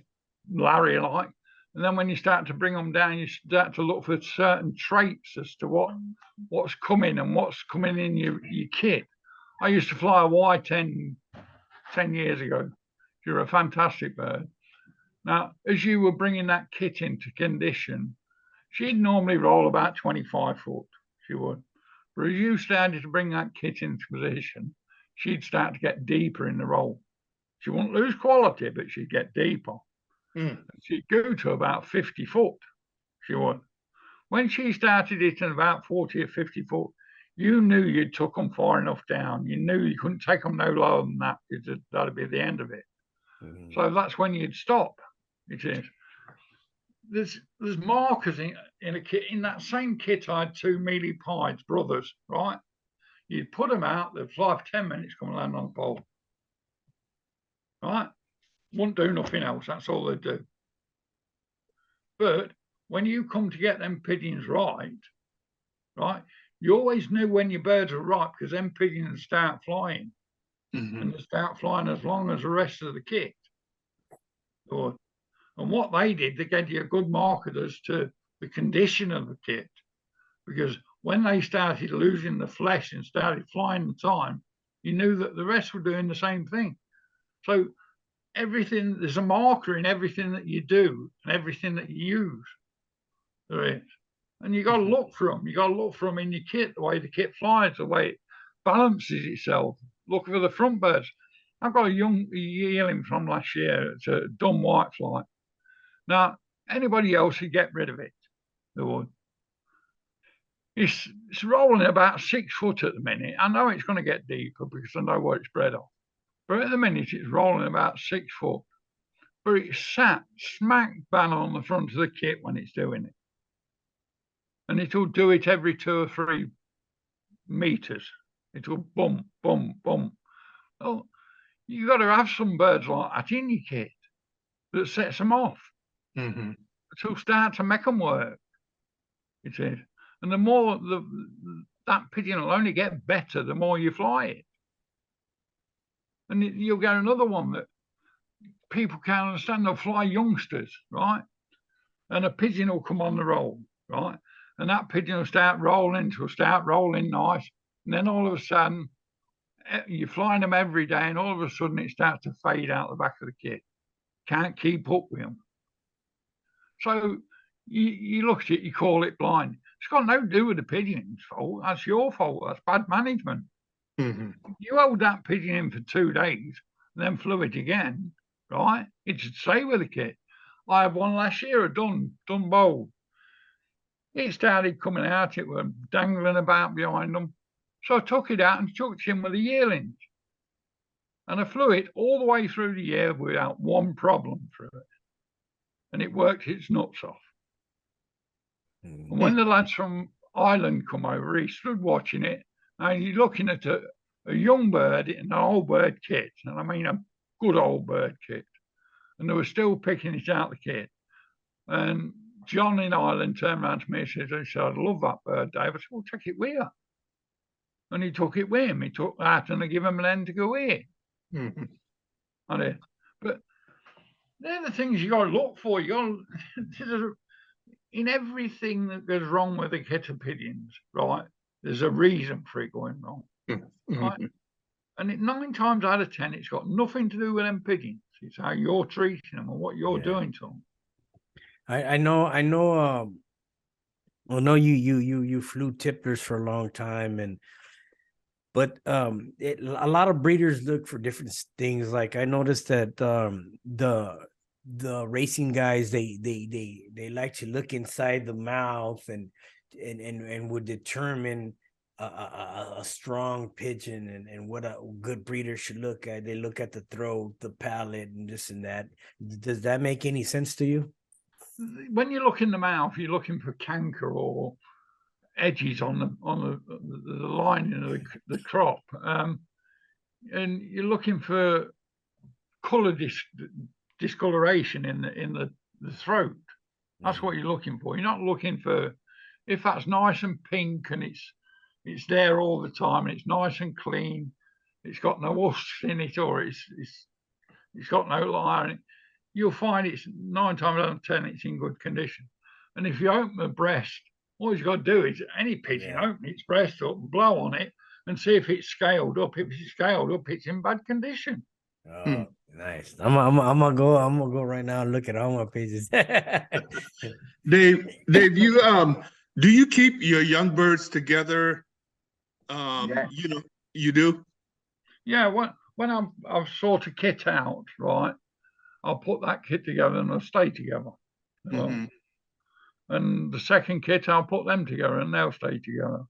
Larry like. And then when you start to bring them down, you start to look for certain traits as to what's coming and what's coming in your kit. I used to fly a Y10 10 years ago. You're a fantastic bird. Now, as you were bringing that kit into condition, she'd normally roll about 25 foot. She would. But as you started to bring that kit into position, she'd start to get deeper in the roll. She wouldn't lose quality, but she'd get deeper. She'd go to about 50 foot. She would. When she started hitting about 40 or 50 foot, you knew you'd took them far enough down. You knew you couldn't take them no lower than that because that'd be the end of it. So that's when you'd stop. It is. There's markers in a kit. In that same kit, I had 2 mealy pies, brothers, right? You'd put them out, they'd fly for 10 minutes, come and land on the pole. Right? Wouldn't do nothing else. That's all they'd do. But when you come to get them pigeons right, you always knew when your birds were right because them pigeons start flying. And they start flying as long as the rest of the kit. And what they did, they gave you a good marker as to the condition of the kit. Because when they started losing the flesh and started flying the time, you knew that the rest were doing the same thing. So everything, there's a marker in everything that you do and everything that you use. There is. And you got to look for them. You got to look for them in your kit, the way the kit flies, the way it balances itself. Look for the front birds. I've got a young yearling from last year. It's a dumb white fly. Now, anybody else would get rid of it. They would. It's rolling about 6 foot at the minute. I know it's going to get deeper because I know what it's bred off. But at the minute, it's rolling about 6 foot. But it's sat smack bang on the front of the kit when it's doing it. And it'll do it every 2 or 3 meters. It'll bump, bump, bump. Well, you've got to have some birds like that in your kit that sets them off. To start to make them work. It is. And the more that pigeon will only get better the more you fly it. And you'll get another one that people can't understand. They'll fly youngsters, right? And a pigeon will come on the roll, right? And that pigeon will start rolling nice. And then all of a sudden, you're flying them every day, and all of a sudden it starts to fade out the back of the kit. Can't keep up with them. So you look at it, you call it blind. It's got no to do with the pigeon's fault. That's your fault. That's bad management. You hold that pigeon in for 2 days and then flew it again, right? It should stay with the kit. I had one last year, a dun bowl. It started coming out. It was dangling about behind them. So I took it out and chucked it in with the yearlings. And I flew it all the way through the year without one problem through it. And it worked its nuts off. And when the lads from Ireland come over, he stood watching it, and he's looking at a young bird in an old bird kit, and I mean a good old bird kit. And they were still picking it out of the kit. And John in Ireland turned around to me and said, I love that bird, Dave. I said, well, take it with you. And he took it with him. He took that and I gave him an end to go with. I did. But they're the things you got to look for. You got in everything that goes wrong with a kit of pigeons, right? There's a reason for it going wrong, right? And 9 times out of 10, it's got nothing to do with them pigeons. It's how you're treating them and what you're doing to them. I know. Well, no, you flew tipplers for a long time, but a lot of breeders look for different things. Like I noticed that the racing guys they like to look inside the mouth and would determine a strong pigeon and what a good breeder should look at. They look at the throat, the palate, and this and that. Does that make any sense to you? When you look in the mouth, you're looking for canker or edges on the lining of the crop, and you're looking for color discoloration in the throat. That's what you're looking for. You're not looking for if that's nice and pink and it's there all the time and it's nice and clean. It's got no husks in it or it's got no lye in it. You'll find it's 9 times out of 10 it's in good condition. And if you open the breast, all you've got to do is any pigeon open its breast up, blow on it, and see if it's scaled up. If it's scaled up, it's in bad condition. Oh, nice. I'm gonna go right now and look at all my pigeons. Dave, you do you keep your young birds together? You know, you do? Yeah, when I've sort a kit out, right, I'll put that kit together and they'll stay together. Mm-hmm. And the second kit, I'll put them together and they'll stay together.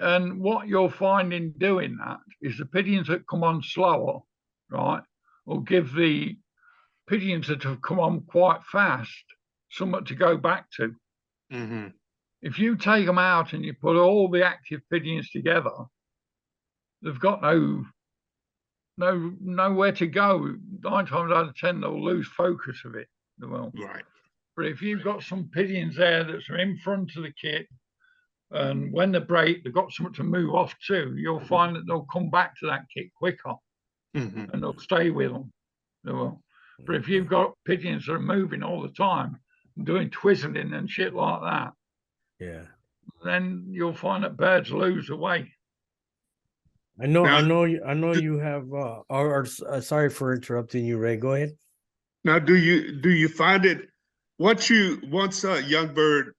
And what you'll find in doing that is the pigeons that come on slower, right, will give the pigeons that have come on quite fast something to go back to. Mm-hmm. If you take them out and you put all the active pigeons together, they've got nowhere to go. 9 times out of 10, they'll lose focus of it. They will. Right. But if you've got some pigeons there that's in front of the kit, and when they break, they've got something to move off to, you'll find that they'll come back to that kit quicker and they'll stay with them. They will. But if you've got pigeons that are moving all the time, doing twizzling and shit like that, then you'll find that birds lose the way. I know you have. Sorry for interrupting you, Ray. Go ahead. Now, do you find it once a young bird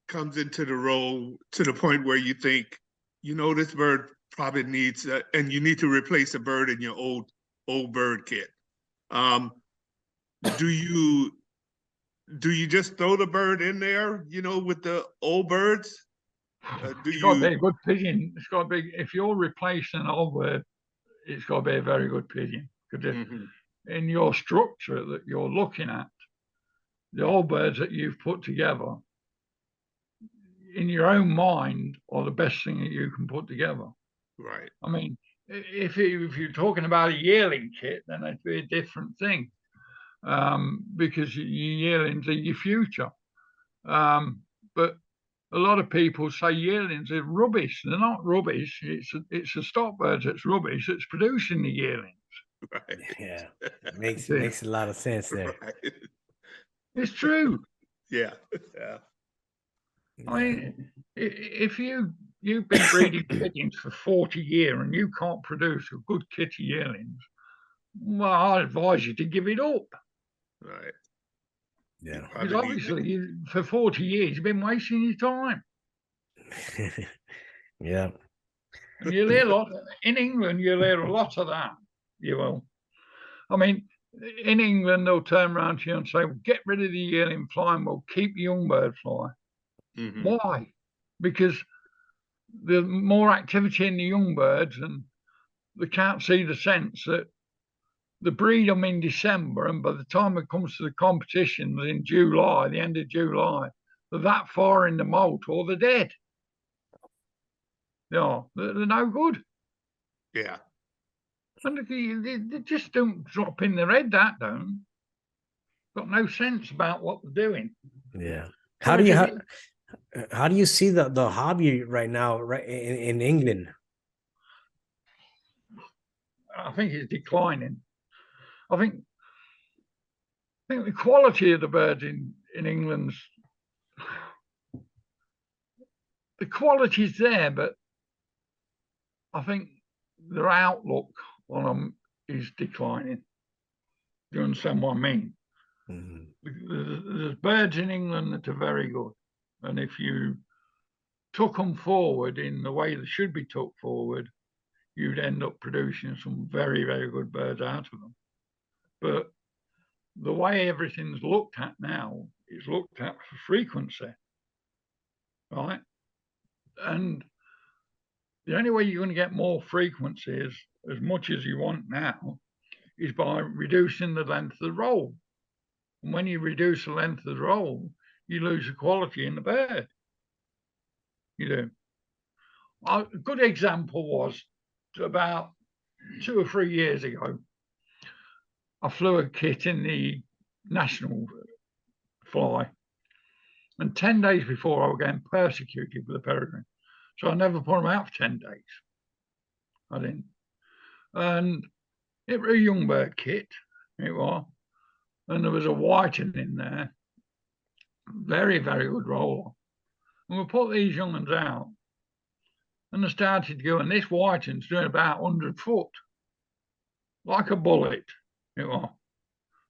comes into the role to the point where you think, you know, this bird probably needs, and you need to replace a bird in your old bird kit. Do you just throw the bird in there, you know, with the old birds? It's got to be a good pigeon. It's got to be, if you're replacing an old bird, it's got to be a very good pigeon. Because in your structure that you're looking at, the old birds that you've put together, in your own mind, are the best thing that you can put together. Right. I mean, if you're talking about a yearling kit, then it'd be a different thing, because your yearlings are your future. But a lot of people say yearlings are rubbish. They're not rubbish. It's the stock birds that's rubbish that's producing the yearlings. Right. Yeah, makes a lot of sense there. Right. It's true. Yeah. I mean, if you've been breeding pigeons for 40 years and you can't produce a good kit of yearlings, well, I advise you to give it up. Right. Yeah. Because obviously, for 40 years, you've been wasting your time. Yeah. And you'll hear a lot in England. You'll hear a lot of that. You will. I mean, in England, they'll turn around to you and say, well, "Get rid of the yearling fly and we'll keep the young bird fly." Why? Because there's more activity in the young birds, and they can't see the sense that they breed them in December, and by the time it comes to the competitions in July, the end of July, they're that far in the molt or they're dead. Yeah, they're no good. Yeah. And they just don't drop in their head, that don't. Got no sense about what they're doing. Yeah. How do you see the hobby right now, right in England? I think it's declining. I think think the quality of the birds in England's, the quality's there, but I think their outlook on them is declining. Do you understand what I mean? Mhm. There's birds in England that are very good, and if you took them forward in the way they should be took forward, you'd end up producing some very, very good birds out of them. But the way everything's looked at now is looked at for frequency, right? And the only way you're going to get more frequency is, as much as you want now, is by reducing the length of the roll. And when you reduce the length of the roll, you lose the quality in the bird. You do. A good example was about 2 or 3 years ago. I flew a kit in the national fly, and 10 days before I was getting persecuted with a peregrine. So I never put them out for 10 days. I didn't. And it was a young bird kit, it was. And there was a whiting in there. Very, very good roller. And we put these young ones out, and they started to go, and this whiting's doing about 100 foot, like a bullet, it was.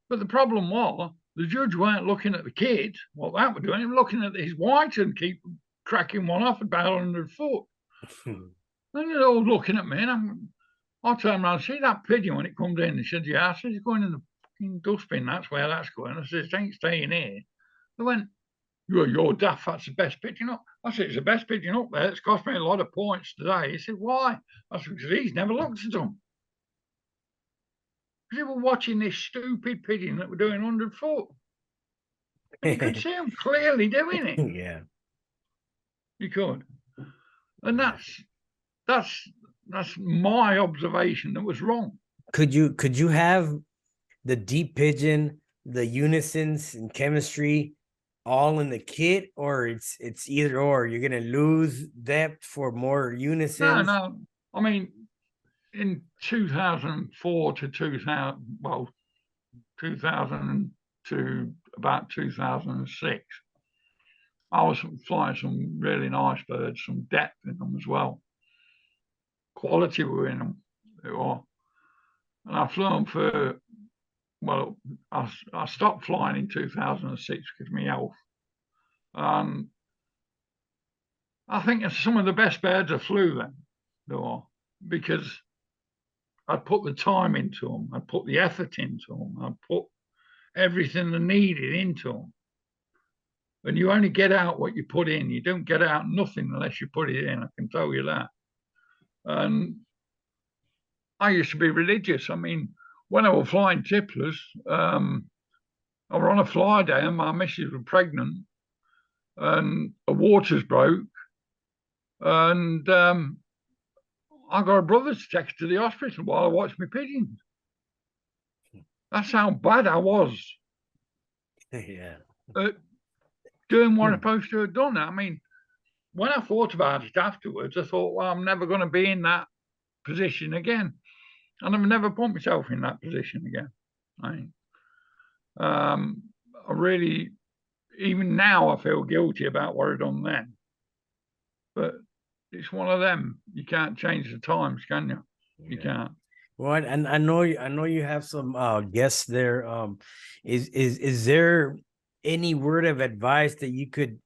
But the problem was, the judge weren't looking at the kid, what that was doing, he was looking at his whiting, keep cracking one off about 100 foot. And they're all looking at me, and I turned around, see that pigeon when it comes in? He said, yeah. I said, it's going in the fucking dustbin, that's where that's going. I said, it ain't staying here. They went, you're daft, that's the best pigeon up. I said, it's the best pigeon up there. It's cost me a lot of points today. He said, why? I said, because he's never looked at them. Because they were watching this stupid pigeon that were doing 100 foot. And you could see them clearly doing it. Yeah. You could. And that's my observation that was wrong. Could you have the deep pigeon, the unisons and chemistry all in the kit, or it's either or? You're gonna lose depth for more unisons? No. I mean, in 2004 to 2000 to about 2006, I was flying some really nice birds, some depth in them as well. Quality were in them, they were. And I flew them for, well, I stopped flying in 2006 because of my health. I think it's some of the best birds I flew then, they were, because I put the time into them, I put the effort into them, I put everything they needed into them. And you only get out what you put in. You don't get out nothing unless you put it in, I can tell you that. And I used to be religious. I mean, when I was flying tipplers, I was on a fly day and my missus was pregnant and the waters broke. And I got a brother to take her to the hospital while I watched my pigeons. That's how bad I was. Yeah. Doing what I'm supposed to have done. I mean, when I thought about it afterwards, I thought, well, I'm never going to be in that position again. And I've never put myself in that position again. I really, even now, I feel guilty about what I've done then. But it's one of them. You can't change the times, can you? You can't. Well, and I know you have some guests there. Is there any word of advice that you could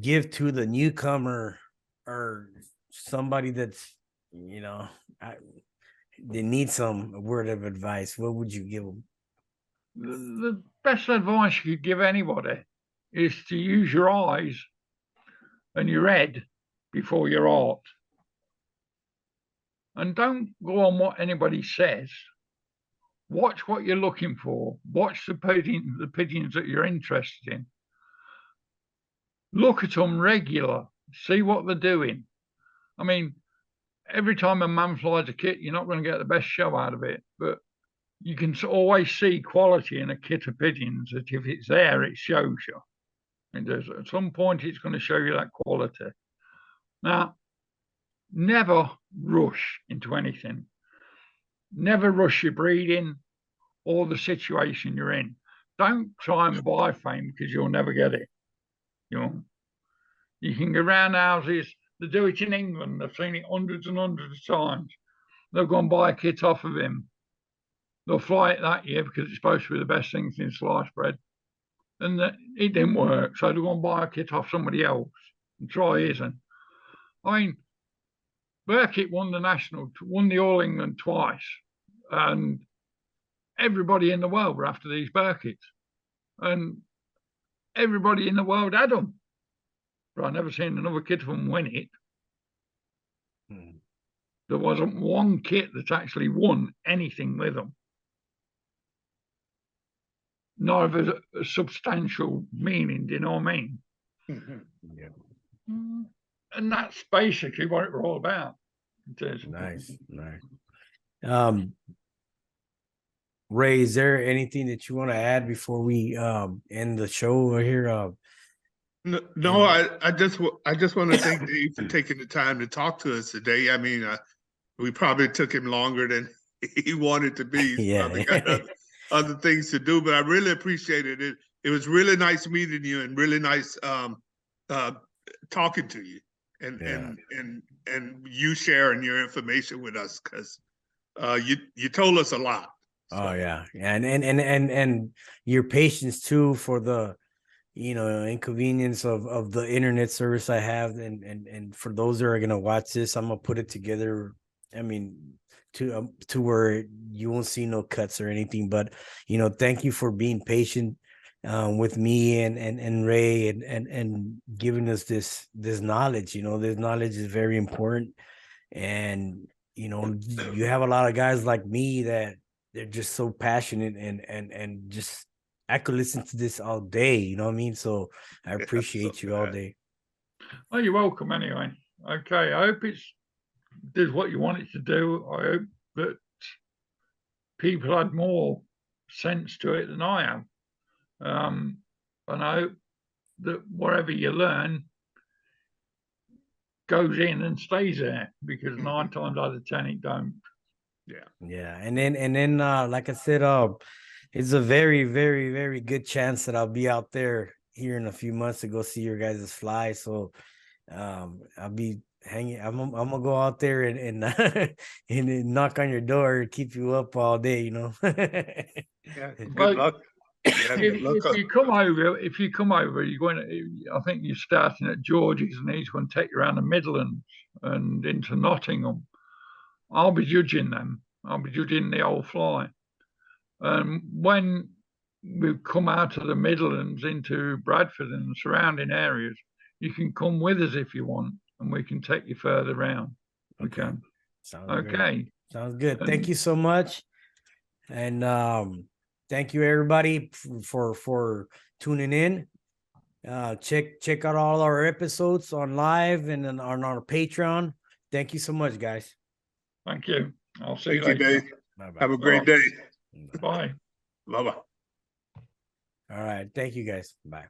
give to the newcomer or somebody that's, they need some word of advice? What would you give them? The best advice you could give anybody is to use your eyes and your head before your heart. And don't go on what anybody says. Watch what you're looking for. Watch the pigeons that you're interested in. Look at them regular. See what they're doing. I mean, every time a man flies a kit, you're not going to get the best show out of it. But you can always see quality in a kit of pigeons that if it's there, it shows you. And at some point, it's going to show you that quality. Now, never rush into anything. Never rush your breeding or the situation you're in. don't try and buy fame because you'll never get it. You know, you can go around houses. They do it in England. I've seen it hundreds and hundreds of times. They'll go and buy a kit off of him. They'll fly it that year because it's supposed to be the best thing since sliced bread. And it didn't work. So they'll go and buy a kit off somebody else and try his. And I mean, Burkitt won the All England twice. And everybody in the world were after these Burkitts. And everybody in the world had them. But I've never seen another kit of them win it. There wasn't one kit that actually won anything with them. Not of a substantial meaning, do you know what I mean? Yeah. And that's basically what we're all about. Nice. Ray, is there anything that you want to add before we end the show over here? No, I just want to thank Dave for taking the time to talk to us today. I mean, we probably took him longer than he wanted to be. He's probably got other things to do, but I really appreciated it. It was really nice meeting you and really nice talking to you and you sharing your information with us, because you told us a lot. So. Oh yeah, and your patience too for the inconvenience of the internet service I have, and for those that are gonna watch this, I'm gonna put it together. I mean, to where you won't see no cuts or anything, but thank you for being patient with me and Ray and giving us this knowledge. This knowledge is very important, and you have a lot of guys like me that they're just so passionate and just I could listen to this all day. You know what I mean? So I appreciate you all day. Well, you're welcome anyway. Okay, I hope it did what you want it to do. I hope that people had more sense to it than I have. And I hope that whatever you learn goes in and stays there, because 9 times out of 10 it don't. Yeah. And then like I said, it's a very, very, very good chance that I'll be out there here in a few months to go see your guys' fly. So I'll be hanging. I'm gonna go out there and and knock on your door and keep you up all day, Yeah, good Well, luck. Yeah, good luck. If you come over, you're going to. I think you're starting at George's, and he's going to take you around the Midlands and into Nottingham. I'll be judging them. I'll be judging the old fly. And when we come out of the Midlands into Bradford and the surrounding areas, you can come with us if you want, and we can take you further round. We can. Sounds okay. Great. Sounds good. Thank you so much. And thank you everybody for tuning in. Check out all our episodes on live and on our Patreon. Thank you so much, guys. Thank you. I'll see you Thank you, later. Dave. Bye-bye. Have a great day. Bye. Bye-bye. All right. Thank you, guys. Bye.